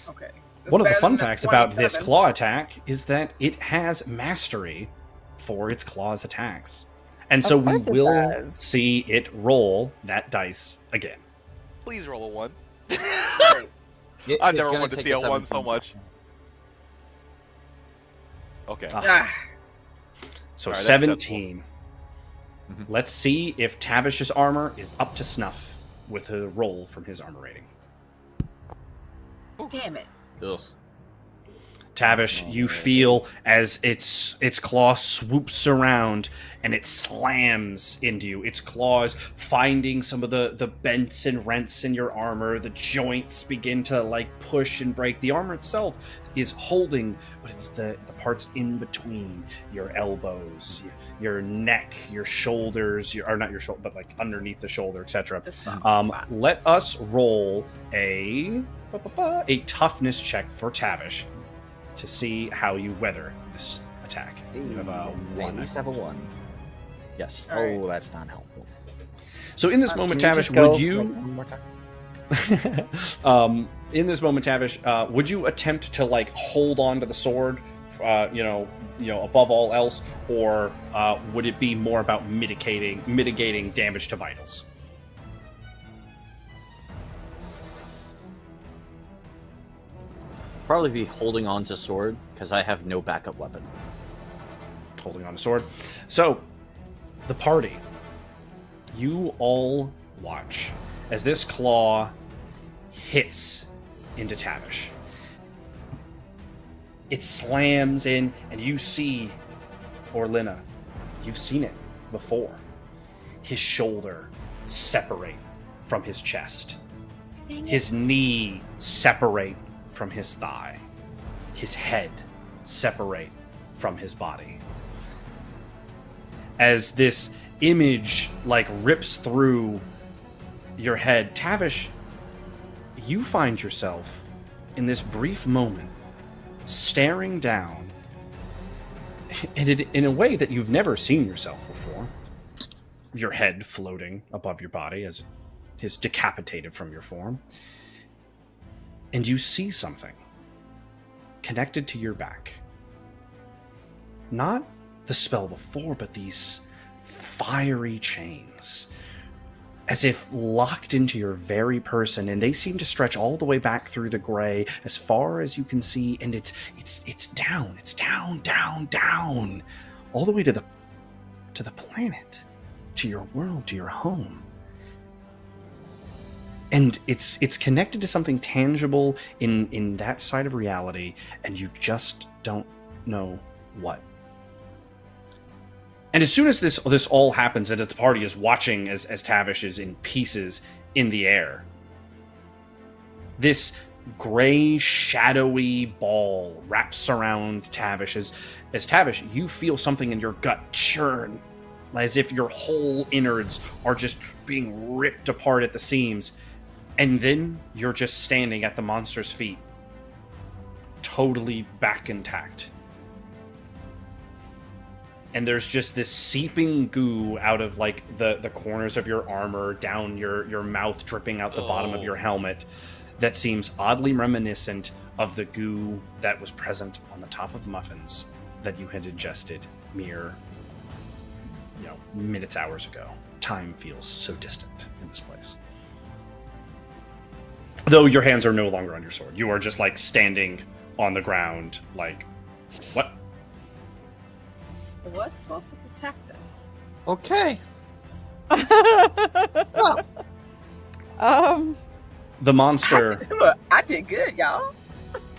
Okay. One of the better fun than facts about this 27. claw attack is that it has mastery for its claw's attacks. And so Of we course it will does. see it roll that dice again. Please roll a 1. Great. I It's never gonna wanted to take see a 1 so 17. much. Okay. Ah, So All right, that's 17. Mhm. Let's see if Tavish's armor is up to snuff with a roll from his armor rating. damn it. Ugh. Tavish, you feel as its claw swoops around and it slams into you. Its claws finding some of the bents and rents in your armor. The joints begin to like push and break. The armor itself is holding, but it's the parts in between your elbows, your neck, your shoulders, or not your shoulder, but like underneath the shoulder, etc. The soft Um, spots. let us roll a toughness check for Tavish to see how you weather this attack. You have a I at 1. least have a 1. Yes. All right. Oh, that's not helpful. So in this Can moment, Can we Tavish, just go, would you? like, one more time? In this moment, Tavish, would you attempt to like hold on to the sword, above all else, or would it be more about mitigating damage to vitals? Probably be holding on to sword because I have no backup weapon. Holding on to sword. So, the party, you all watch as this claw hits into Tavish. It slams in, and you see Orlenna. You've seen it before. His shoulder separate from his chest. His knee separate from his thigh. His head separate from his body. As this image like rips through your head, Tavish, you find yourself in this brief moment staring down in a way that you've never seen yourself before. Your head floating above your body as it is decapitated from your form. And you see something connected to your back. Not the spell before, but these fiery chains, as if locked into your very person, and they seem to stretch all the way back through the gray as far as you can see, and it's down, down, all the way to the planet, to your world, to your home. And it's connected to something tangible in that side of reality, and you just don't know what. And as soon as this all happens, and as the party is watching as Tavish is in pieces in the air, this gray, shadowy ball wraps around Tavish. As Tavish, you feel something in your gut churn, as if your whole innards are just being ripped apart at the seams. And then you're just standing at the monster's feet, totally back intact. And there's just this seeping goo out of like the corners of your armor, down your mouth, dripping out the bottom of your helmet, that seems oddly reminiscent of the goo that was present on the top of the muffins that you had ingested mere, minutes, hours ago. Time feels so distant in this place. Though your hands are no longer on your sword. You are just like standing on the ground, like, what? It was supposed to protect us. Okay. The monster. I did good, y'all.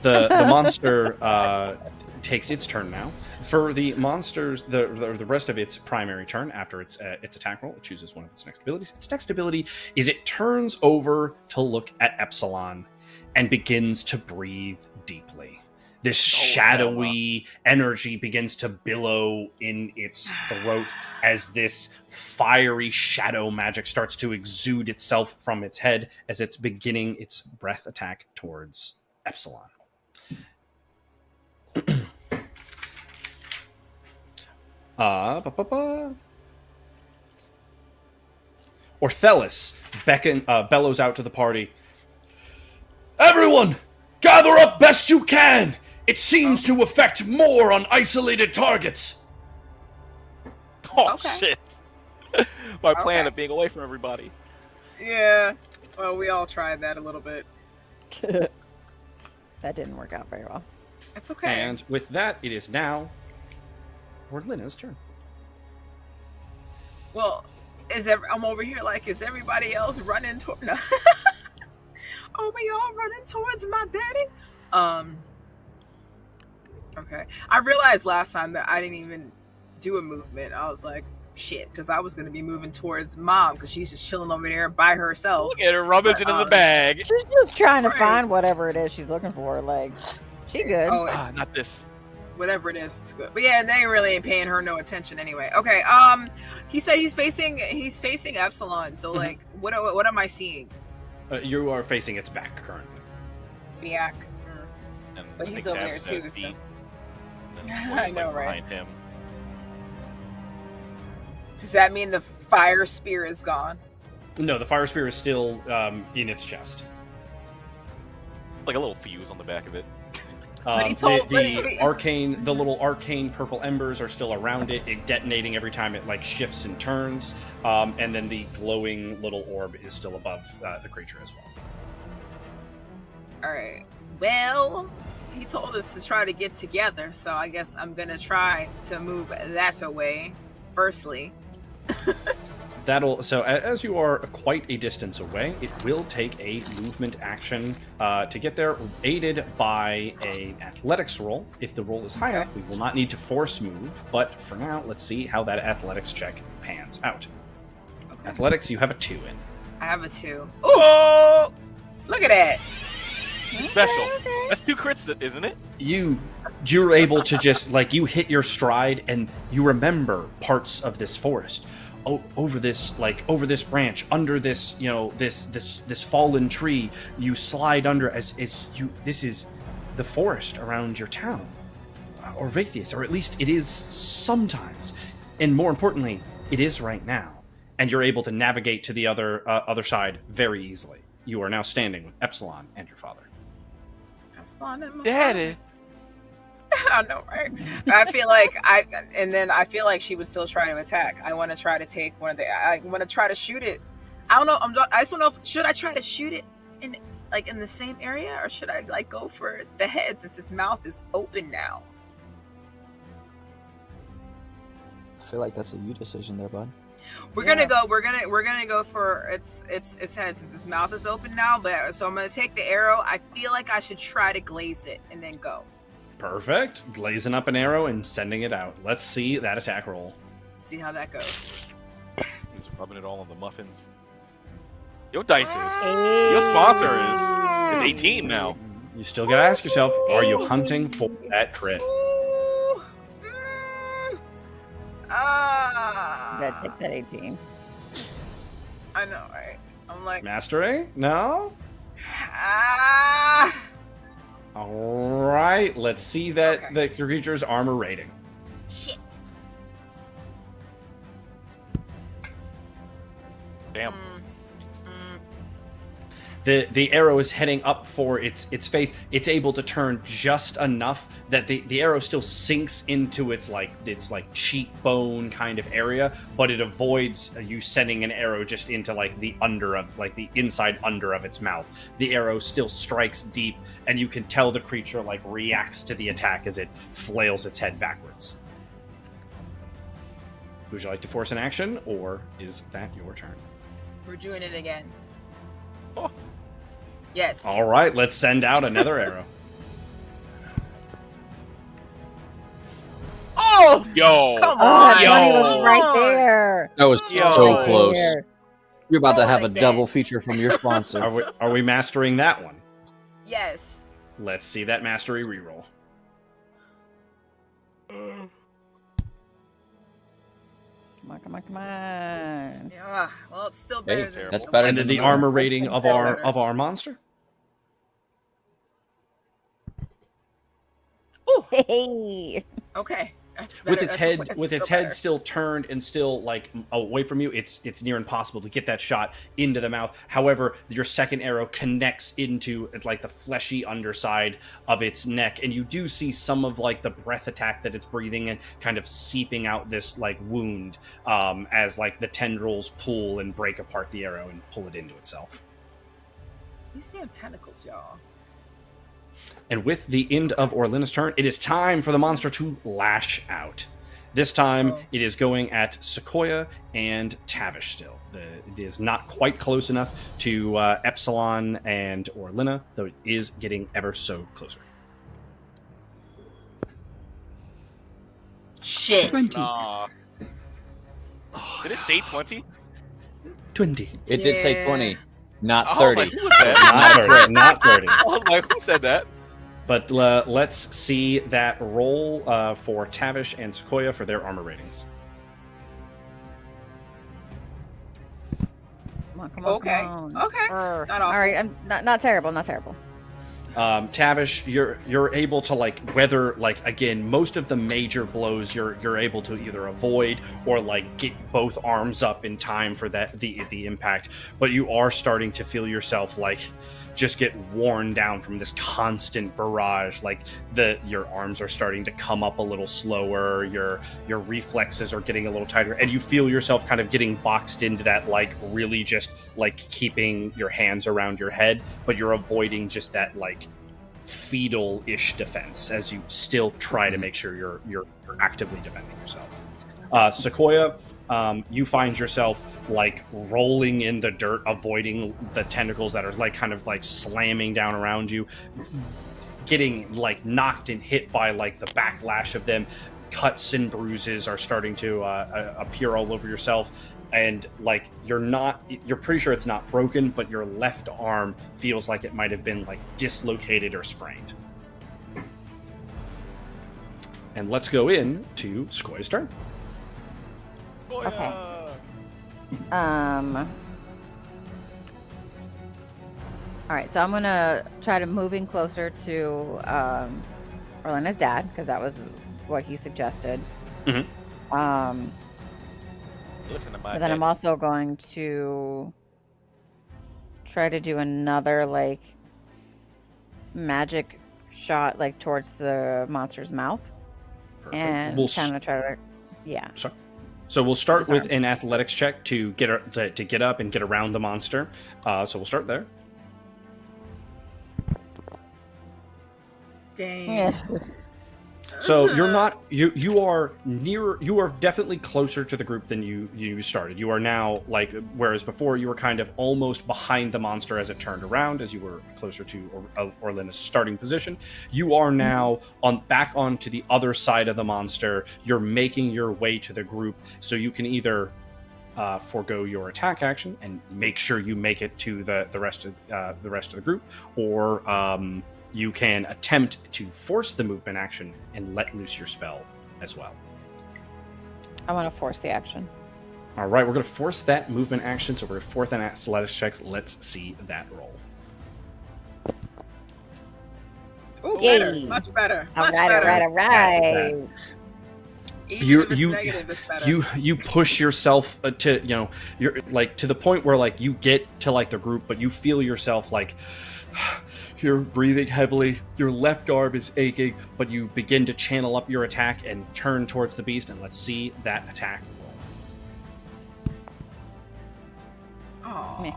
The monster takes its turn now. For the monsters, the rest of its primary turn after its attack roll, it chooses one of its next abilities. Its next ability is it turns over to look at Epsilon and begins to breathe deeply. This shadowy energy begins to billow in its throat as this fiery shadow magic starts to exude itself from its head as it's beginning its breath attack towards Epsilon. Orthelis bellows out to the party. Everyone, gather up best you can! It seems to affect more on isolated targets. Oh, Okay. shit. My plan of being away from everybody. Yeah. Well, we all tried that a little bit. That didn't work out very well. It's okay. And with that, it is now Orlenna's turn. Well, I'm over here like, is everybody else running toward? No. Are we all running towards my daddy? Okay. I realized last time that I didn't even do a movement. I was like, shit, because I was going to be moving towards mom because she's just chilling over there by herself. Look at her rummaging in the bag. She's just trying to Right. find whatever it is she's looking for. Like, she good. Oh, Not this. whatever it is, it's good. But yeah, they really ain't paying her no attention anyway. Okay. He said he's facing Epsilon. So like, what am I seeing? You are facing its back currently. Yak. And But I he's think over there Tabs too, has so- feet. And then I one's, know, like, right? Behind him. Does that mean the fire spear is gone? No, the fire spear is still in its chest. Like a little fuse on the back of it. But he told- the little arcane purple embers are still around it, detonating every time it like shifts and turns. And then the glowing little orb is still above the creature as well. All right. Well, he told us to try to get together, so I guess I'm gonna try to move that away. Firstly. So as you are quite a distance away, it will take a movement action to get there, aided by an athletics roll. If the roll is high enough, we will not need to force move. But for now, let's see how that athletics check pans out. Okay. Athletics, you have a 2 in. I have a 2. Oh! Look at that. Special. That's 2 crits, isn't it? You're able to just like you hit your stride and you remember parts of this forest. Over this branch, under this, this fallen tree, you slide under this is the forest around your town, or Orvathius, or at least it is sometimes, and more importantly, it is right now, and you're able to navigate to the other side very easily. You are now standing with Epsilon and your father. Epsilon and my Daddy. I know, right? I feel like she would still try to attack. I want to try to take one of the. I want to try to shoot it. I don't know. I just don't know. Should I try to shoot it in the same area, or should I like go for the head since its mouth is open now? I feel like that's a you decision there, bud. We're gonna go for its head since its mouth is open now. But so I'm gonna take the arrow. I feel like I should try to glaze it and then go. Perfect. Glazing up an arrow and sending it out. Let's see that attack roll. See how that goes. He's rubbing it all on the muffins. Your dice is. Your sponsor is It's 18 now. You still gotta ask yourself, are you hunting for that crit? Ooh. Gotta take that 18. I know, right? I'm like, Mastery? No? ah. All right, let's see that Okay. the creature's armor rating. Shit. Damn. The arrow is heading up for its face. It's able to turn just enough that the arrow still sinks into its cheekbone kind of area, but it avoids you sending an arrow just into like the inside under of its mouth. The arrow still strikes deep, and you can tell the creature like reacts to the attack as it flails its head backwards. Would you like to force an action, or is that your turn? We're doing it again. Oh. Yes. All right, let's send out another arrow. Oh! Yo. Come Oh, on! that Yo. money was right there. That was Yo. so Right close. There. You're about to Oh, have a like double that. feature from your sponsor. Are we mastering that one? Yes. Let's see that mastery reroll. Come on. Yeah. Well, it's still better Hey, than that's better And than the the armor normal. rating of Still our better. monster. Ooh. Hey. Okay. That's better. With its head, That's with its still head better. still turned and still like away from you, it's near impossible to get that shot into the mouth. However, your second arrow connects into like the fleshy underside of its neck, and you do see some of like the breath attack that it's breathing in, kind of seeping out this like wound as like the tendrils pull and break apart the arrow and pull it into itself. These damn tentacles, y'all. And with the end of Orlenna's turn, it is time for the monster to lash out. This time, it is going at Sequoia and Tavish still. It is not quite close enough to Epsilon and Orlenna, though it is getting ever so closer. Shit. 20. Nah. Did it say 20? 20. It did say Yeah. 20, not I was 30. like, who was that? Not 30. Not 30. I was like, who said that? But let's see that roll for Tavish and Sequoia for their armor ratings. Come on. Okay. Okay. Not Not All awful. right. I'm not terrible. Not terrible. Tavish, you're able to like weather like again most of the major blows. You're able to either avoid or like get both arms up in time for that the impact. But you are starting to feel yourself like just get worn down from this constant barrage. Like your arms are starting to come up a little slower. Your reflexes are getting a little tighter, and you feel yourself kind of getting boxed into that like really just like keeping your hands around your head, but you're avoiding just that like fetal-ish defense as you still try to make sure you're actively defending yourself. Sequoia, you find yourself like rolling in the dirt, avoiding the tentacles that are like kind of like slamming down around you, getting like knocked and hit by like the backlash of them. Cuts and bruises are starting to appear all over yourself, and like you're pretty sure it's not broken, but your left arm feels like it might have been like dislocated or sprained. And let's go in to Sequoia's turn. Okay. All right, so I'm gonna try to move in closer to Orlenna's dad because that was what he suggested. Listen to my But then I'm also going to try to do another like magic shot like towards the monster's mouth. Perfect. And We'll kind of try to, yeah. Sorry. So we'll start Disarm. with an athletics check to get to get up and get around the monster. So we'll start there. Dang. So you're not you are definitely closer to the group than you started. You are now like, whereas before you were kind of almost behind the monster as it turned around, as you were closer to Orlenna's starting position. You are now back onto the other side of the monster. You're making your way to the group, so you can either forego your attack action and make sure you make it to the rest of the group, or you can attempt to force the movement action and let loose your spell as well. I want to force the action. All right, we're going to force that movement action, so we're going to force an athletics check. Let's see that roll. Ooh, Yay. better. Much better. All Much right, better. all right. Even if it's negative, it's better. You push yourself to, you're like to the point where like you get to like the group, but you feel yourself like you're breathing heavily, your left arm is aching, but you begin to channel up your attack and turn towards the beast, and let's see that attack roll. Aww.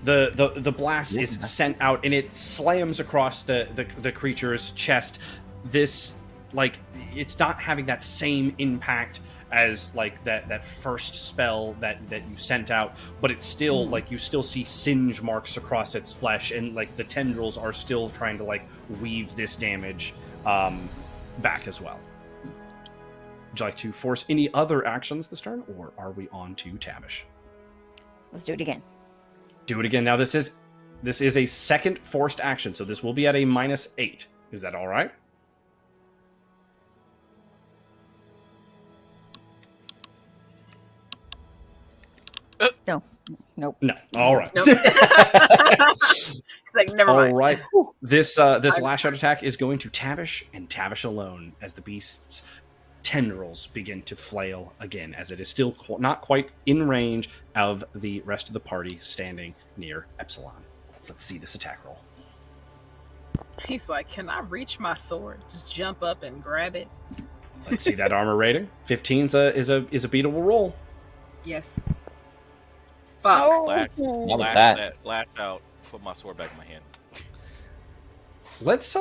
The blast is sent out and it slams across the creature's chest. This, like, it's not having that same impact as like that first spell that you sent out, but it's still like you still see singe marks across its flesh, and like the tendrils are still trying to like weave this damage back as well. Would you like to force any other actions this turn, or are we on to Tavish? Let's do it again. Do it again. Now this is a second forced action, so this will be at a -8. Is that all right? No. Nope. No. All right. Nope. It's like, never mind. All right. This lash out attack is going to Tavish and Tavish alone, as the beast's tendrils begin to flail again, as it is still not quite in range of the rest of the party standing near Epsilon. So let's see this attack roll. He's like, can I reach my sword? Just jump up and grab it. Let's see that armor rating. 15 is a beatable roll. Yes. Fuck. Oh. Lash out. Put my sword back in my hand. Let's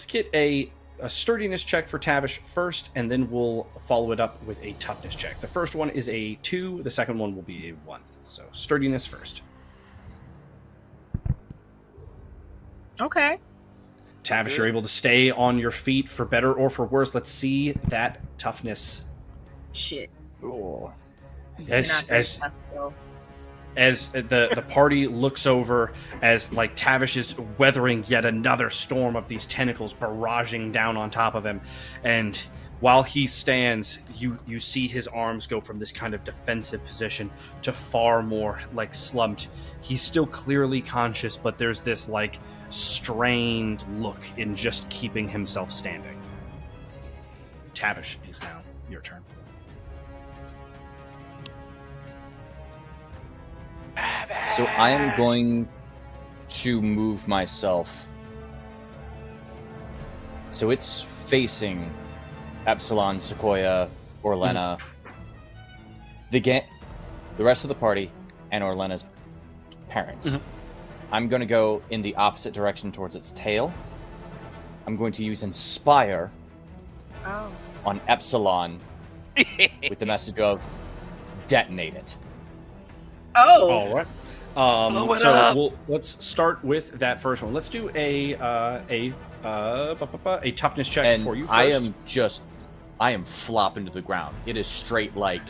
get a sturdiness check for Tavish first, and then we'll follow it up with a toughness check. The first one is a 2, the second one will be a 1. So sturdiness first. Okay. Tavish, you're able to stay on your feet for better or for worse. Let's see that toughness. Shit. As the party looks over, as like Tavish is weathering yet another storm of these tentacles barraging down on top of him, and while he stands, you see his arms go from this kind of defensive position to far more like slumped. He's still clearly conscious, but there's this like strained look in just keeping himself standing. Tavish, it is now your turn. So I am going to move myself. So it's facing Epsilon, Sequoia, Orlenna, the rest of the party, and Orlenna's parents. Mm-hmm. I'm going to go in the opposite direction towards its tail. I'm going to use Inspire on Epsilon with the message of detonate it. Oh. All right. Let's start with that first one. Let's do a toughness check for you first. I am flopping to the ground. It is straight like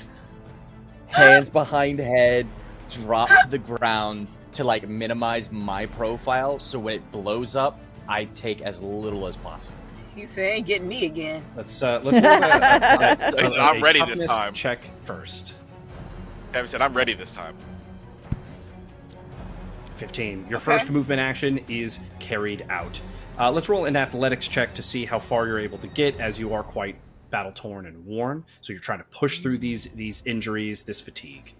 hands behind head, drop to the ground to like minimize my profile, so when it blows up, I take as little as possible. He said, "Ain't getting me again." Let's roll I'm ready this time. Check first. Kevin said, "I'm ready this time." 15. Your first movement action is carried out. Let's roll an athletics check to see how far you're able to get, as you are quite battle-torn and worn. So you're trying to push through these injuries, this fatigue.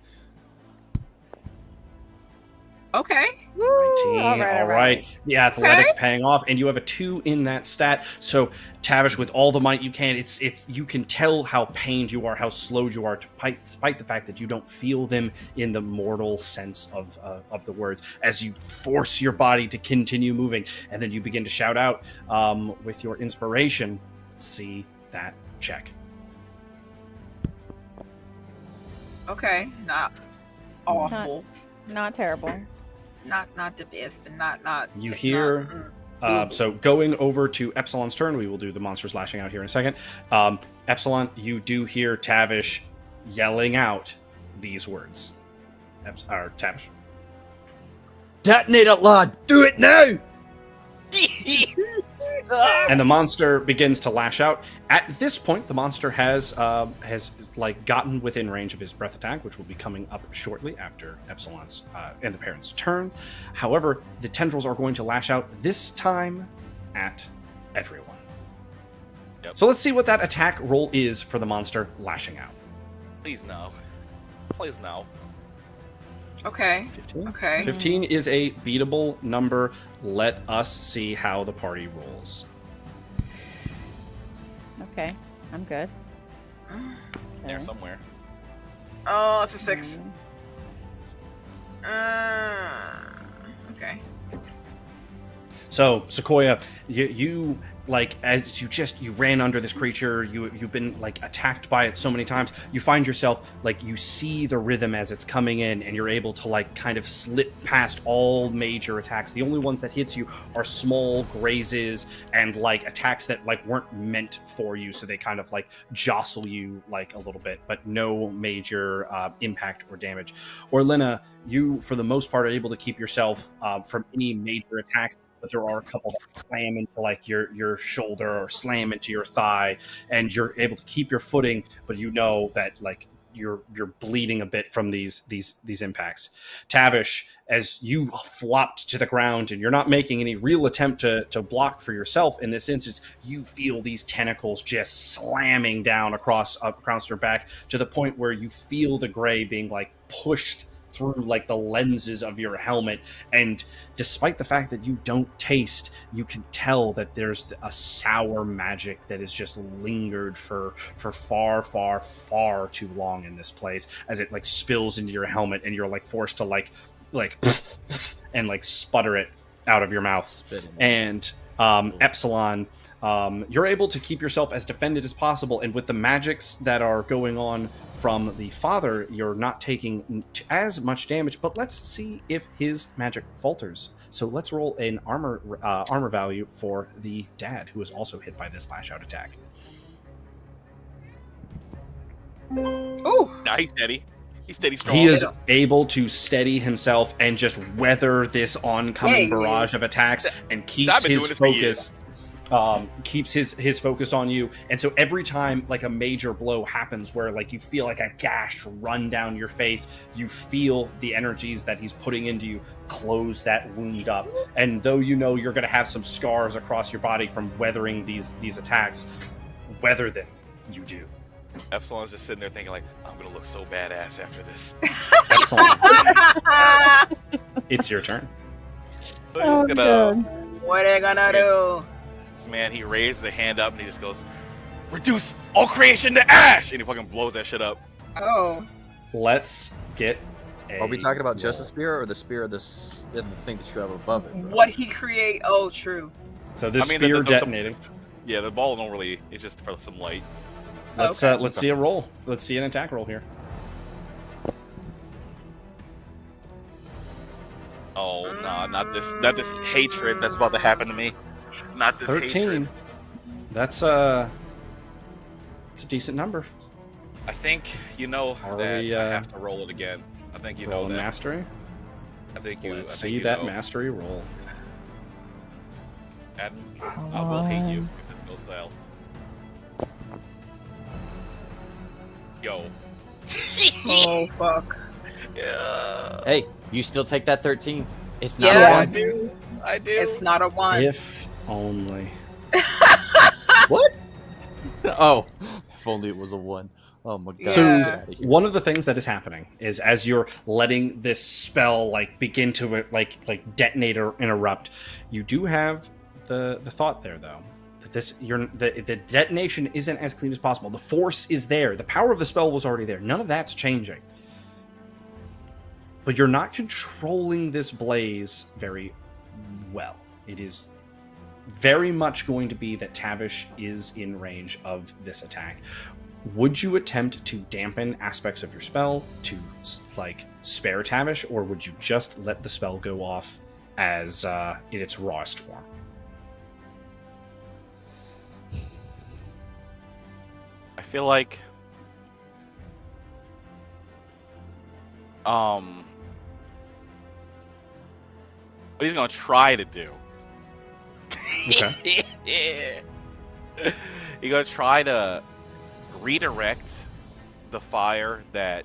Okay. 19. All right. The athletics paying off, and you have a 2 in that stat. So Tavish, with all the might you can, it's you can tell how pained you are, how slowed you are, despite the fact that you don't feel them in the mortal sense of the words, as you force your body to continue moving, and then you begin to shout out with your inspiration. Let's see that check. Okay. Not awful. Not terrible. Not the best, but not. You hear So going over to Epsilon's turn, we will do the monsters lashing out here in a second. Epsilon, you do hear Tavish yelling out these words. Tavish. Detonate it, lad! Do it now! And the monster begins to lash out. At this point, the monster has gotten within range of his breath attack, which will be coming up shortly after Epsilon's and the parents' turns. However, the tendrils are going to lash out this time at everyone. Yep. So let's see what that attack roll is for the monster lashing out. Please no. Please no. Okay. 15. Okay. 15 is a beatable number. Let us see how the party rolls. Okay, I'm good. There Okay. somewhere. Oh, it's a 6. Okay. So, Sequoia, you like, as you ran under this creature, you've been like attacked by it so many times, you find yourself like, you see the rhythm as it's coming in, and you're able to like kind of slip past all major attacks. The only ones that hits you are small grazes and like attacks that like weren't meant for you, so they kind of like jostle you like a little bit, but no major impact or damage. Orlenna, you for the most part are able to keep yourself from any major attacks, but there are a couple that slam into like your shoulder or slam into your thigh, and you're able to keep your footing, but you know that like you're bleeding a bit from these impacts. Tavish, as you flopped to the ground and you're not making any real attempt to block for yourself in this instance, you feel these tentacles just slamming down across your back to the point where you feel the gray being like pushed through like the lenses of your helmet, and despite the fact that you don't taste, you can tell that there's a sour magic that has just lingered for far too long in this place, as it like spills into your helmet and you're like forced to like and like sputter it out of your mouth. And Epsilon, you're able to keep yourself as defended as possible, and with the magics that are going on from the father, you're not taking as much damage, but let's see if his magic falters. So let's roll an armor value for the dad, who is also hit by this lash out attack. Ooh. Nah, he's steady. He's steady strong. He is able to steady himself and just weather this oncoming barrage of attacks and keeps his focus. Keeps his focus on you, and so every time like a major blow happens where like you feel like a gash run down your face, you feel the energies that he's putting into you close that wound up, and though you know you're going to have some scars across your body from weathering these attacks, weather them you do. Epsilon's just sitting there thinking like, I'm gonna look so badass after this. Excellent. It's your turn. So he's gonna, what are you gonna do? Man, he raises a hand up and he just goes, reduce all creation to ash, and he fucking blows that shit up. Oh. Let's get Are we talking about just the spear, or the spear of the thing that you have above it? Bro? What he create? Oh, true. So this spear detonated. Yeah, the ball don't really. It's just for some light. Let's see a roll. Let's see an attack roll here. Oh no, not this hatred that's about to happen to me. Not this 13. hatred. It's a decent number. I think you know Are that we, I have to roll it again. I think you know roll that. mastery. I think you. Let's I see think you that know. mastery roll. Adam, I will hate you if it's no style. Yo. Oh fuck. Yeah. Hey, you still take that 13. It's not Yeah, a I one. do. I do. It's not a one. If only. What? Oh, if only it was a 1. Oh my god. So Get outta here. one of the things that is happening is as you're letting this spell like begin to like detonate or interrupt, you do have the thought there though that the detonation isn't as clean as possible. The force is there. The power of the spell was already there. None of that's changing. But you're not controlling this blaze very well. It is very much going to be that Tavish is in range of this attack. Would you attempt to dampen aspects of your spell to like spare Tavish, or would you just let the spell go off as in its rawest form? feel like what he's gonna try to do. Okay. He's gonna try to redirect the fire that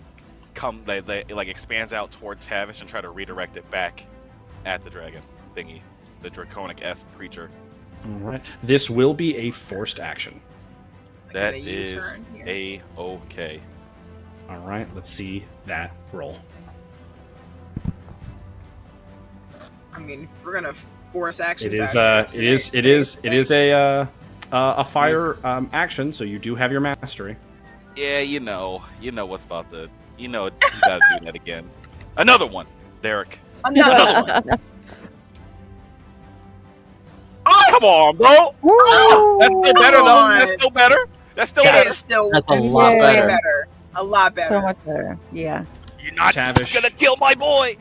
like expands out towards Tavish and try to redirect it back at the dragon thingy, the draconic-esque creature. All right. This will be a forced action. That Get a is U-turn here. A-okay. All right. Let's see that roll. I mean, if we're gonna force actions. It is. out here, It is a fire action. So you do have your mastery. Yeah, you know what's about to, you gotta do that again. Another one, Derek. Another one. Oh, come on, bro. That's still better, come though. on. That's still better. That's still It better. is still. That's a it's lot way better. A lot better. So much better. Yeah. You're not Tavish. gonna kill my boy.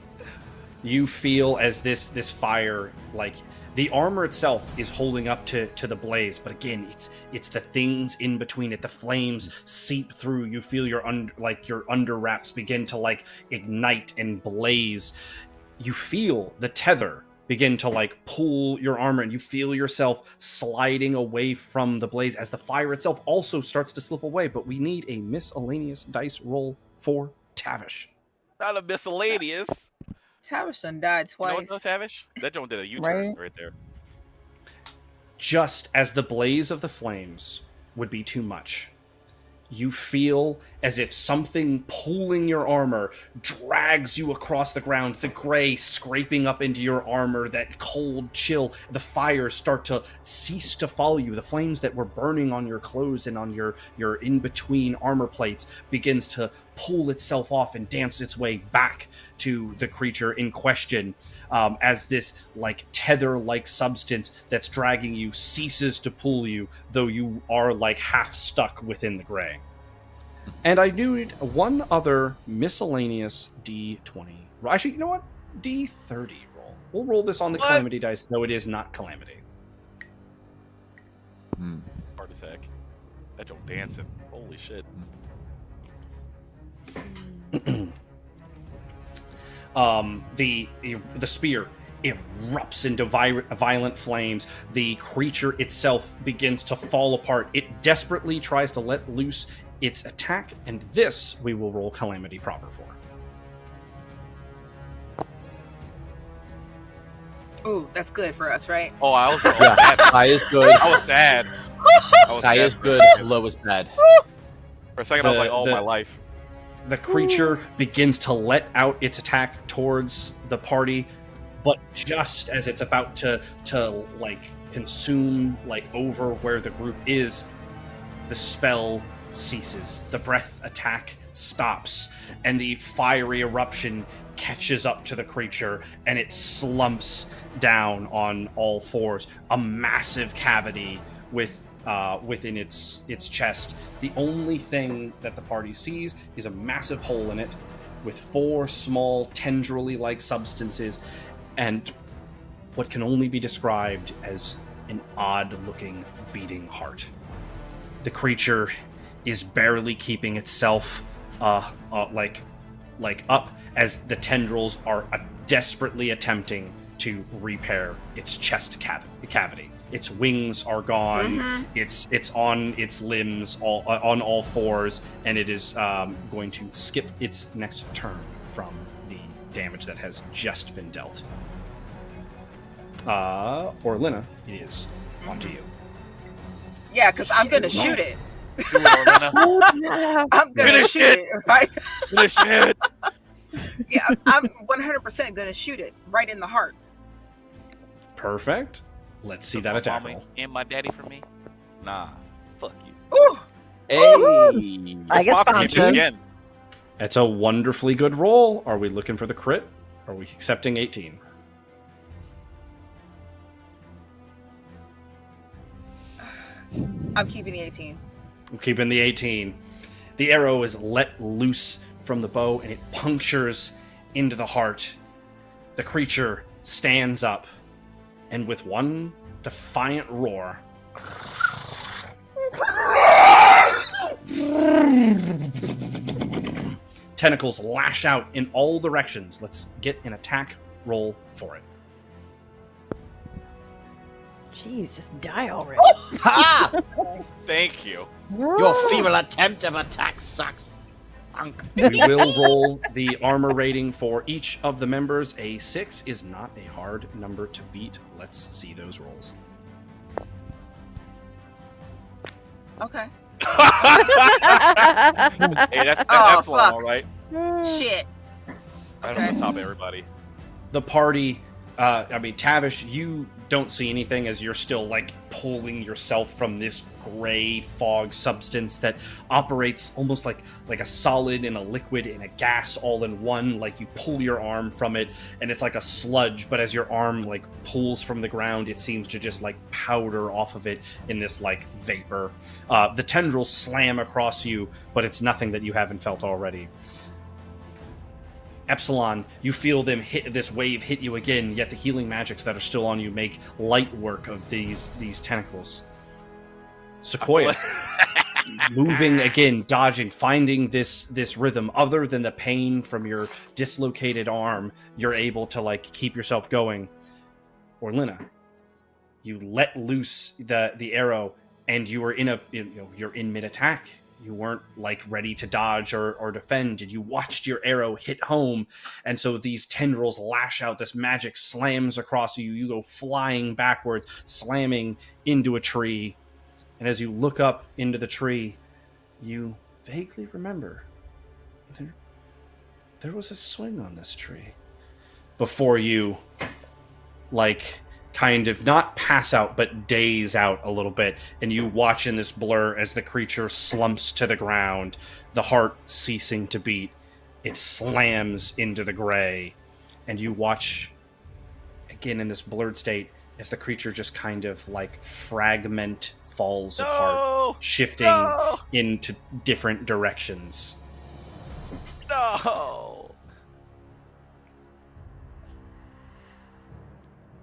You feel as this fire, like the armor itself is holding up to the blaze, but again, it's the things in between it. The flames seep through. You feel your under wraps begin to like ignite and blaze. You feel the tether begin to like pull your armor, and you feel yourself sliding away from the blaze as the fire itself also starts to slip away. But we need a miscellaneous dice roll for Tavish. Not a miscellaneous. Tavish done died You know twice. what, though, Tavish? That joint did a U-turn right there. Just as the blaze of the flames would be too much, you feel as if something pulling your armor drags you across the ground, the gray scraping up into your armor, that cold chill. The fires start to cease to follow you. The flames that were burning on your clothes and on your in-between armor plates begins to pull itself off and dance its way back to the creature in question, as this like tether-like substance that's dragging you ceases to pull you, though you are like half stuck within the gray. And I need one other miscellaneous D20. Actually, you know what? D30 roll. We'll roll this on the Calamity dice, though it is not Calamity. Heart attack. That joint dancing. Holy shit. The spear erupts into violent flames. The creature itself begins to fall apart. It desperately tries to let loose its attack, and this we will roll Calamity proper for. Ooh, that's good for us, right? Oh, I was Yeah, sad. high is good. I was sad. High is good. Low is bad. For a second, I was like, oh, my life. The creature begins to let out its attack towards the party, but just as it's about to like consume like over where the group is, the spell ceases. The breath attack stops, and the fiery eruption catches up to the creature, and it slumps down on all fours. A massive cavity within its chest. The only thing that the party sees is a massive hole in it with 4 small tendrily-like substances and what can only be described as an odd-looking beating heart. The creature is barely keeping itself like up as the tendrils are desperately attempting to repair its chest cavity. Its wings are gone. It's on its limbs, on all fours, and it is going to skip its next turn from the damage that has just been dealt. Orlenna, it is onto you. Yeah, because I'm gonna shoot it. Do it, Orlenna. I'm gonna Finish shoot it. it. Right? Finish it. Yeah, I'm 100% gonna shoot it right in the heart. Perfect. Let's see that My attack mommy roll. and my daddy for me? Nah. Fuck you. Ooh, Hey. I guess Sponsor me sponsored. again. It's a wonderfully good roll. Are we looking for the crit? Are we accepting 18? I'm keeping the 18. I'm keeping the 18. The arrow is let loose from the bow and it punctures into the heart. The creature stands up and with one defiant roar tentacles lash out in all directions. Let's get an attack roll for it. Jeez, just die already. Ha! Thank you. Your feeble attempt of attack sucks, punk. We will roll the armor rating for each of the members. A 6 is not a hard number to beat. Let's see those rolls. Okay. Hey, that's Oh, excellent, fuck. all right. Shit. Right Okay. on the top of everybody. The party, Tavish, you don't see anything as you're still like pulling yourself from this gray fog substance that operates almost like a solid and a liquid and a gas all in one. Like you pull your arm from it and it's like a sludge, but as your arm like pulls from the ground, it seems to just like powder off of it in this like vapor. The tendrils slam across you, but it's nothing that you haven't felt already. Epsilon, you feel them hit this wave hit you again, yet the healing magics that are still on you make light work of these tentacles. Sequoia, moving again, dodging, finding this rhythm. Other than the pain from your dislocated arm, you're able to like keep yourself going. Orlenna, you let loose the arrow, and you were you're in mid attack. You weren't like ready to dodge or defend, and you watched your arrow hit home, and so these tendrils lash out, this magic slams across you, you go flying backwards, slamming into a tree, and as you look up into the tree, you vaguely remember there was a swing on this tree. Before you, like, kind of not pass out, but daze out a little bit, and you watch in this blur as the creature slumps to the ground, the heart ceasing to beat. It slams into the gray, and you watch, again in this blurred state, as the creature just kind of like falls apart, shifting into different directions. No!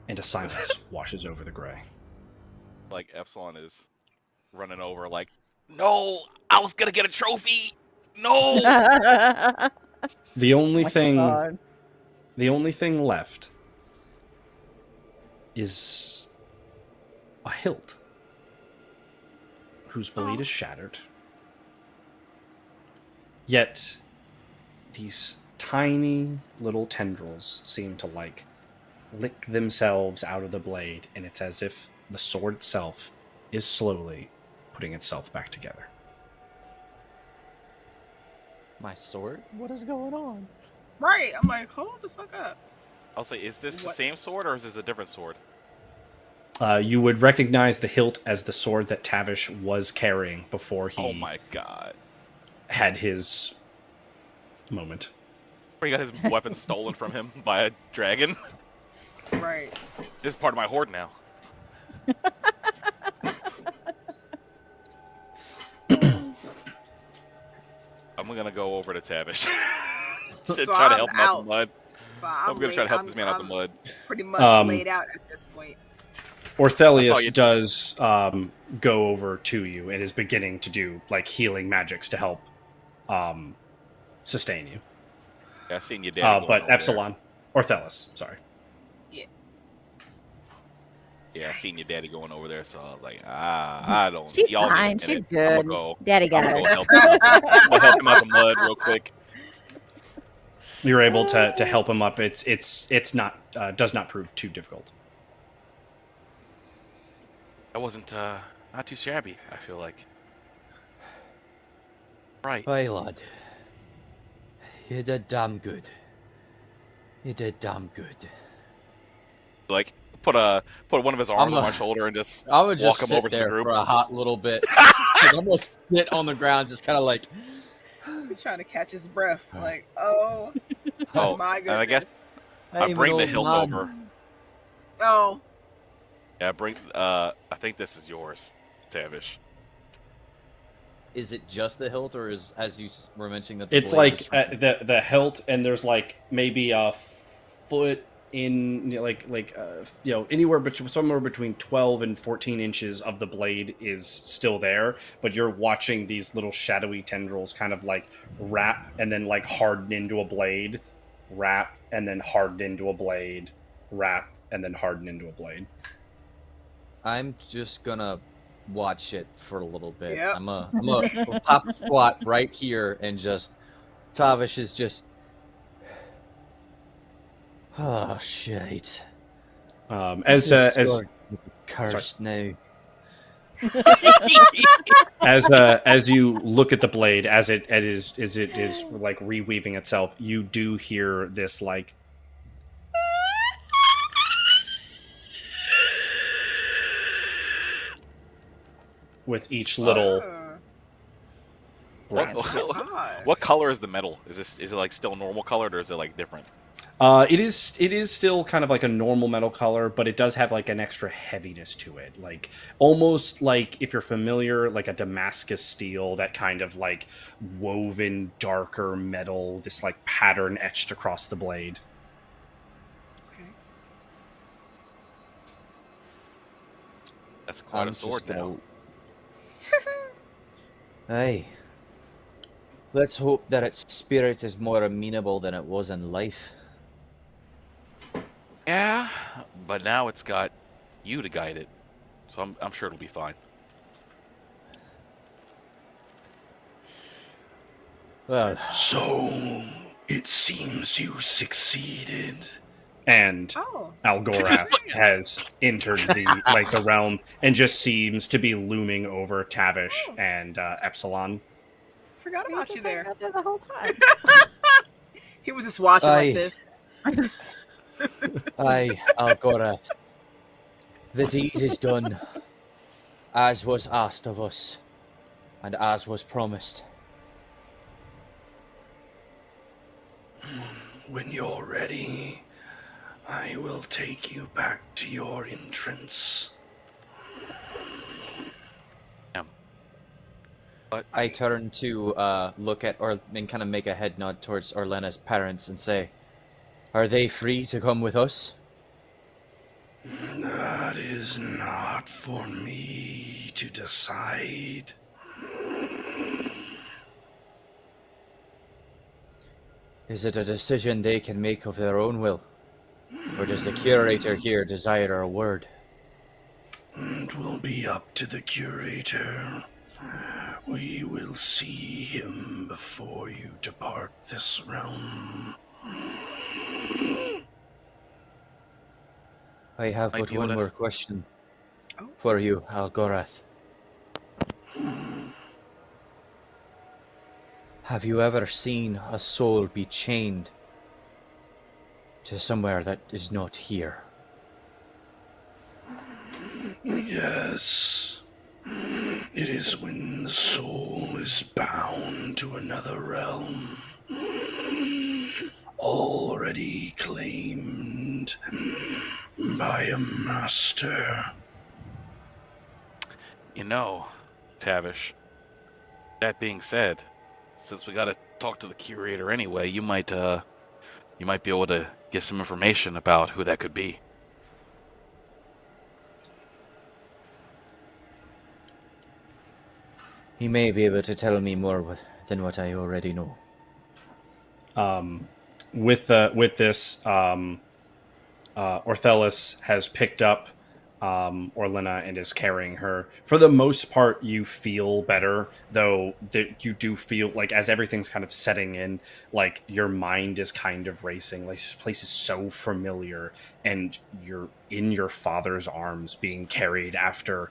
And a silence washes over the gray. Like, Epsilon is running over, like, no! I was gonna get a trophy! No! The only my thing God. the only thing left is a hilt whose blade is shattered. Yet these tiny little tendrils seem to like lick themselves out of the blade, and it's as if the sword itself is slowly putting itself back together. My sword? What is going on? Right. I'm like, hold the fuck up. I'll say, is this the What? same sword, or is this a different sword? You would recognize the hilt as the sword that Tavish was carrying before he Oh my god. had his moment. He got his weapon stolen from him by a dragon. Right. This is part of my horde now. I'm gonna go over to Tavish. So Try to I'm help him out out. the mud. So I'm gonna try to help this man out the I'm mud. pretty much laid out at this point. I saw Orthelius you- does go over to you and is beginning to do like healing magics to help sustain you. Yeah, I seen your dad. going But over Epsilon, Orthelis, sorry. there. Yeah, I seen your daddy going over there, so I was like, I don't. She's y'all fine. need a She's minute. good. I'm gonna Daddy got go it. help him. I'm gonna help him out the mud real quick. You're able to help him up. It's not does not prove too difficult. That wasn't not too shabby. I feel like. Right. Hey, lad. You did damn good. You did damn good. Like put one of his arms on my shoulder and just I would just walk him sit over to the there group. for a hot little bit. Like, I'm gonna sit on the ground, just kind of like. He's trying to catch his breath. Like, oh, Oh, my and I goodness. guess I bring the hilt over. Oh, Yeah, I think this is yours, Tavish. Is it just the hilt, or is, as you were mentioning, that the It's blade like is- the hilt, and there's like maybe a foot in anywhere between somewhere between 12 and 14 inches of the blade is still there, but you're watching these little shadowy tendrils kind of like wrap and then like harden into a blade, wrap and then harden into a blade, wrap and then harden into a blade. I'm just gonna watch it for a little bit. Yep. I'm a pop squat right here and just Tavish is just oh shit. Cursed now. As you look at the blade as it is like reweaving itself, you do hear this like with each little What color is the metal? Is it like still normal colored or is it like different? It is still kind of like a normal metal color, but it does have like an extra heaviness to it, like almost like if you're familiar, like a Damascus steel, that kind of like woven darker metal, this like pattern etched across the blade. That's quite a sword now. Hey, let's hope that its spirit is more amenable than it was in life. Yeah, but now it's got you to guide it, so I'm sure it'll be fine. Well, so it seems you succeeded. And Algorath has entered the realm and just seems to be looming over Tavish and Epsilon. Forgot about you there. The whole time. He was just watching like this. Aye, Algorath. The deed is done, as was asked of us, and as was promised. When you're ready, I will take you back to your entrance. But I turn to look at and kind of make a head nod towards Orlenna's parents and say, "Are they free to come with us?" That is not for me to decide. Is it a decision they can make of their own will? Or does the curator here desire a word? It will be up to the curator. We will see him before you depart this realm. I have but one more question for you, Algorath. Have you ever seen a soul be chained to somewhere that is not here? Yes. It is when the soul is bound to another realm. Already claimed by a master. you know, Tavish, that being said, since we gotta talk to the curator anyway, you might be able to get some information about who that could be. He may be able to tell me more than what I already know. With this, Orthelis has picked up Orlenna and is carrying her. For the most part, you feel better, though you do feel like as everything's kind of setting in, like your mind is kind of racing. Like this place is so familiar, and you're in your father's arms being carried after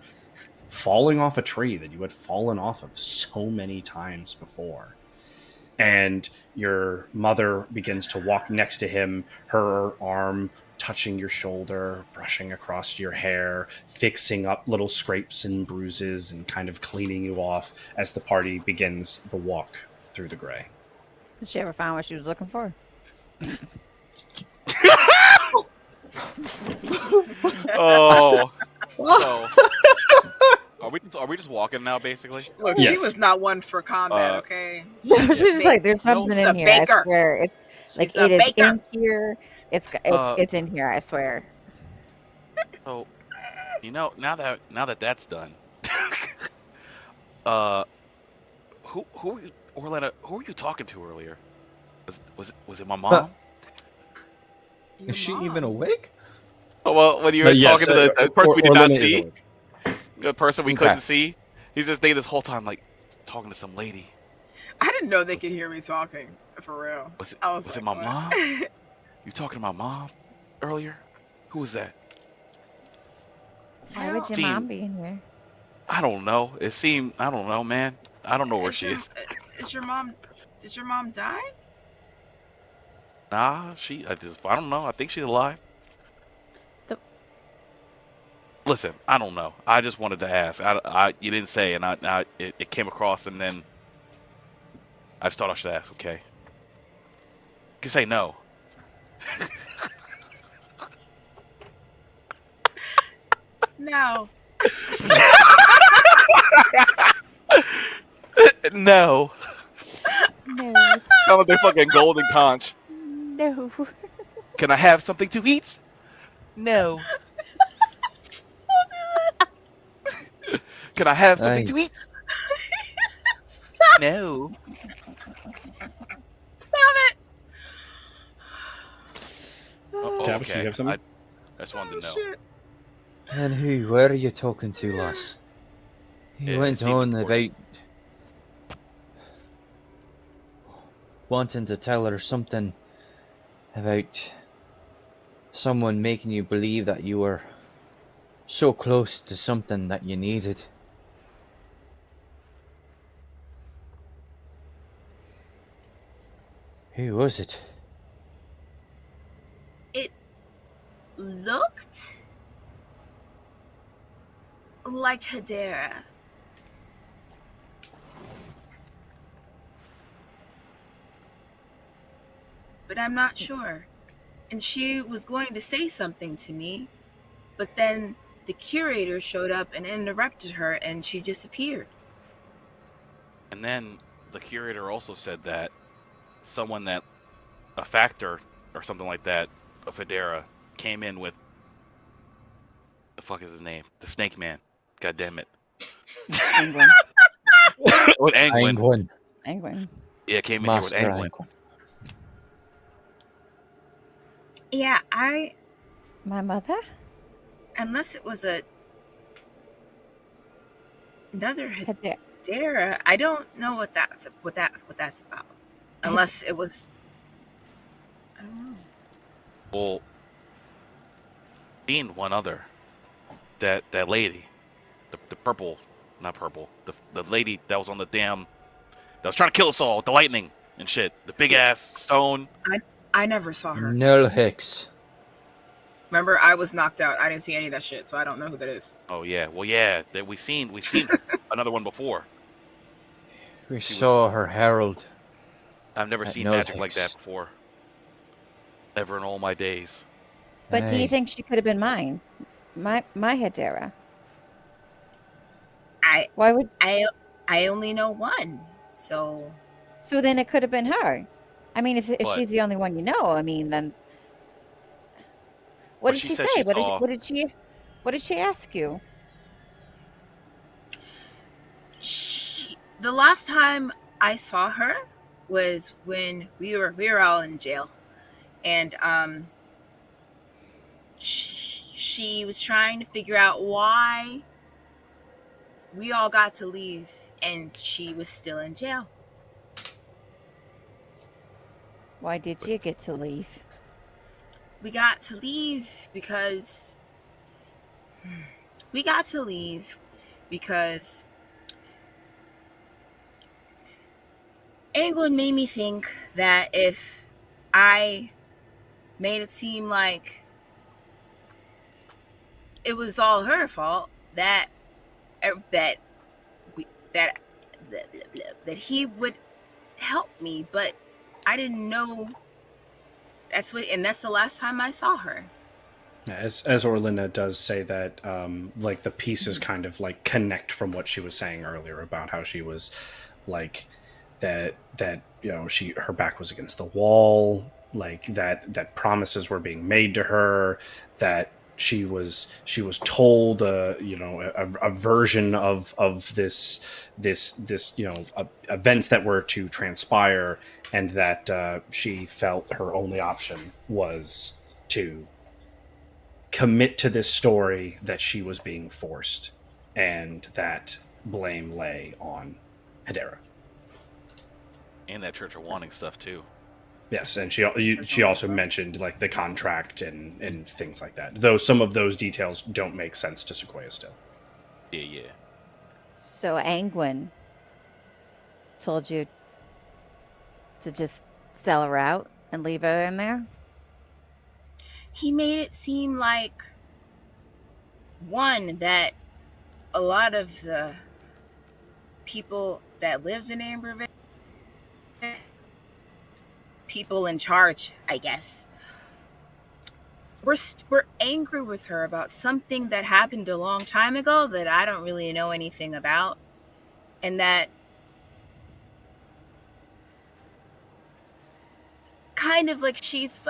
falling off a tree that you had fallen off of so many times before. And your mother begins to walk next to him, her arm touching your shoulder, brushing across your hair, fixing up little scrapes and bruises, and kind of cleaning you off as the party begins the walk through the gray. Did she ever find what she was looking for? Oh. Are we just walking now, basically? Look, Yes. she was not one for combat, okay? She's just like, there's something She's a in here. I baker. swear. Like She's a it is baker. in here. Uh, It's in here. I swear. so now that that's done, uh, who Orlando? Who were you talking to earlier? Was it my mom? Your Is she even mom. awake? Oh, well, when you were Yes, talking to the person we did not Orlenna is see, awake. the person we Okay. couldn't see, he's just thinking this whole time like talking to some lady. I didn't know they could hear me talking for real. Was it I was was it like, my what? mom? You talking to my mom earlier? Who was that? Why would your Seemed mom be in here? I don't know. It seemed I don't know, man. I don't know where Is she your is. is your mom? Did your mom die? Nah, I don't know. I think she's alive. Listen, I don't know. I just wanted to ask. You didn't say, and it came across, and then I just thought I should ask. Okay, you can say no. No. No. No. Sound like they fucking golden conch. No. Can I have something to eat? No. Can I have something Aye. to eat? Stop No. it! Tavish, Okay. you have something? I just wanted Oh to know. shit! And who were you talking to, lass? You It went seemed on important. about wanting to tell her something about someone making you believe that you were so close to something that you needed. Who was it? It looked like Hedera. But I'm not sure. And she was going to say something to me, but then the curator showed up and interrupted her and she disappeared. And then the curator also said that a factor or something like that, a Federa, came in with the fuck is his name? The Snake Man. God damn it. Angwin. With Angwin. Angwin. Angwin. Yeah, came in here with Master Angwin. Angwin. Yeah, My mother? unless it was another Hedera. Hedera, I don't know what that's about. Unless it was, I don't know. Well, being one other, that lady, the purple, not purple, the lady that was on the damn, that was trying to kill us all with the lightning and shit, the big ass stone. I never saw her. Null Hicks. Remember, I was knocked out. I didn't see any of that shit, so I don't know who that is. Oh yeah, well yeah, that we seen another one before. We She saw her herald. I've never At seen Null magic like that Hicks. before. Ever in all my days. But do you Aye. think she could have been mine? My Hedera? I Why would I only know one. So then it could have been her. I mean, if But she's the only one you know, I mean, then what But did she she said say? she What saw- did she ask you? the last time I saw her was when we were all in jail, and she was trying to figure out why we all got to leave and she was still in jail. Why did you get to leave? We got to leave because England made me think that if I made it seem like it was all her fault, that he would help me, but I didn't know. That's the last time I saw her. As Orlenna does say that, like the pieces kind of like connect from what she was saying earlier about how she was like that her back was against the wall, like that promises were being made to her, that she was told a version of this events that were to transpire, and that she felt her only option was to commit to this story that she was being forced, and that blame lay on Hedera. And that Church of Wanting stuff too. Yes, and she also mentioned like the contract and things like that. Though some of those details don't make sense to Sequoia still. Yeah. So Angwin told you to just sell her out and leave her in there? He made it seem like, one, that a lot of the people that lived in Amberville, people in charge, I guess, we're angry with her about something that happened a long time ago that I don't really know anything about, and that kind of like she's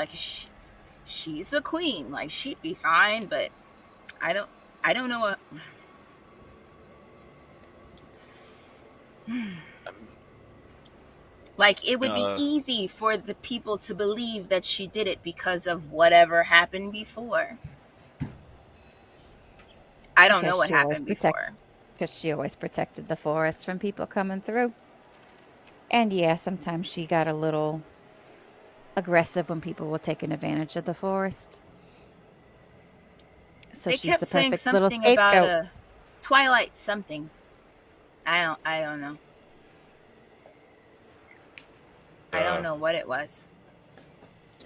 a queen, like she'd be fine, but I don't know what. Like, it would be easy for the people to believe that she did it because of whatever happened before. I don't know what happened before. Because she always protected the forest from people coming through. And yeah, sometimes she got a little aggressive when people were taking advantage of the forest. So They she's kept the saying perfect little something about scapegoat. a Twilight something. I don't know. I don't know what it was.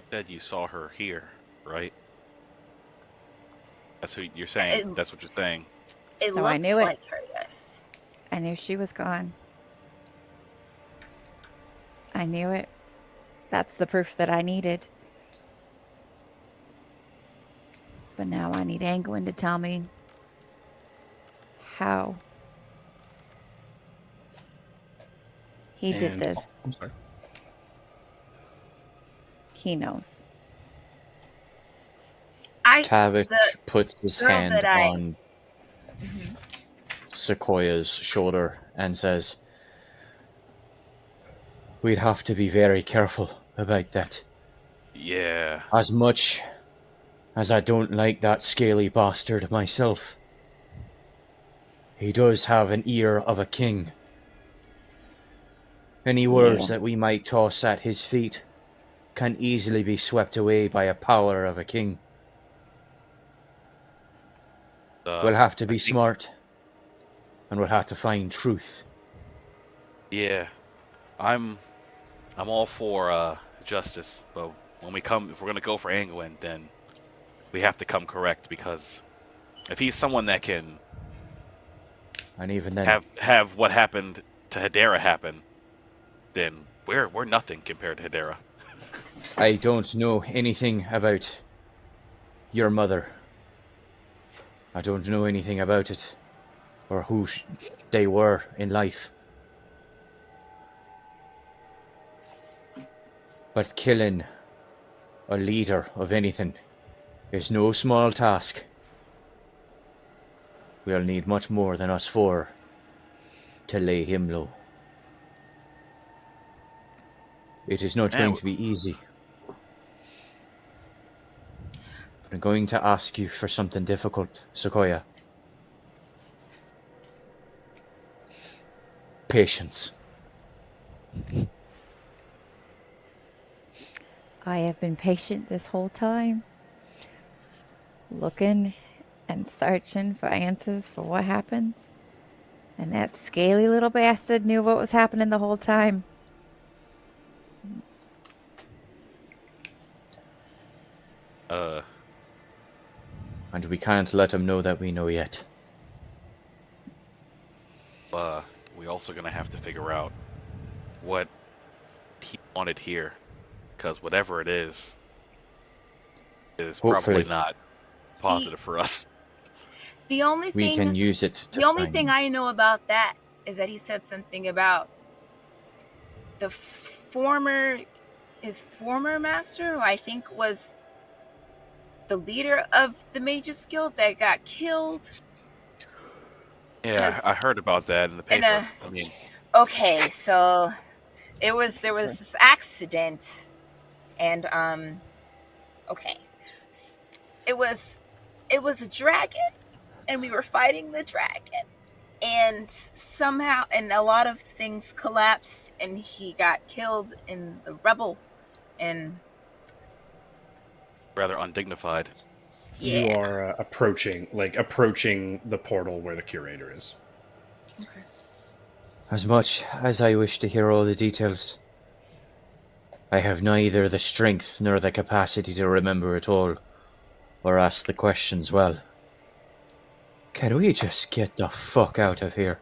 Said you saw her here, right? That's what you're saying. That's what you're saying. It So looks I knew it. like her, yes. I knew she was gone. I knew it. That's the proof that I needed. But now I need Angwin to tell me how he did this. I'm sorry. He knows. Tavish puts his hand on Sequoia's shoulder and says, "We'd have to be very careful about that. Yeah. As much as I don't like that scaly bastard myself, he does have an ear of a king. Any words that we might toss at his feet can easily be swept away by a power of a king. We'll have to be smart, and we'll have to find truth." Yeah, I'm all for justice, but if we're gonna go for Angwin, then we have to come correct, because if he's someone that can, and even then have what happened to Hedera happen, then we're nothing compared to Hedera. I don't know anything about your mother. I don't know anything about it, or who they were in life. But killing a leader of anything is no small task. We'll need much more than us four to lay him low. It is not going to be easy. I'm going to ask you for something difficult, Sequoia. Patience. I have been patient this whole time, looking and searching for answers for what happened. And that scaly little bastard knew what was happening the whole time. And we can't let him know that we know yet. We also gonna have to figure out what he wanted here, because whatever it is Hopefully probably not positive for us. The only thing we can use it to the only find thing I know about that is that he said something about the former his former master, who I think was the leader of the Mages Guild that got killed. Yeah, I heard about that in the In paper. I mean, okay, so there was this accident, and okay, it was a dragon, and we were fighting the dragon, and somehow, and a lot of things collapsed, and he got killed in the rebel, and rather undignified. yeah. You are approaching the portal where the curator is. Okay. As much as I wish to hear all the details, I have neither the strength nor the capacity to remember it all, or ask the questions well. Can we just get the fuck out of here?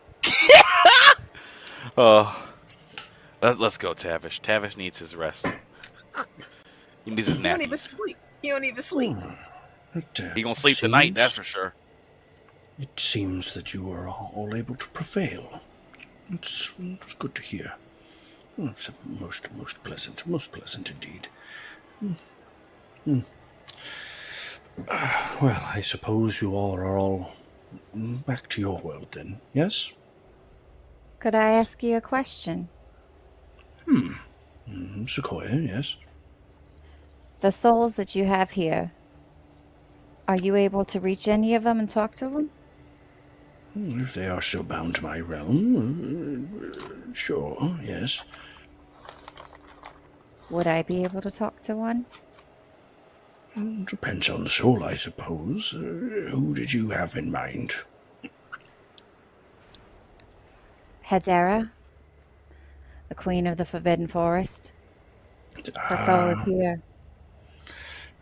Oh, let's go, Tavish. Tavish needs his rest. He needs his You don't even nappies. sleep. You don't even sleep. He gonna sleep tonight, that's for sure. It seems that you are all able to prevail. It's good to hear. It's most pleasant indeed. Well, I suppose you all are all back to your world then, yes? Could I ask you a question? Sequoia, yes. The souls that you have here, are you able to reach any of them and talk to them? If they are so bound to my realm, sure, yes. Would I be able to talk to one? Depends on the soul, I suppose. Who did you have in mind? Hedera, the queen of the Forbidden Forest. Her soul is here.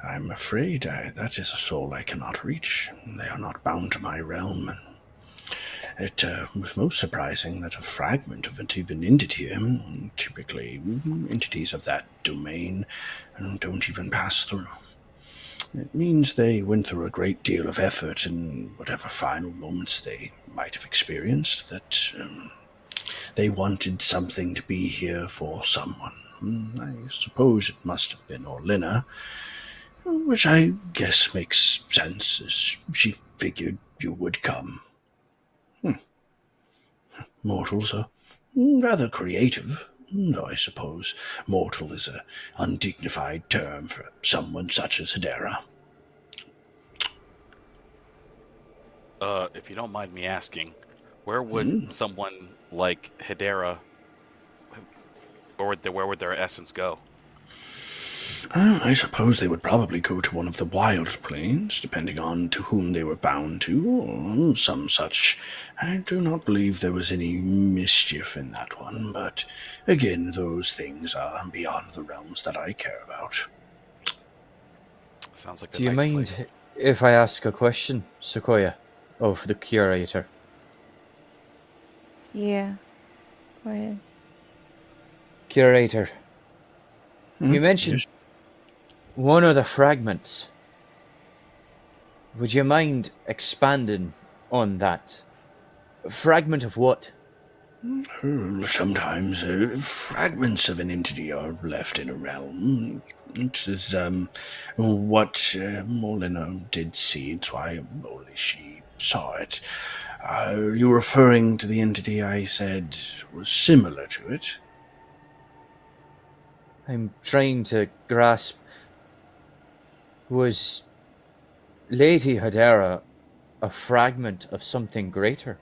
I'm afraid that is a soul I cannot reach. They are not bound to my realm. It was most surprising that a fragment of it even ended here. Typically, entities of that domain don't even pass through. It means they went through a great deal of effort in whatever final moments they might have experienced, that they wanted something to be here for someone. I suppose it must have been Orlenna, which I guess makes sense, as she figured you would come. Mortals are rather creative, though I suppose mortal is an undignified term for someone such as Hedera. If you don't mind me asking, where would someone like Hedera, where would their essence go? I suppose they would probably go to one of the wild planes, depending on to whom they were bound to, or some such. I do not believe there was any mischief in that one, but again, those things are beyond the realms that I care about. Sounds like a Do you nice mind place. if I ask a question, Sequoia, of the curator? Yeah. Go ahead. Curator, you mentioned Yes. one of the fragments. Would you mind expanding on that? Fragment of what? Sometimes fragments of an entity are left in a realm. It is what Orlenna did see. It's why only she saw it. Are you referring to the entity I said was similar to it? I'm trying to grasp. Was Lady Hedera a fragment of something greater?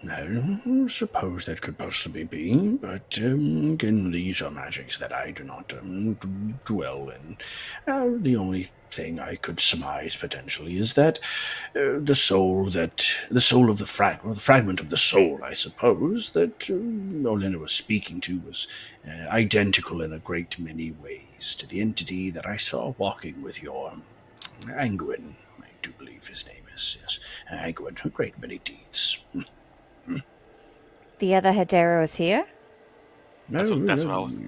No, suppose that could possibly be, but again, these are magics that I do not dwell in. The only thing I could surmise potentially is that the soul of the fragment of the soul, I suppose, that Orlenna was speaking to was identical in a great many ways to the entity that I saw walking with your Anguin, I do believe his name is, yes, Anguin, a great many deeds. The other Hedera is here? That's what I was.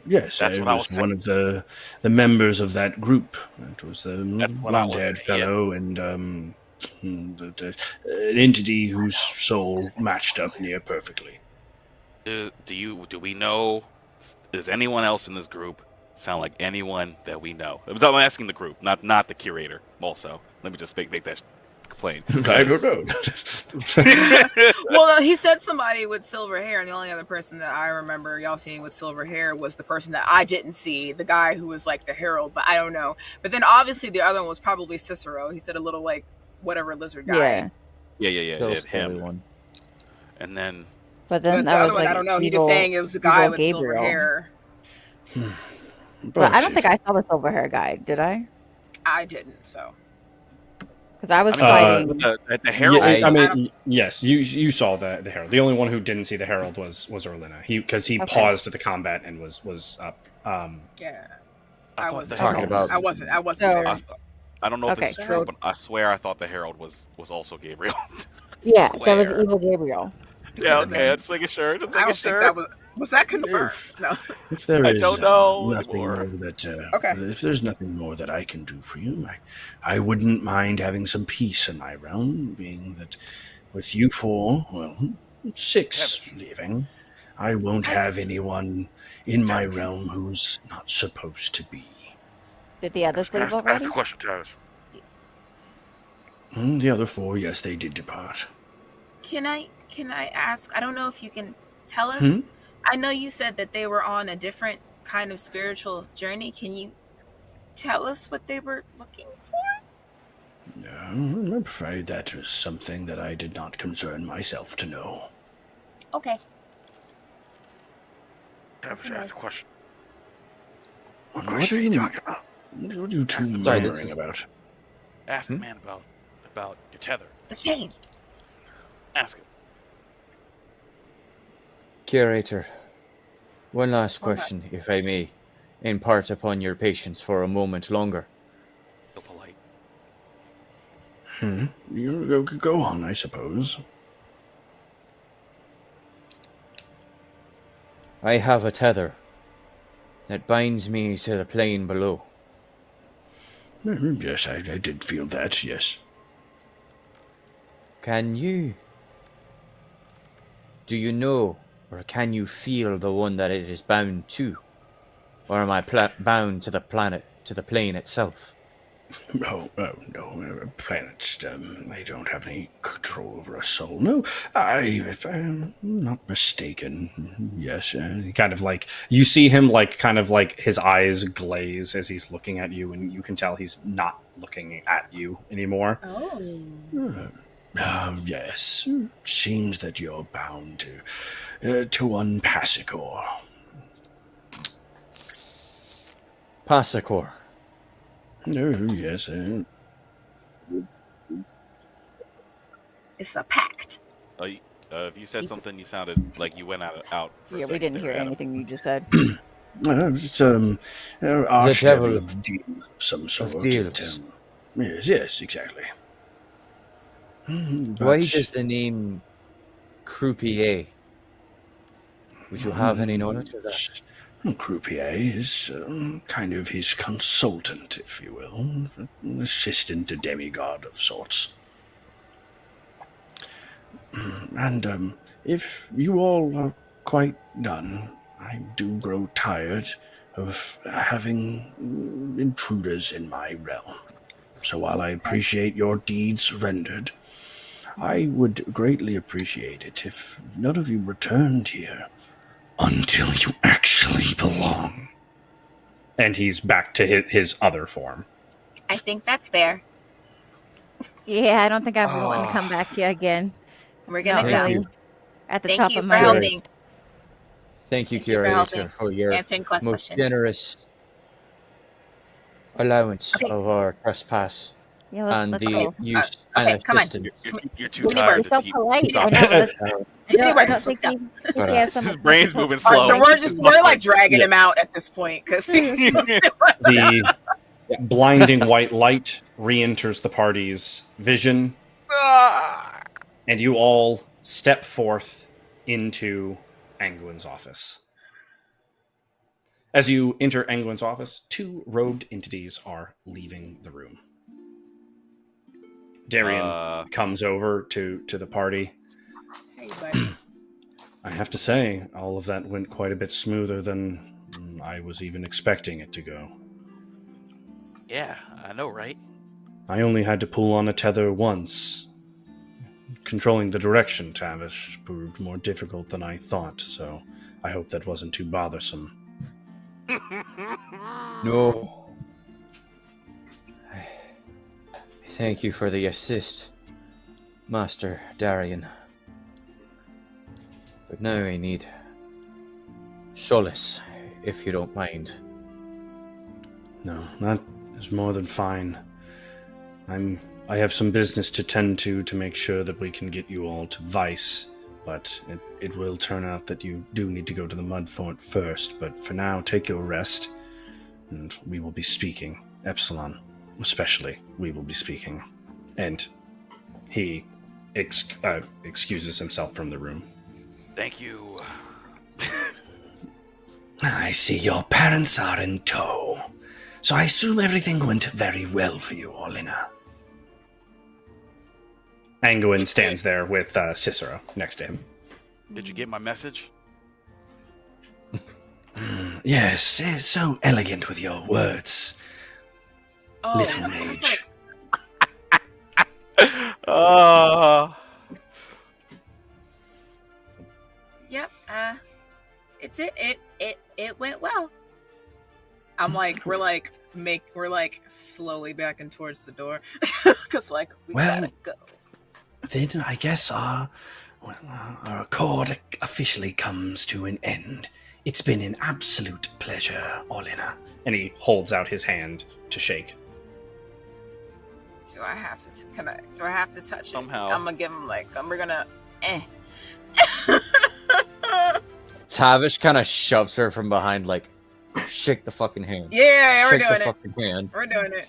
Yes, That's it what I was was one of the members of that group. It was the That's what I was blonde-haired saying, yeah. fellow and an entity whose soul matched up near perfectly. Do we know Does anyone else in this group sound like anyone that we know? I'm asking the group, not the curator. Also, let me just make that plain. I don't know. Well, he said somebody with silver hair, and the only other person that I remember y'all seeing with silver hair was the person that I didn't see, the guy who was like the herald, but I don't know. But then obviously the other one was probably Cicero. He said a little like whatever lizard guy. Yeah. Still It, him. one. And then But then But the that other was one, like I don't know. He evil, just saying it was the guy evil with silver Gabriel. hair. But I don't think I saw the silver hair guy, did I? I didn't, so. Because I was I fighting. mean, the herald. Yes, you saw the herald. The only one who didn't see the herald was Orlenna. He paused the combat and was up. Yeah, I wasn't talking about- I wasn't So- there. I don't know if this is true, so- but I swear I thought the herald was also Gabriel. Yeah, that was Swear. evil Gabriel. Yeah, okay. I'm just making sure. Just I making don't sure. think that was that confirmed? No. If there I is don't know nothing anymore. more that, Okay. if there's nothing more that I can do for you, I wouldn't mind having some peace in my realm, being that with you 4, well, 6 leaving, I won't have anyone in my realm who's not supposed to be. Did the others leave Ask already? the question, Travis. The other 4, yes, they did depart. Can I ask? I don't know if you can tell us. Hmm? I know you said that they were on a different kind of spiritual journey. Can you tell us what they were looking for? No, I'm afraid that was something that I did not concern myself to know. Okay. Travis, ask the question. What are you talking about? What are you two Sorry, murmuring about? Ask the man about your tether. The chain. Ask him. Curator, one last question, if I may, impart upon your patience for a moment longer. So polite. You go on, I suppose. I have a tether that binds me to the plane below. Yes, I did feel that, yes. Do you know, or can you feel the one that it is bound to? Or am I bound to the planet, to the plane itself? Oh no, planets, they don't have any control over a soul. No, if I'm not mistaken, yes. Kind of like you see him like kind of like his eyes glaze as he's looking at you, and you can tell he's not looking at you anymore. Yes. Seems that you're bound to one Passacor. Passacor. No, yes. It's a pact. If you said something, you sounded like you went out. For a Yeah, we second didn't there, hear Adam. anything you just said. It's archdevil devil of deals of some sort. deals. Yes, exactly. Why does the name Croupier? Would you have any knowledge of that? Croupier is kind of his consultant, if you will, an assistant to demigod of sorts. And if you all are quite done, I do grow tired of having intruders in my realm. So while I appreciate your deeds rendered, I would greatly appreciate it if none of you returned here until you actually belong. And he's back to his other form. I think that's fair. Yeah, I don't think I want to come back here again. We're gonna Not go. really at the Thank top you of for my list. helping. Thank you, Thank you for Curator, helping. for your Answering most questions. generous allowance Okay. of our trespass Yeah, and let's the go. use okay, and come on. assistance. You're too Too many tired words. to So keep. polite. stop. I know. Too many I words. don't think he But, has so His much brain's difficult- moving All right, slow. so we're like dragging him out at this point because he's The blinding white light re-enters the party's vision, and you all step forth into Anguin's office. As you enter Anguin's office, 2 robed entities are leaving the room. Darian comes over to the party. Hey, buddy. I have to say, all of that went quite a bit smoother than I was even expecting it to go. Yeah, I know, right? I only had to pull on a tether once. Controlling the direction, Tavish, proved more difficult than I thought, so I hope that wasn't too bothersome. No. Thank you for the assist, Master Darian. But now I need solace, if you don't mind. No, that is more than fine. I have some business to tend to make sure that we can get you all to Vice, but it will turn out that you do need to go to the Mud Fort first. But for now, take your rest, and we will be speaking. Epsilon, especially, we will be speaking. And he excuses himself from the room. Thank you. I see your parents are in tow, so I assume everything went very well for you, Orlenna. Anguin stands there with Cicero next to him. Did you get my message? Yes, it's so elegant with your words, Oh, little I was mage. Uh, Yep. It went well. I'm like, we're like slowly backing towards the door because like we Well, gotta go. Then I guess our accord officially comes to an end. It's been an absolute pleasure, Orlenna. And he holds out his hand to shake. Do I have to touch it? Somehow. I'm gonna give him we're gonna. Tavish kind of shoves her from behind, like, shake the fucking hand. Yeah, we're Shake doing the it. fucking hand. We're doing it.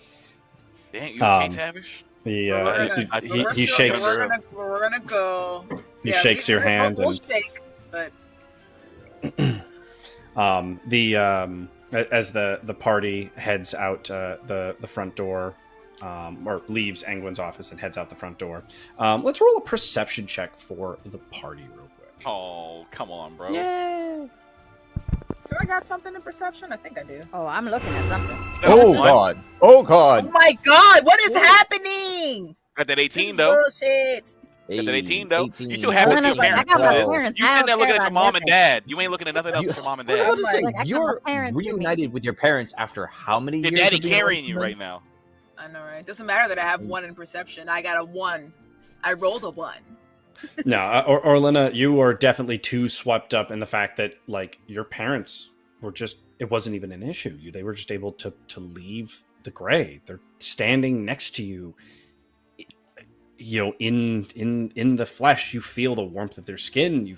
dang, you okay, Tavish? He shakes. We're gonna go. He shakes your hand We'll and shake, but as the party heads out the front door, or leaves Anguin's office and heads out the front door. Let's roll a perception check for the party real quick. Oh, come on, bro. Yay! do I got something in perception? I think I do. Oh, I'm looking at something. Oh god! Oh Oh god! my god, what is happening? Got that This 18 is though. bullshit. Got that 18 though. 18, You still have No, what no, your but I parents got my did. parents. You I sitting there don't looking care at your about mom and nothing. dad. You ain't looking at nothing else but your mom and I was dad. about to say, Like, I got you're my parents with me. reunited with your parents after how many Your years? daddy of being away carrying from you them? right now. I know, right? Doesn't matter that I have one in perception. I got a 1. I rolled a 1. No, Orlenna, you are definitely too swept up in the fact that like your parents were just, it wasn't even an issue. They were just able to leave the gray. They're standing next to you. You know, in the flesh, you feel the warmth of their skin. You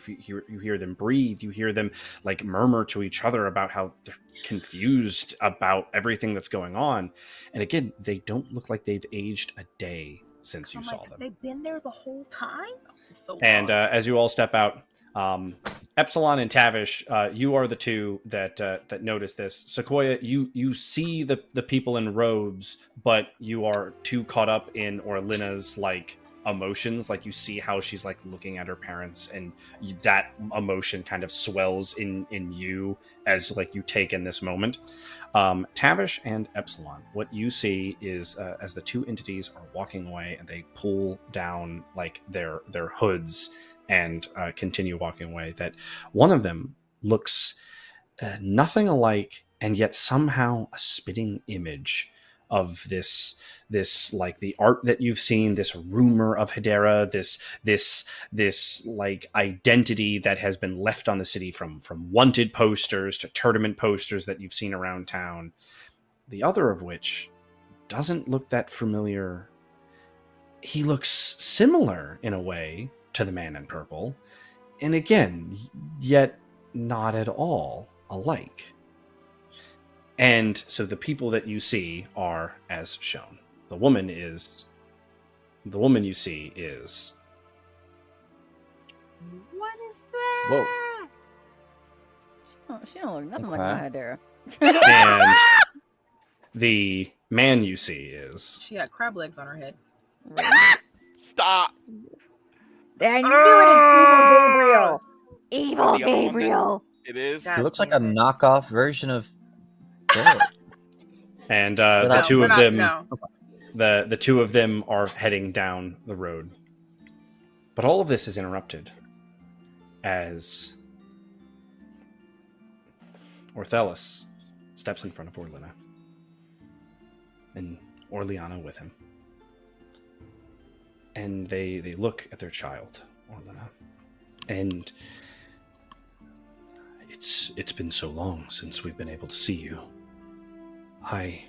hear them breathe. You hear them like murmur to each other about how they're confused about everything that's going on. And again, they don't look like they've aged a day since you saw them. They've been there the whole time. I'm so And lost. as you all step out, Epsilon and Tavish, you are the two that notice this. Sequoia, you see the people in robes, but you are too caught up in Orlenna's like emotions. Like you see how she's like looking at her parents, and that emotion kind of swells in you as like you take in this moment. Tavish and Epsilon, what you see is as the two entities are walking away, and they pull down like their hoods and continue walking away, that one of them looks nothing alike, and yet somehow a spitting image of this like the art that you've seen, this rumor of Hedera, this like identity that has been left on the city from wanted posters to tournament posters that you've seen around town. The other of which doesn't look that familiar. He looks similar in a way to the man in purple, and again, yet not at all alike. And so the people that you see are as shown. The woman you see is What is that? Whoa. Oh, she don't look nothing Okay. like my Hedera. and the man you see is She had crab legs on her head. Stop. I knew it! Evil Gabriel! Evil The other one then? Gabriel! It is. God He looks like a damn it. knockoff version of Barrett. And Without- the two we're of not- them, no. the two of them are heading down the road. But all of this is interrupted as Orthelis steps in front of Orlenna, and Orleana with him. And they look at their child, Orlenna. And it's been so long since we've been able to see you. I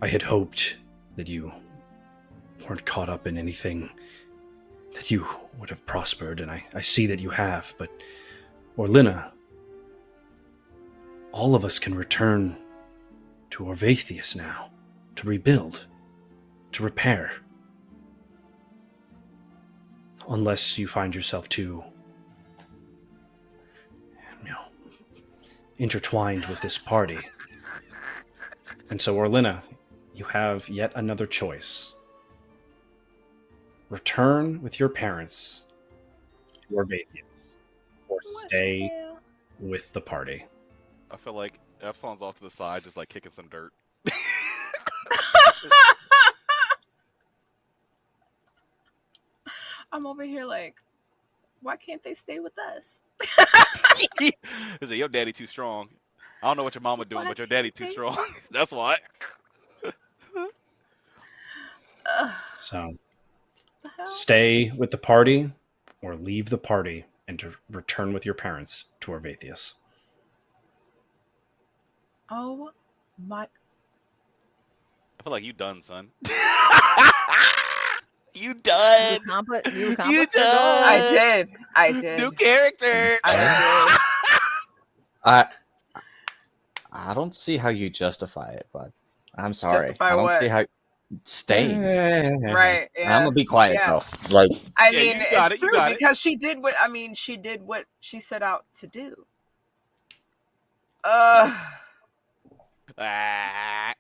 had hoped that you weren't caught up in anything, that you would have prospered, and I see that you have, but Orlenna, all of us can return to Orvathius now, to rebuild, to repair. Unless you find yourself too, intertwined with this party. And so, Orlenna, you have yet another choice. Return with your parents to Orvathius, or stay with the party. I feel like Epsilon's off to the side, just like kicking some dirt. I'm over here like, why can't they stay with us? He said, "Your daddy too strong. I don't know what your mama doing, Why but your daddy can't too they strong. That's why." So, The hell? stay with the party, or leave the party and to return with your parents to Orvathius. Oh my! I feel like you done, son. You You done. accomplished You your goal. done. I did. New character. I I don't see how you justify it, but I'm sorry. Justify I don't what? see how staying. Right. Yeah. I'm gonna be quiet Yeah. though. Like I Yeah, mean, you got it's it, you true got it. because she did what she set out to do. Ah, ah.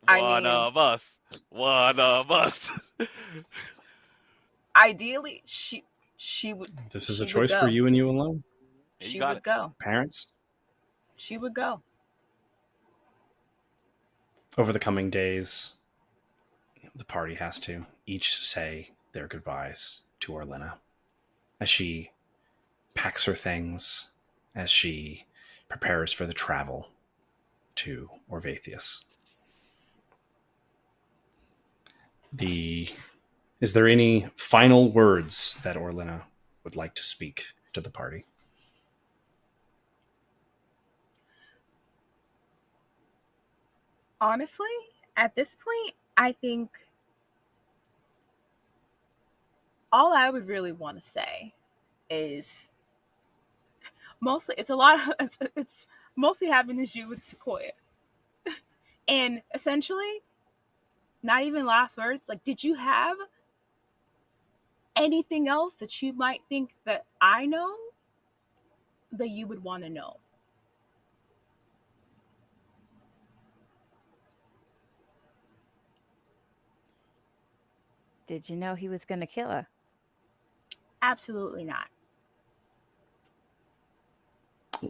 I One mean- of us. One of us. Ideally, she would. This is she a would choice go. for you and you alone. Yeah, you She got would it. go. Parents, She would go. over the coming days, the party has to each say their goodbyes to Orlenna as she packs her things, as she prepares for the travel to Orvathius. Is there any final words that Orlenna would like to speak to the party? Honestly, at this point, I think all I would really want to say is mostly it's mostly having to do with Sequoia. And essentially, not even last words, like, did you have anything else that you might think that I know that you would want to know? Did you know he was going to kill her? Absolutely not.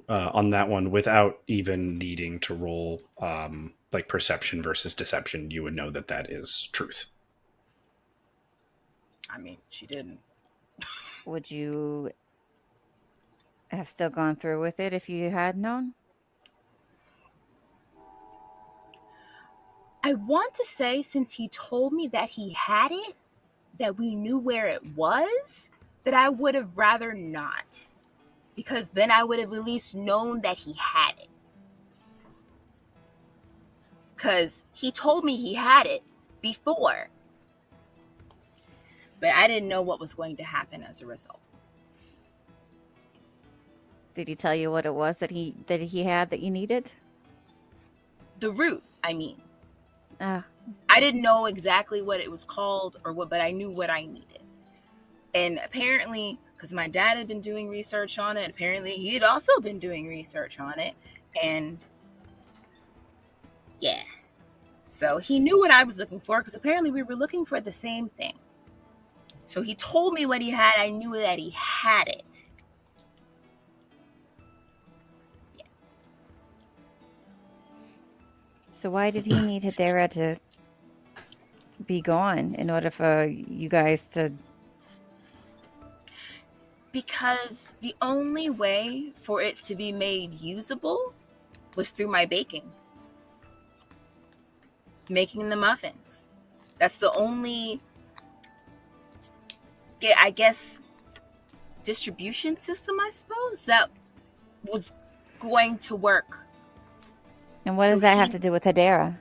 On that one, without even needing to roll like perception versus deception, you would know that that is truth. I mean, she didn't. Would you have still gone through with it if you had known? I want to say, since he told me that he had it, that we knew where it was, that I would have rather not. Because then I would have at least known that he had it. Because he told me he had it before. But I didn't know what was going to happen as a result. Did he tell you what it was that he had that you needed? The root, I mean. Ah, I didn't know exactly what it was called or what, but I knew what I needed. And apparently, because my dad had been doing research on it, apparently he had also been doing research on it. And yeah. So he knew what I was looking for, because apparently we were looking for the same thing. So he told me what he had. I knew that he had it. So why did he need Hedera to be gone in order for you guys to... Because the only way for it to be made usable was through my baking. Making the muffins. That's the only, I guess, distribution system, I suppose, that was going to work. And what does that have to do with Hedera?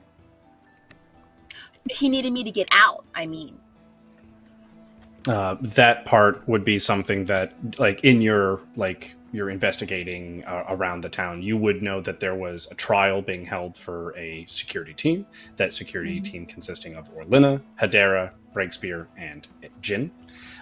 He needed me to get out, I mean. That part would be something that, like, in your investigating around the town, you would know that there was a trial being held for a security team. That security team consisting of Orlenna, Hedera, Breakspear, and Jin.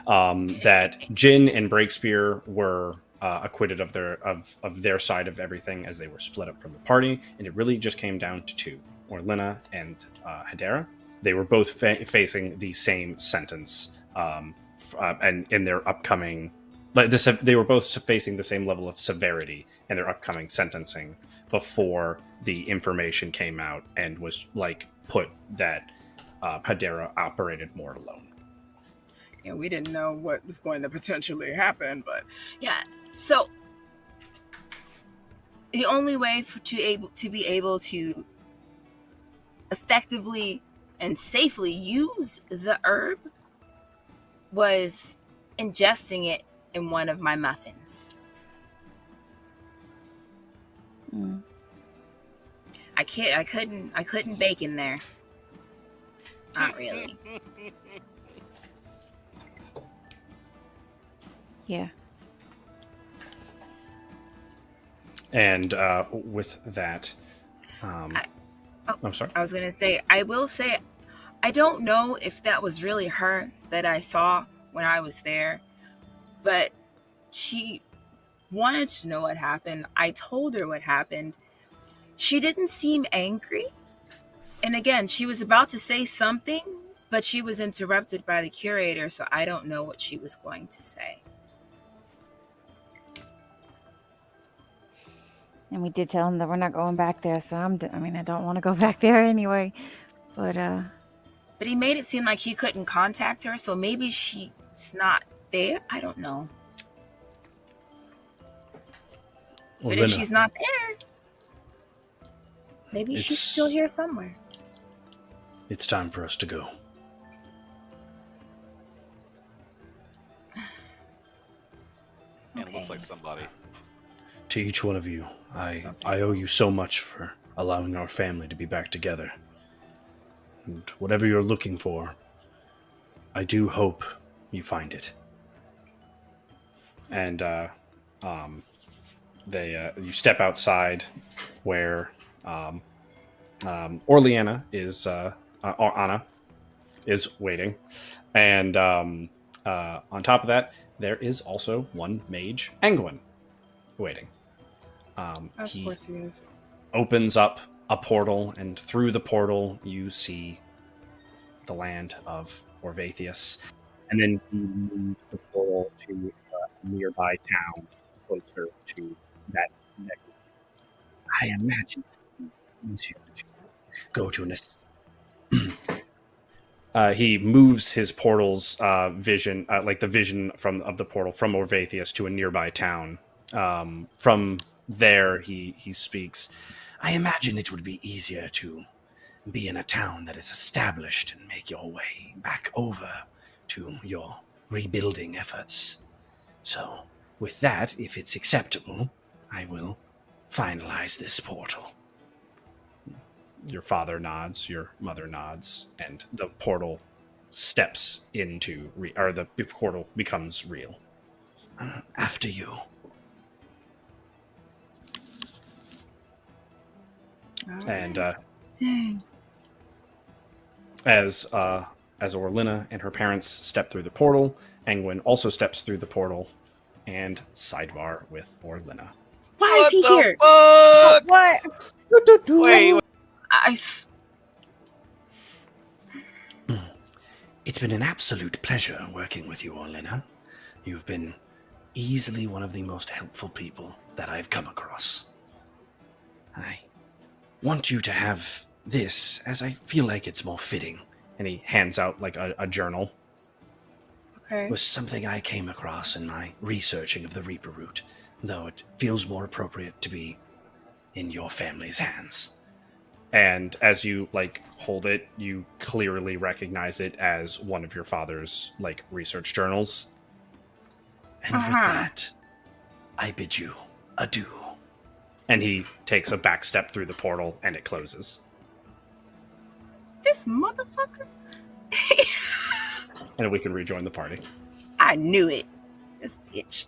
That Jin and Breakspear were acquitted of their side of everything as they were split up from the party, and it really just came down to two, Orlenna and Hedera. They were both facing the same sentence. And in their upcoming, they were both facing the same level of severity in their upcoming sentencing before the information came out and was put that Hedera operated more alone. Yeah, we didn't know what was going to potentially happen, but yeah. So the only way to be able to effectively and safely use the herb was ingesting it in one of my muffins. I couldn't bake in there. Not really. Yeah. And with that, I'm sorry. I was gonna say, I will say, I don't know if that was really her that I saw when I was there, but she wanted to know what happened. I told her what happened. She didn't seem angry. And again, she was about to say something, but she was interrupted by the curator, so I don't know what she was going to say. And we did tell him that we're not going back there, so I don't want to go back there anyway. But he made it seem like he couldn't contact her, so maybe she's not there. I don't know. But if she's not there, maybe she's still here somewhere. It's time for us to go. It looks like somebody. To each one of you, I owe you so much for allowing our family to be back together. And whatever you're looking for, I do hope you find it. And you step outside where Orlenna is Anna is waiting, and on top of that, there is also one mage, Angwin, waiting. of course he is. Opens up a portal, and through the portal, you see the land of Orvathius, and then he moves the portal to a nearby town closer to that. I imagine go to an he moves his portal's vision, the vision of the portal from Orvathius to a nearby town. From there, he speaks. I imagine it would be easier to be in a town that is established and make your way back over to your rebuilding efforts. So, with that, if it's acceptable, I will finalize this portal. Your father nods, your mother nods, and the portal steps into, the portal becomes real. After you. And Dang. as Orlenna and her parents step through the portal, Angwin also steps through the portal, and sidebar with Orlenna. Why is he here? Fuck? What? Wait. It's been an absolute pleasure working with you, Orlenna. You've been easily one of the most helpful people that I've come across. I want you to have this, as I feel like it's more fitting, and he hands out like a journal. Okay. was something I came across in my researching of the Reaper root, though it feels more appropriate to be in your family's hands. And as you like hold it, you clearly recognize it as one of your father's like research journals. And with that, I bid you adieu. And he takes a back step through the portal and it closes. This motherfucker. And we can rejoin the party. I knew it. This bitch.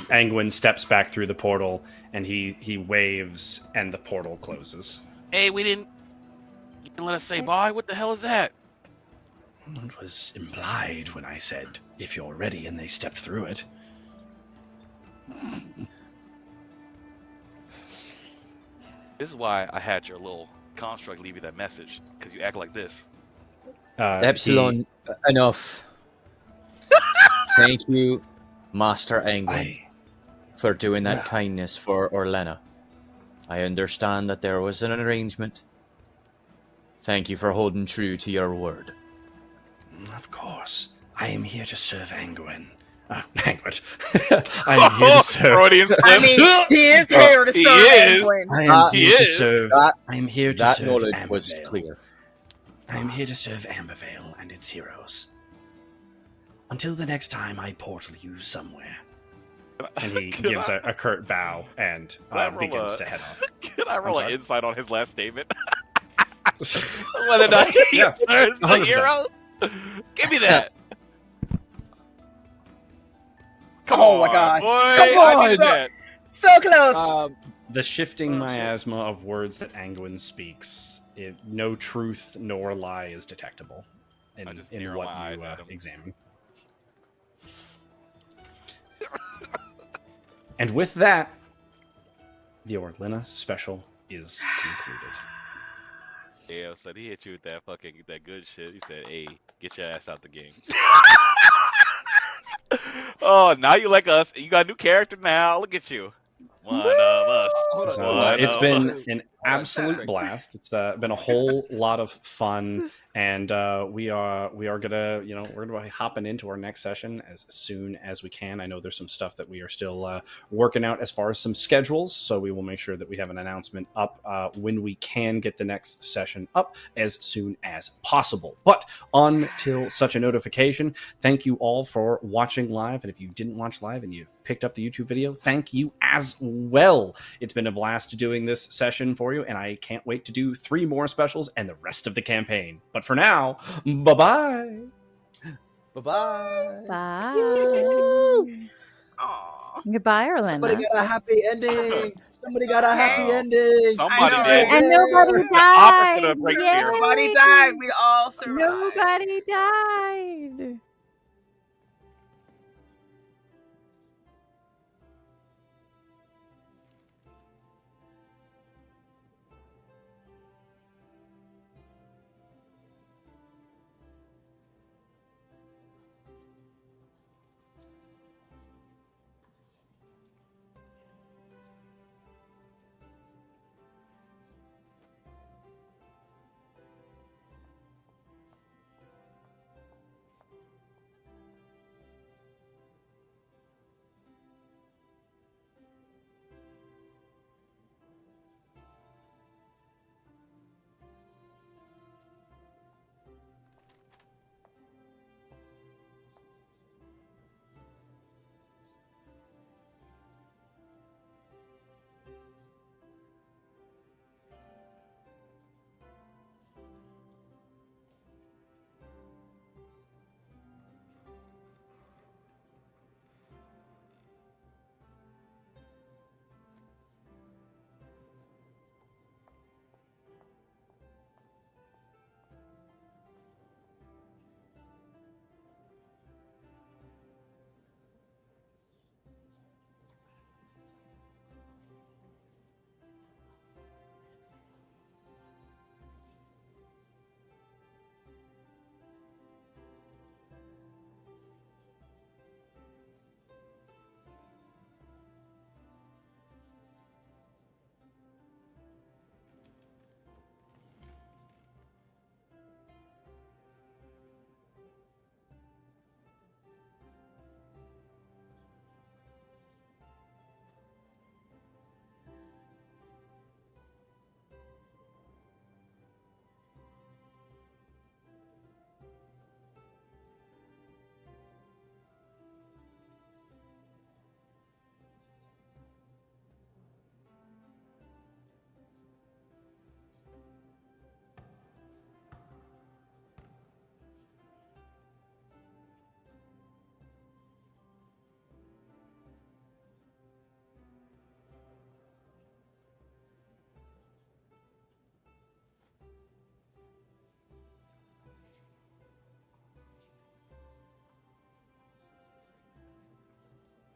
Angwin steps back through the portal and he waves and the portal closes. Hey, you didn't let us say bye? What the hell is that? It was implied when I said, if you're ready, and they stepped through it. This is why I had your little construct leave you that message, because you act like this. Epsilon, enough. Thank you, Master Angwin, for doing that kindness for Orlenna. I understand that there was an arrangement. Thank you for holding true to your word. Of course. I am here to serve Angwin. Angwin. I am here to serve... I mean, he is here to serve Angwin. I am here to serve... I am here to that serve knowledge Ambervale. was clear. I am here to serve Ambervale and its heroes. Until the next time I portal you somewhere. And he gives a curt bow and begins to head off. Can I roll an insight on his last statement? Whether or not he serves the 100%. heroes? Give me that. Come Oh on, my God. boy. Come I on. need that. So close. The shifting miasma of words that Angwin speaks, no truth nor lie is detectable in narrow what my you eyes at him. examine. And with that, the Orlenna special is concluded. Yeah, so he hit you with that good shit. He said, "Hey, get your ass out the game." Oh, now you like us. You got a new character now. Look at you. One of us. It's been an absolute blast. It's been a whole lot of fun, and we are gonna we're gonna be hopping into our next session as soon as we can. I know there's some stuff that we are still working out as far as some schedules, so we will make sure that we have an announcement up when we can get the next session up as soon as possible. But until such a notification, thank you all for watching live, and if you didn't watch live and you picked up the YouTube video, thank you as well. It's been a blast doing this session for you, and I can't wait to do 3 more specials and the rest of the campaign. But for now, bye-bye. Bye-bye. Bye. Aw. Goodbye, Orlenna. Somebody got a happy ending. Somebody got a happy ending. Somebody I know. did. And nobody Opposite died. of break Yay. here. Nobody died. We all survived. Nobody died.